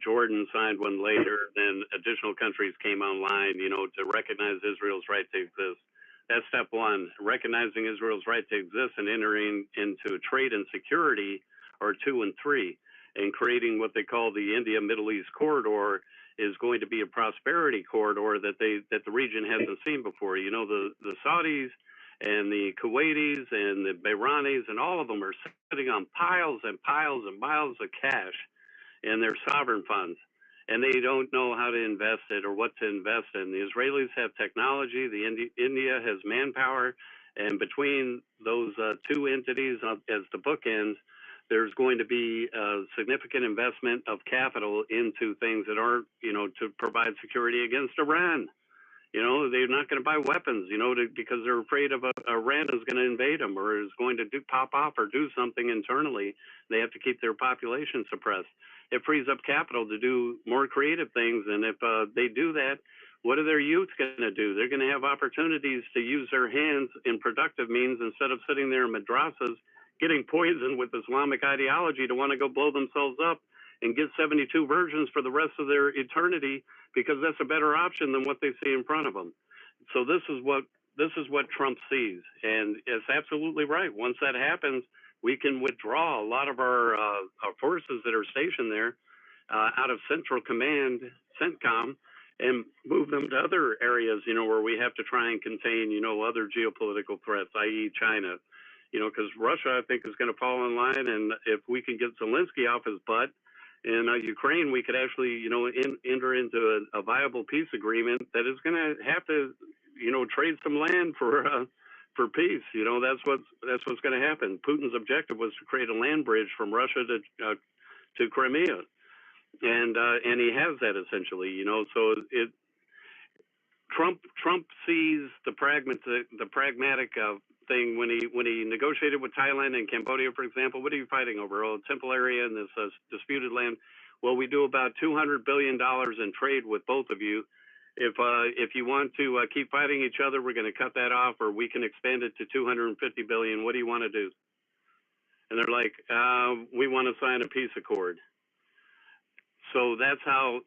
Jordan signed one later. Then additional countries came online, you know, to recognize Israel's right to exist. That's step one. Recognizing Israel's right to exist and entering into trade and security are 2 and 3. And creating what they call the India Middle East corridor is going to be a prosperity corridor that the region hasn't seen before. You know, the Saudis and the Kuwaitis and the Bahranis and all of them are sitting on piles and piles and piles of cash in their sovereign funds, and they don't know how to invest it or what to invest in. The Israelis have technology, India has manpower, and between those two entities as the bookends, there's going to be a significant investment of capital into things that aren't, you know, to provide security against Iran. You know, they're not going to buy weapons, you know, because they're afraid of Iran is going to invade them or is going to pop off or do something internally. They have to keep their population suppressed. It frees up capital to do more creative things. And if they do that, what are their youth going to do? They're going to have opportunities to use their hands in productive means instead of sitting there in madrasas getting poisoned with Islamic ideology to want to go blow themselves up and get 72 virgins for the rest of their eternity, because that's a better option than what they see in front of them. So this is what Trump sees, and it's absolutely right. Once that happens, we can withdraw a lot of our forces that are stationed there out of Central Command, CENTCOM, and move them to other areas, where we have to try and contain, other geopolitical threats, i.e. China, because Russia, I think, is going to fall in line. And if we can get Zelensky off his butt in Ukraine, we could actually, enter into a viable peace agreement that is going to have to, trade some land for peace. That's what's going to happen. Putin's objective was to create a land bridge from Russia to Crimea. And he has that essentially, so Trump sees the pragmatic thing when he negotiated with Thailand and Cambodia, for example. What are you fighting over? Oh, Temple area and this disputed land. Well, we do about $200 billion in trade with both of you. If you want to keep fighting each other, we're going to cut that off, or we can expand it to $250 billion. What do you want to do? And they're like, we want to sign a peace accord. So that's how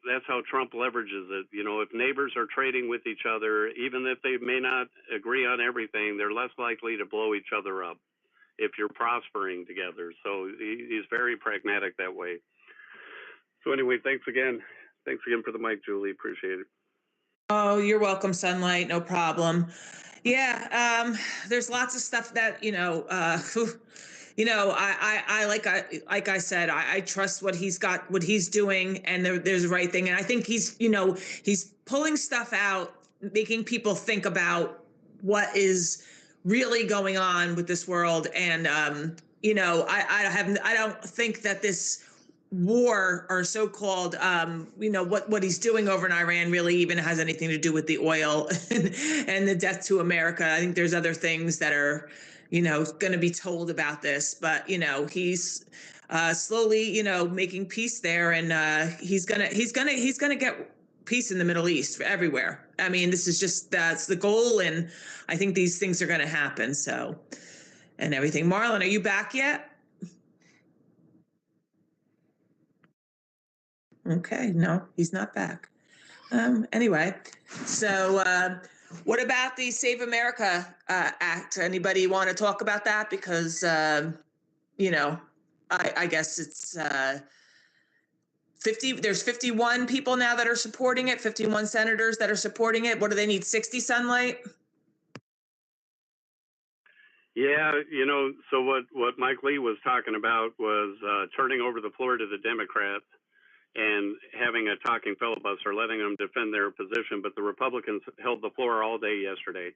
Trump leverages it. If neighbors are trading with each other, even if they may not agree on everything, they're less likely to blow each other up if you're prospering together. So he's very pragmatic that way. So anyway, thanks again. Thanks again for the mic, Julie. Appreciate it. Oh, you're welcome, Sunlight. No problem. Yeah, there's lots of stuff that like I said, I trust what he's doing, and there's the right thing. And I think he's pulling stuff out, making people think about what is really going on with this world. And I don't think that this war, or so-called, what he's doing over in Iran really even has anything to do with the oil and the death to America. I think there's other things that are, going to be told about this, but he's slowly, making peace there, and he's gonna get peace in the Middle East everywhere. I mean, that's the goal, and I think these things are going to happen. So, and everything. Marlon, are you back yet? Okay, no, he's not back. Anyway, so what about the Save America Act? Anybody want to talk about that? Because, I guess it's 50. There's 51 people now that are supporting it, 51 senators that are supporting it. What do they need, 60, Sunlight? Yeah, so what Mike Lee was talking about was turning over the floor to the Democrats and having a talking filibuster, letting them defend their position. But the Republicans held the floor all day yesterday,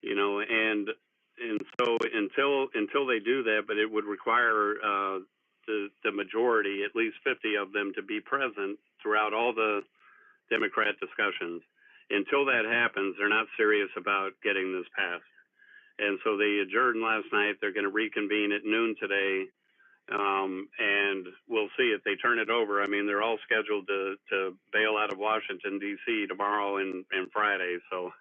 and so until they do that, but it would require the majority, at least 50 of them, to be present throughout all the Democrat discussions. Until that happens, they're not serious about getting this passed. And so they adjourned last night. They're going to reconvene at noon today. And we'll see if they turn it over. I mean, they're all scheduled to bail out of Washington, D.C. tomorrow and Friday. So,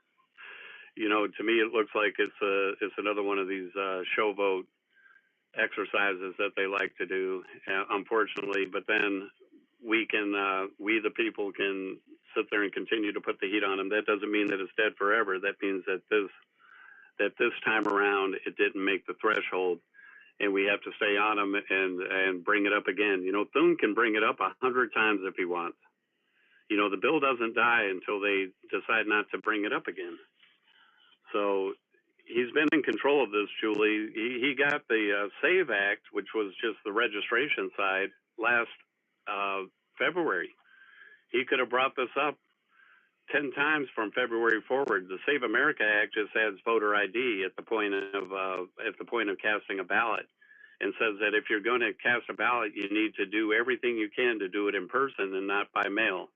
to me, it looks like it's another one of these show vote exercises that they like to do, unfortunately. But then we the people can sit there and continue to put the heat on them. That doesn't mean that it's dead forever. That means that this time around it didn't make the threshold. And we have to stay on them and bring it up again. Thune can bring it up 100 times if he wants. The bill doesn't die until they decide not to bring it up again. So he's been in control of this, Julie. He got the SAVE Act, which was just the registration side, last February. He could have brought this up 10 times from February forward. The Save America Act just adds voter ID at the point of casting a ballot, and says that if you're going to cast a ballot, you need to do everything you can to do it in person and not by mail.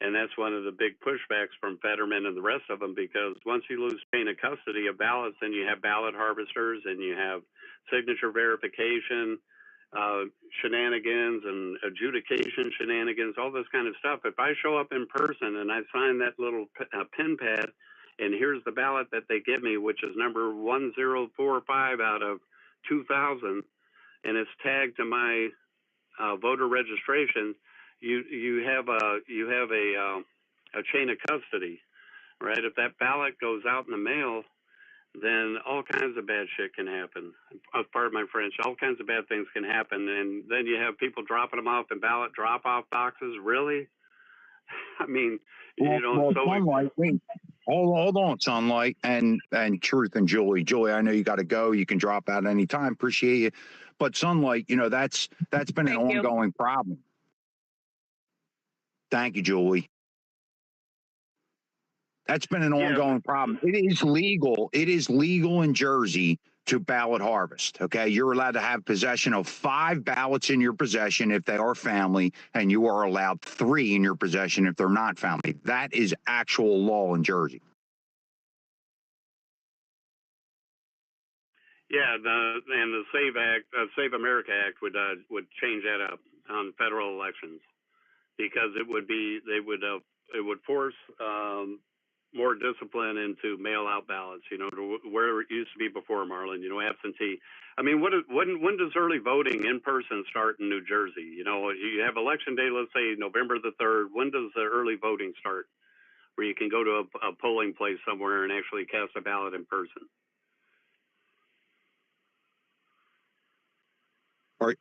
And that's one of the big pushbacks from Fetterman and the rest of them, because once you lose chain of custody of ballots, then you have ballot harvesters and you have signature verification shenanigans and adjudication shenanigans, all this kind of stuff. If I show up in person and I sign that little pen pad, and here's the ballot that they give me, which is number 1045 out of 2000, and it's tagged to my voter registration, you have a chain of custody, right? If that ballot goes out in the mail, then all kinds of bad shit can happen. Pardon my French. All kinds of bad things can happen, and then you have people dropping them off in ballot drop-off boxes. Really? I mean, Well, Sunlight, wait, hold on, Sunlight and Truth and Julie. Julie, I know you got to go. You can drop out anytime. Appreciate you. But Sunlight, that's been an ongoing problem. Thank you, Julie. That's been an ongoing problem. It is legal. It is legal in Jersey to ballot harvest. Okay. You're allowed to have possession of 5 ballots in your possession if they are family, and you are allowed 3 in your possession if they're not family. That is actual law in Jersey. Yeah, the Save America Act would change that up on federal elections, because it would force more discipline into mail-out ballots, to where it used to be before, Marlon, absentee. I mean, when does early voting in person start in New Jersey? You have election day, let's say November the 3rd. When does the early voting start, where you can go to a polling place somewhere and actually cast a ballot in person?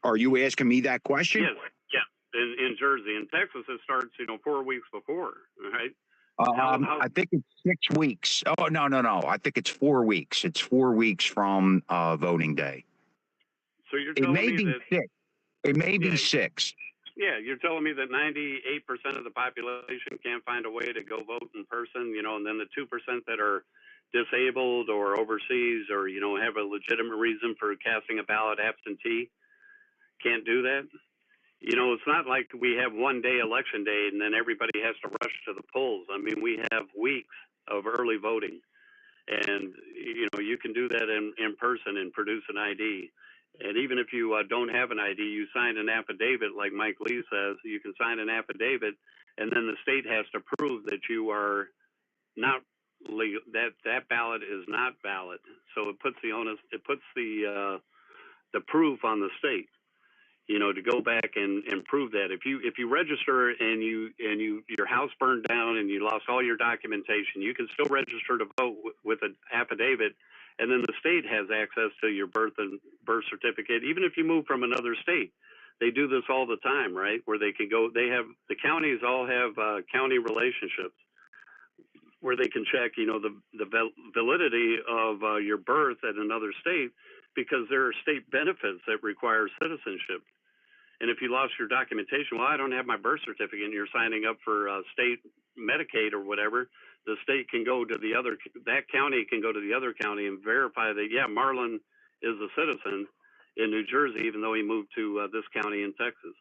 Are you asking me that question? Yes, yeah. In Jersey. In Texas, it starts, 4 weeks before, right? I think it's 6 weeks. Oh, no. I think it's 4 weeks. It's 4 weeks from voting day. So you're telling me that 6. It may be 6. Yeah, you're telling me that 98% of the population can't find a way to go vote in person, and then the 2% that are disabled or overseas or, have a legitimate reason for casting a ballot absentee can't do that? It's not like we have one day election day and then everybody has to rush to the polls. I mean, we have weeks of early voting, and you can do that in person and produce an ID. And even if you don't have an ID, you sign an affidavit, like Mike Lee says. You can sign an affidavit, and then the state has to prove that you are not legal, that ballot is not valid. So it puts the onus, it puts the proof on the state, to go back and prove that. If you register and your house burned down and you lost all your documentation, you can still register to vote with an affidavit, and then the state has access to your birth certificate. Even if you move from another state, they do this all the time, right? Where they can go, the counties all have county relationships where they can check, the validity of your birth at another state, because there are state benefits that require citizenship. And if you lost your documentation, well, I don't have my birth certificate, and you're signing up for state Medicaid or whatever, the state can go to that county can go to the other county and verify that, yeah, Marlon is a citizen in New Jersey, even though he moved to this county in Texas.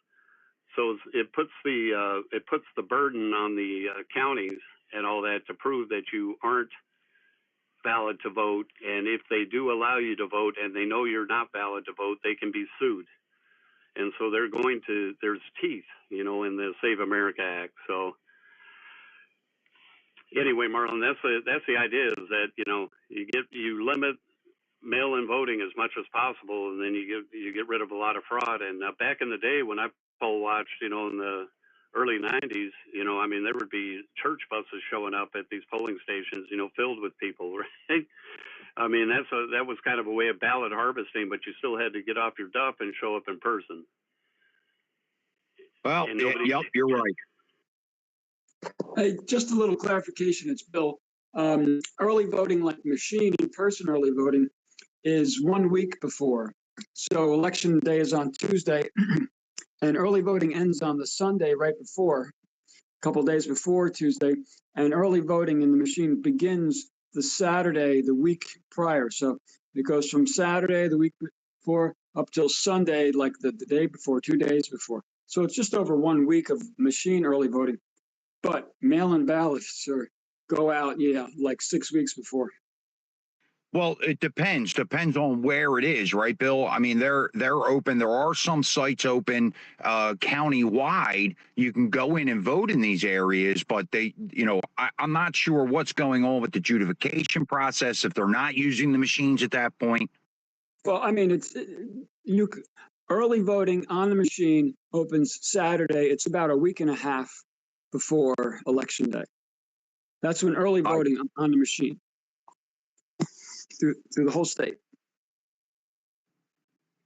So it puts the burden on the counties and all that to prove that you aren't valid to vote. And if they do allow you to vote and they know you're not valid to vote, they can be sued. And so there's teeth, in the Save America Act. So anyway, Marlon, that's the idea, is that, you limit mail-in voting as much as possible, and then you get rid of a lot of fraud. And back in the day when I poll watched, in the early 90s, I mean, there would be church buses showing up at these polling stations, filled with people, right? I mean, that was kind of a way of ballot harvesting, but you still had to get off your duff and show up in person. Well, yep, you're right. Hey, just a little clarification. It's Bill. Early voting, like machine, in-person early voting, is 1 week before. So election day is on Tuesday, and early voting ends on the Sunday right before, a couple days before Tuesday, and early voting in the machine begins the Saturday the week prior. So it goes from Saturday the week before up till Sunday, like the day before, 2 days before. So it's just over 1 week of machine early voting, but mail-in ballots go out, like 6 weeks before. Well, it depends on where it is, right, Bill? I mean, they're open. There are some sites open county-wide. You can go in and vote in these areas, but I'm not sure what's going on with the adjudication process if they're not using the machines at that point. Well, I mean, Early voting on the machine opens Saturday. It's about a week and a half before Election Day. That's when early voting on the machine through the whole state.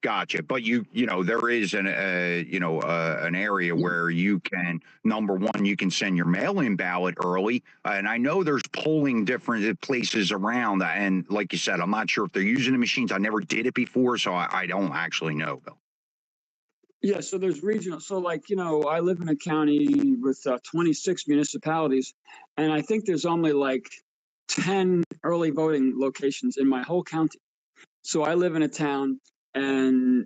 Gotcha. But you know, there is an area where you can, number one, you can send your mail-in ballot early. And I know there's polling different places around. And like you said, I'm not sure if they're using the machines. I never did it before, so I don't actually know, Bill. Yeah, so there's regional. So like, you know, I live in a county with 26 municipalities, and I think there's only like 10 early voting locations in my whole county. So I live in a town and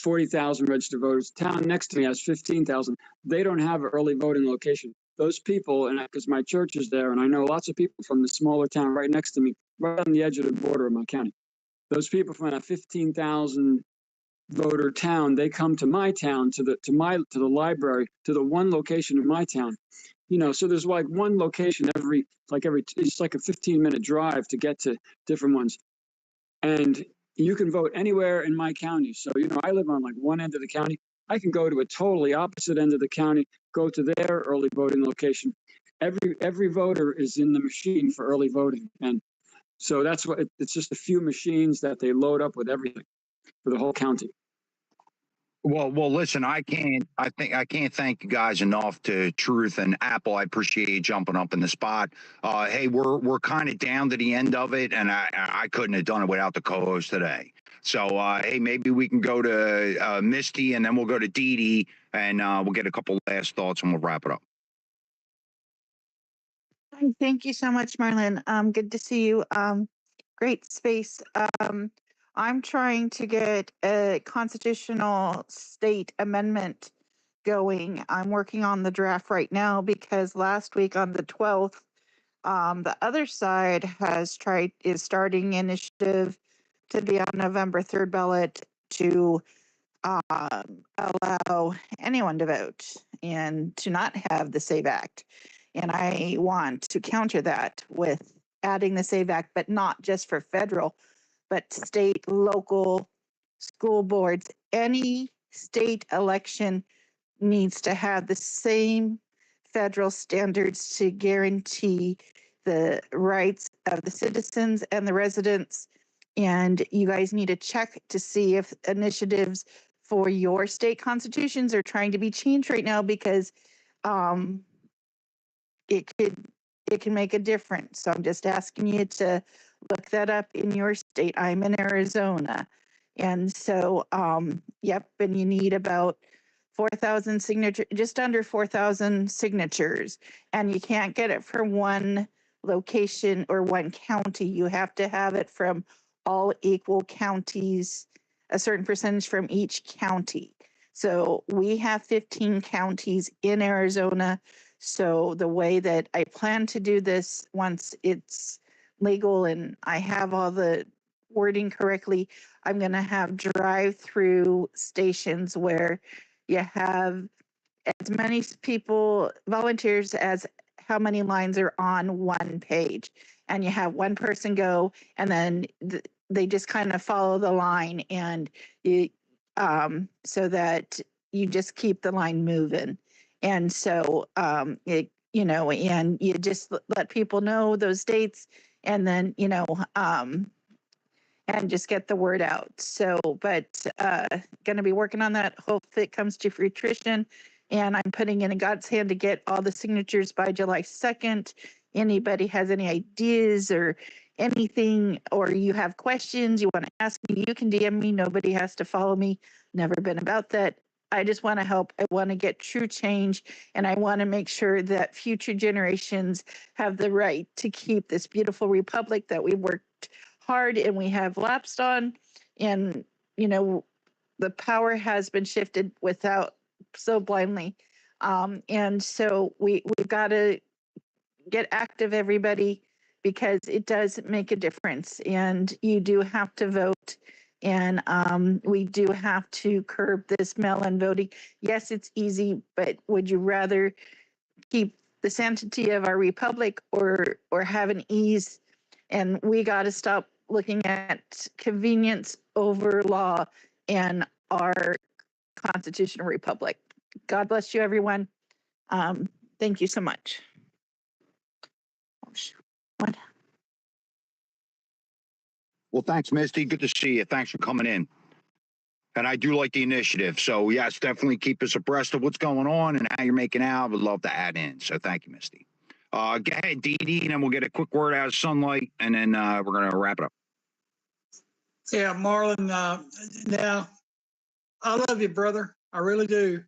40,000 registered voters. The town next to me has 15,000. They don't have an early voting location. Those people, and because my church is there, and I know lots of people from the smaller town right next to me, right on the edge of the border of my county. Those people from that 15,000 voter town, they come to my town, to the library, to the one location in my town. You know, so there's like one location every it's like a 15-minute drive to get to different ones. And you can vote anywhere in my county. So, you know, I live on like one end of the county. I can go to a totally opposite end of the county, go to their early voting location. Every voter is in the machine for early voting. And so that's what it's just a few machines that they load up with everything for the whole county. Well, listen, I can't thank you guys enough. To Truth and Apple, I appreciate you jumping up in the spot. Hey, we're kind of down to the end of it, and I couldn't have done it without the co-host today. So, hey, maybe we can go to Misty, and then we'll go to Dee Dee, and we'll get a couple last thoughts, and we'll wrap it up. Thank you so much, Marlon. Good to see you. Great space. I'm trying to get a constitutional state amendment going. I'm working on the draft right now because last week on the 12th, the other side is starting initiative to be on November 3rd ballot to allow anyone to vote and to not have the SAVE Act. And I want to counter that with adding the SAVE Act, but not just for federal, but state, local, school boards. Any state election needs to have the same federal standards to guarantee the rights of the citizens and the residents. And you guys need to check to see if initiatives for your state constitutions are trying to be changed right now, because it can make a difference. So I'm just asking you to look that up in your state. I'm in Arizona. And so, yep, and you need about 4,000 signatures, just under 4,000 signatures. And you can't get it from one location or one county. You have to have it from all equal counties, a certain percentage from each county. So we have 15 counties in Arizona. So the way that I plan to do this, once it's legal and I have all the wording correctly, I'm going to have drive-through stations where you have as many people, volunteers, as how many lines are on one page. And you have one person go, and then they just kind of follow the line, and you, so that you just keep the line moving. And so, and you just let people know those dates, and then, and just get the word out. So, but going to be working on that. Hope it comes to fruition. And I'm putting in God's hand to get all the signatures by July 2nd. Anybody has any ideas or anything, or you have questions you want to ask me, you can DM me. Nobody has to follow me. Never been about that. I just want to help. I want to get true change, and I want to make sure that future generations have the right to keep this beautiful republic that we worked hard and we have lapsed on. And, the power has been shifted without so blindly. And so we've got to get active, everybody, because it does make a difference. And you do have to vote. And we do have to curb this mail-in voting. Yes, it's easy, but would you rather keep the sanctity of our republic or have an ease? And we got to stop looking at convenience over law and our constitutional republic. God bless you, everyone. Thank you so much. What? Well, thanks, Misty. Good to see you. Thanks for coming in. And I do like the initiative. So, yes, definitely keep us abreast of what's going on and how you're making out. Would love to add in. So, thank you, Misty. Go ahead, Dee Dee, and then we'll get a quick word out of Sunlight, and then we're going to wrap it up. Yeah, Marlon, now, I love you, brother. I really do.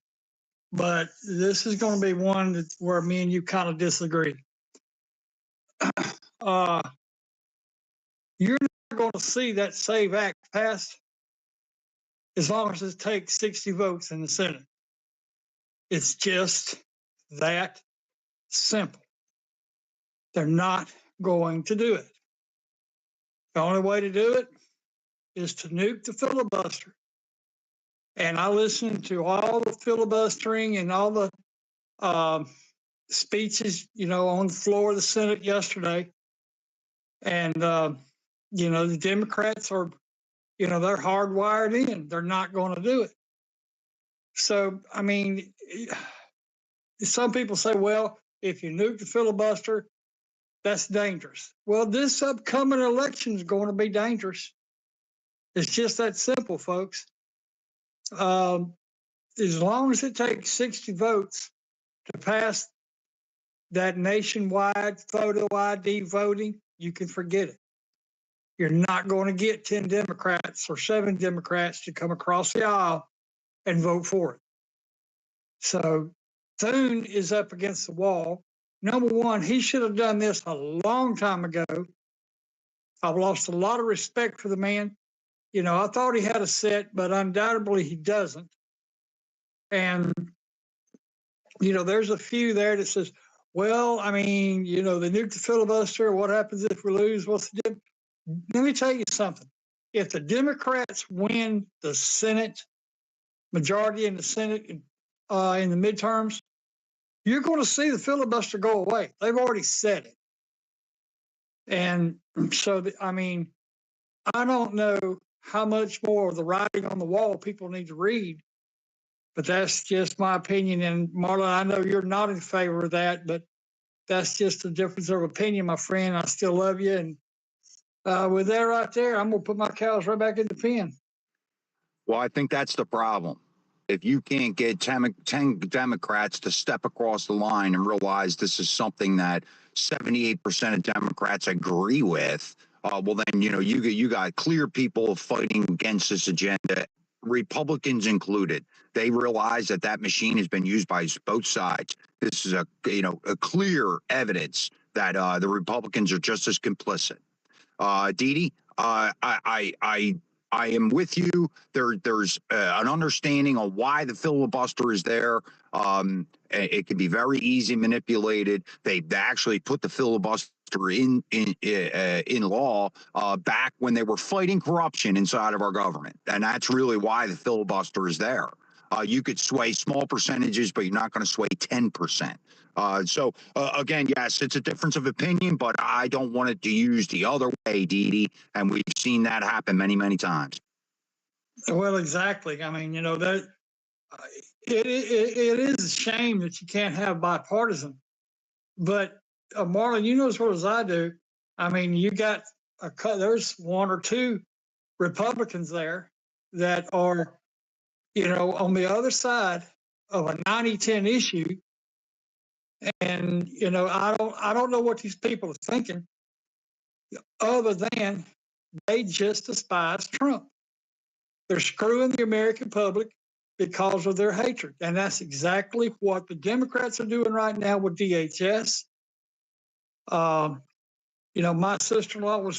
But this is going to be one where me and you kind of disagree. You're not going to see that SAVE Act passed as long as it takes 60 votes in the Senate. It's just that simple. They're not going to do it. The only way to do it is to nuke the filibuster. And I listened to all the filibustering and all the speeches, on the floor of the Senate yesterday. And, the Democrats are, they're hardwired in. They're not going to do it. So, I mean, some people say, well, if you nuke the filibuster, that's dangerous. Well, this upcoming election is going to be dangerous. It's just that simple, folks. As long as it takes 60 votes to pass that nationwide photo ID voting, you can forget it. You're not going to get 10 Democrats or 7 Democrats to come across the aisle and vote for it. So Thune is up against the wall. Number one, he should have done this a long time ago. I've lost a lot of respect for the man. I thought he had a set, but undoubtedly he doesn't. And, there's a few there that says, well, I mean, they nuke the filibuster. What happens if we lose? What's the difference? Let me tell you something. If the Democrats win the Senate, majority in the Senate in the midterms, you're going to see the filibuster go away. They've already said it. And so, I don't know how much more of the writing on the wall people need to read, but that's just my opinion. And Marlon, I know you're not in favor of that, but that's just a difference of opinion, my friend. I still love you. And with that right there, I'm going to put my cows right back in the pen. Well, I think that's the problem. If you can't get 10 Democrats to step across the line and realize this is something that 78% of Democrats agree with, well, then, you got clear people fighting against this agenda, Republicans included. They realize that machine has been used by both sides. This is a clear evidence that the Republicans are just as complicit. Dee Dee, I am with you. There's an understanding of why the filibuster is there. It can be very easy manipulated. They actually put the filibuster in law back when they were fighting corruption inside of our government, and that's really why the filibuster is there. You could sway small percentages, but you're not going to sway 10%. So again, yes, it's a difference of opinion, but I don't want it to use the other way, Dee Dee, and we've seen that happen many, many times. Well, exactly. I mean, that it is a shame that you can't have bipartisan, but Marlon, you know as well as I do. I mean, you got there's 1 or 2 Republicans there that are, on the other side of a 90-10 issue. And, I don't know what these people are thinking other than they just despise Trump. They're screwing the American public because of their hatred. And that's exactly what the Democrats are doing right now with DHS. My sister-in-law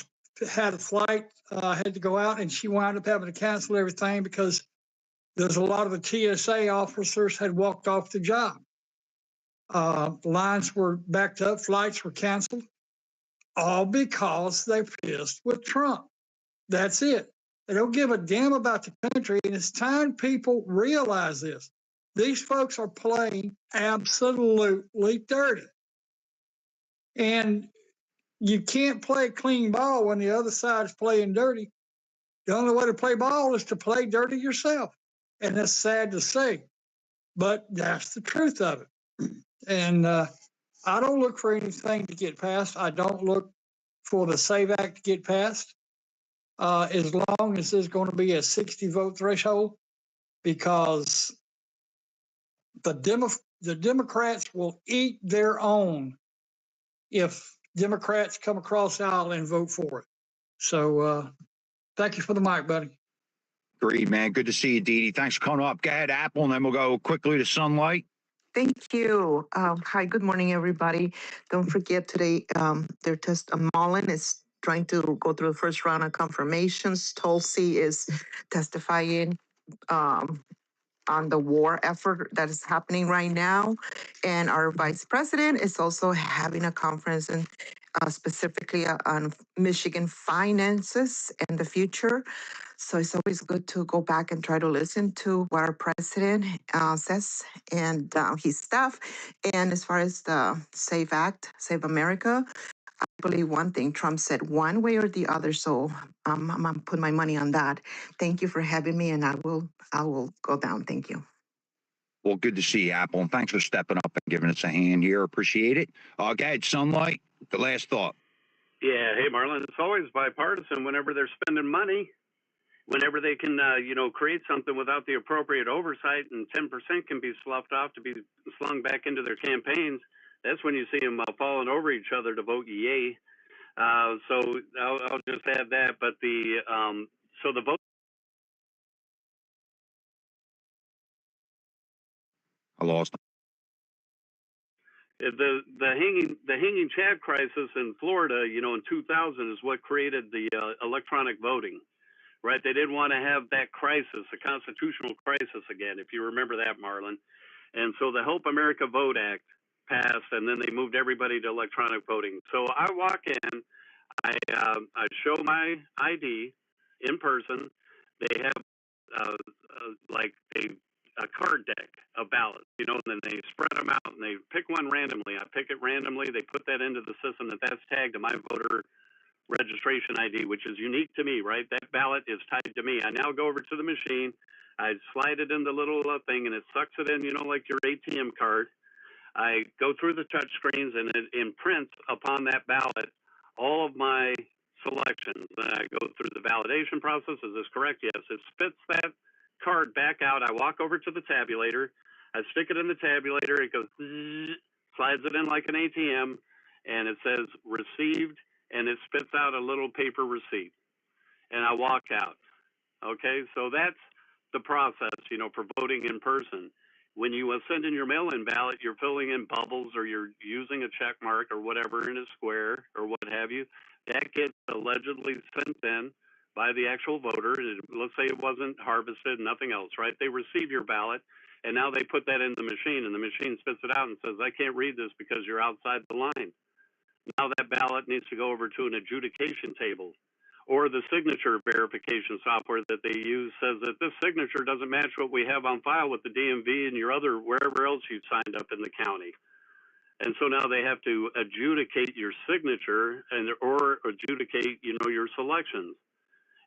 had a flight, had to go out, and she wound up having to cancel everything because there's a lot of the TSA officers had walked off the job. Lines were backed up, flights were canceled, all because they're pissed with Trump. That's it. They don't give a damn about the country, and it's time people realize this. These folks are playing absolutely dirty. And you can't play clean ball when the other side is playing dirty. The only way to play ball is to play dirty yourself. And it's sad to say, but that's the truth of it. And I don't look for anything to get passed. I don't look for the SAVE Act to get passed as long as there's going to be a 60 vote threshold, because the Democrats will eat their own if Democrats come across the aisle and vote for it. So thank you for the mic, buddy. Agreed, man. Good to see you, Dee Dee. Thanks for coming up. Go ahead, Apple, and then we'll go quickly to Sunlight. Thank you. Hi, good morning, everybody. Don't forget today, their test, Mullen is trying to go through the first round of confirmations. Tulsi is testifying on the war effort that is happening right now. And our vice president is also having a conference and specifically on Michigan finances and the future. So it's always good to go back and try to listen to what our president says and his staff. And as far as the SAVE Act, Save America, I believe one thing Trump said one way or the other. So I'm gonna put my money on that. Thank you for having me, and I will go down. Thank you. Well, good to see you, Apple, and thanks for stepping up and giving us a hand here. Appreciate it. Go ahead, Sunlight. The last thought. Yeah, hey Marlon, it's always bipartisan whenever they're spending money. Whenever they can, create something without the appropriate oversight, and 10% can be sloughed off to be slung back into their campaigns, that's when you see them falling over each other to vote yay. So I'll just add that. But the vote. I lost. The hanging Chad crisis in Florida, in 2000 is what created the electronic voting. Right, they didn't want to have that crisis, a constitutional crisis again, if you remember that, Marlon. And so the Help America Vote Act passed, and then they moved everybody to electronic voting. So I walk in, I show my ID in person. They have like a card deck of ballots, and then they spread them out and they pick one randomly. I pick it randomly. They put that into the system that's tagged to my voter registration ID, which is unique to me, right? That ballot is tied to me. I now go over to the machine, I slide it in the little thing, and it sucks it in, like your ATM card. I go through the touch screens, and it imprints upon that ballot all of my selections. Then I go through the validation process. Is this correct? Yes. It spits that card back out. I walk over to the tabulator. I stick it in the tabulator. It goes, slides it in like an ATM, and it says received, and it spits out a little paper receipt, and I walk out. Okay, so that's the process, for voting in person. When you send in your mail-in ballot, you're filling in bubbles, or you're using a check mark or whatever in a square or what have you. That gets allegedly sent in by the actual voter. Let's say it wasn't harvested, nothing else, right? They receive your ballot, and now they put that in the machine, and the machine spits it out and says, I can't read this because you're outside the line. Now that ballot needs to go over to an adjudication table, or the signature verification software that they use says that this signature doesn't match what we have on file with the DMV and your other wherever else you signed up in the county. And so now they have to adjudicate your signature or adjudicate, your selections.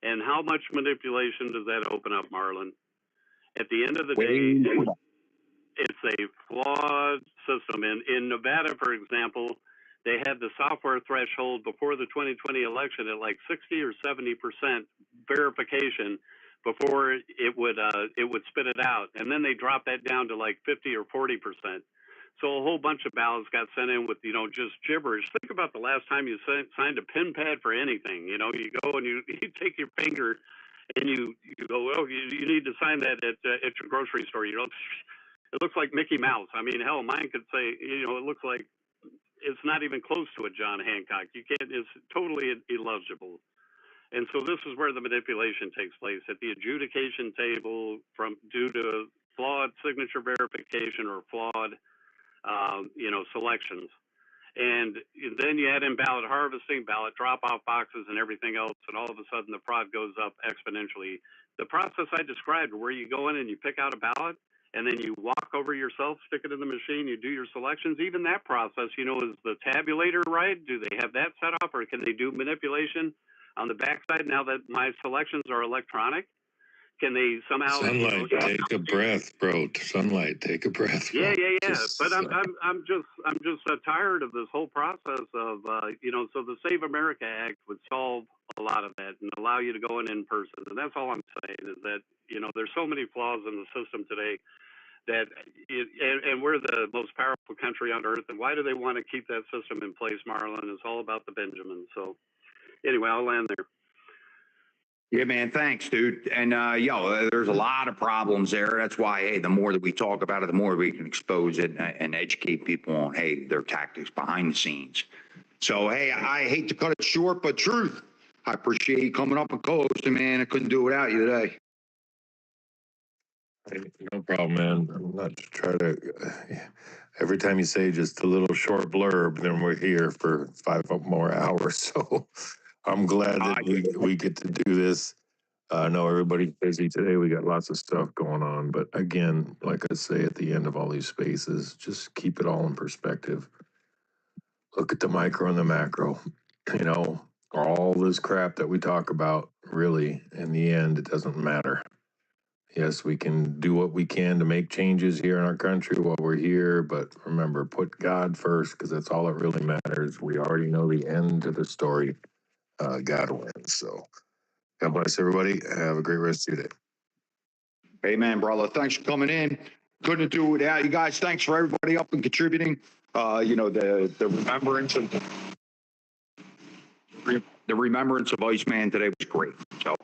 And how much manipulation does that open up, Marlon? At the end of the day, it's a flawed system. In Nevada, for example, they had the software threshold before the 2020 election at like 60 or 70% verification before it would spit it out, and then they dropped that down to like 50 or 40%. So a whole bunch of ballots got sent in with just gibberish. Think about the last time you signed a pen pad for anything. You go and you take your finger and you go, oh, you need to sign that at your grocery store. It looks like Mickey Mouse. I mean, hell, mine could say, it looks like it's not even close to a John Hancock. You can't, it's totally illegible. And so this is where the manipulation takes place at the adjudication table due to flawed signature verification or flawed, selections. And then you add in ballot harvesting, ballot drop-off boxes, and everything else, and all of a sudden the fraud goes up exponentially. The process I described, where you go in and you pick out a ballot, and then you walk over yourself, stick it in the machine, you do your selections, even that process, is the tabulator right? Do they have that set up, or can they do manipulation on the backside now that my selections are electronic? Can they somehow Sunlight, take a breath, bro. Sunlight, take a breath, bro. Yeah. Just But I'm just tired of this whole process of So the Save America Act would solve a lot of that and allow you to go in person. And that's all I'm saying is that there's so many flaws in the system today that and we're the most powerful country on earth. And why do they want to keep that system in place, Marlon? It's all about the Benjamins. So anyway, I'll land there. Yeah, man. Thanks, dude. And there's a lot of problems there. That's why, hey, the more that we talk about it, the more we can expose it and educate people on, hey, their tactics behind the scenes. So, hey, I hate to cut it short, but Truth, I appreciate you coming up and co-hosting, man. I couldn't do it without you today. Hey, no problem, man. I'm not to try to. Every time you say just a little short blurb, then we're here for 5 more hours. So I'm glad that we get to do this. I know everybody's busy today. We got lots of stuff going on. But again, like I say at the end of all these spaces, just keep it all in perspective. Look at the micro and the macro. All this crap that we talk about, really, in the end, it doesn't matter. Yes, we can do what we can to make changes here in our country while we're here, but remember, put God first because that's all that really matters. We already know the end of the story. God wins. So God bless everybody. Have a great rest of your day. Amen, brother. Thanks for coming in. Couldn't do it without you guys. Thanks for everybody up and contributing. The remembrance of Iceman today was great. So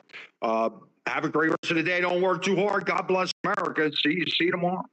have a great rest of the day. Don't work too hard. God bless America. See you tomorrow.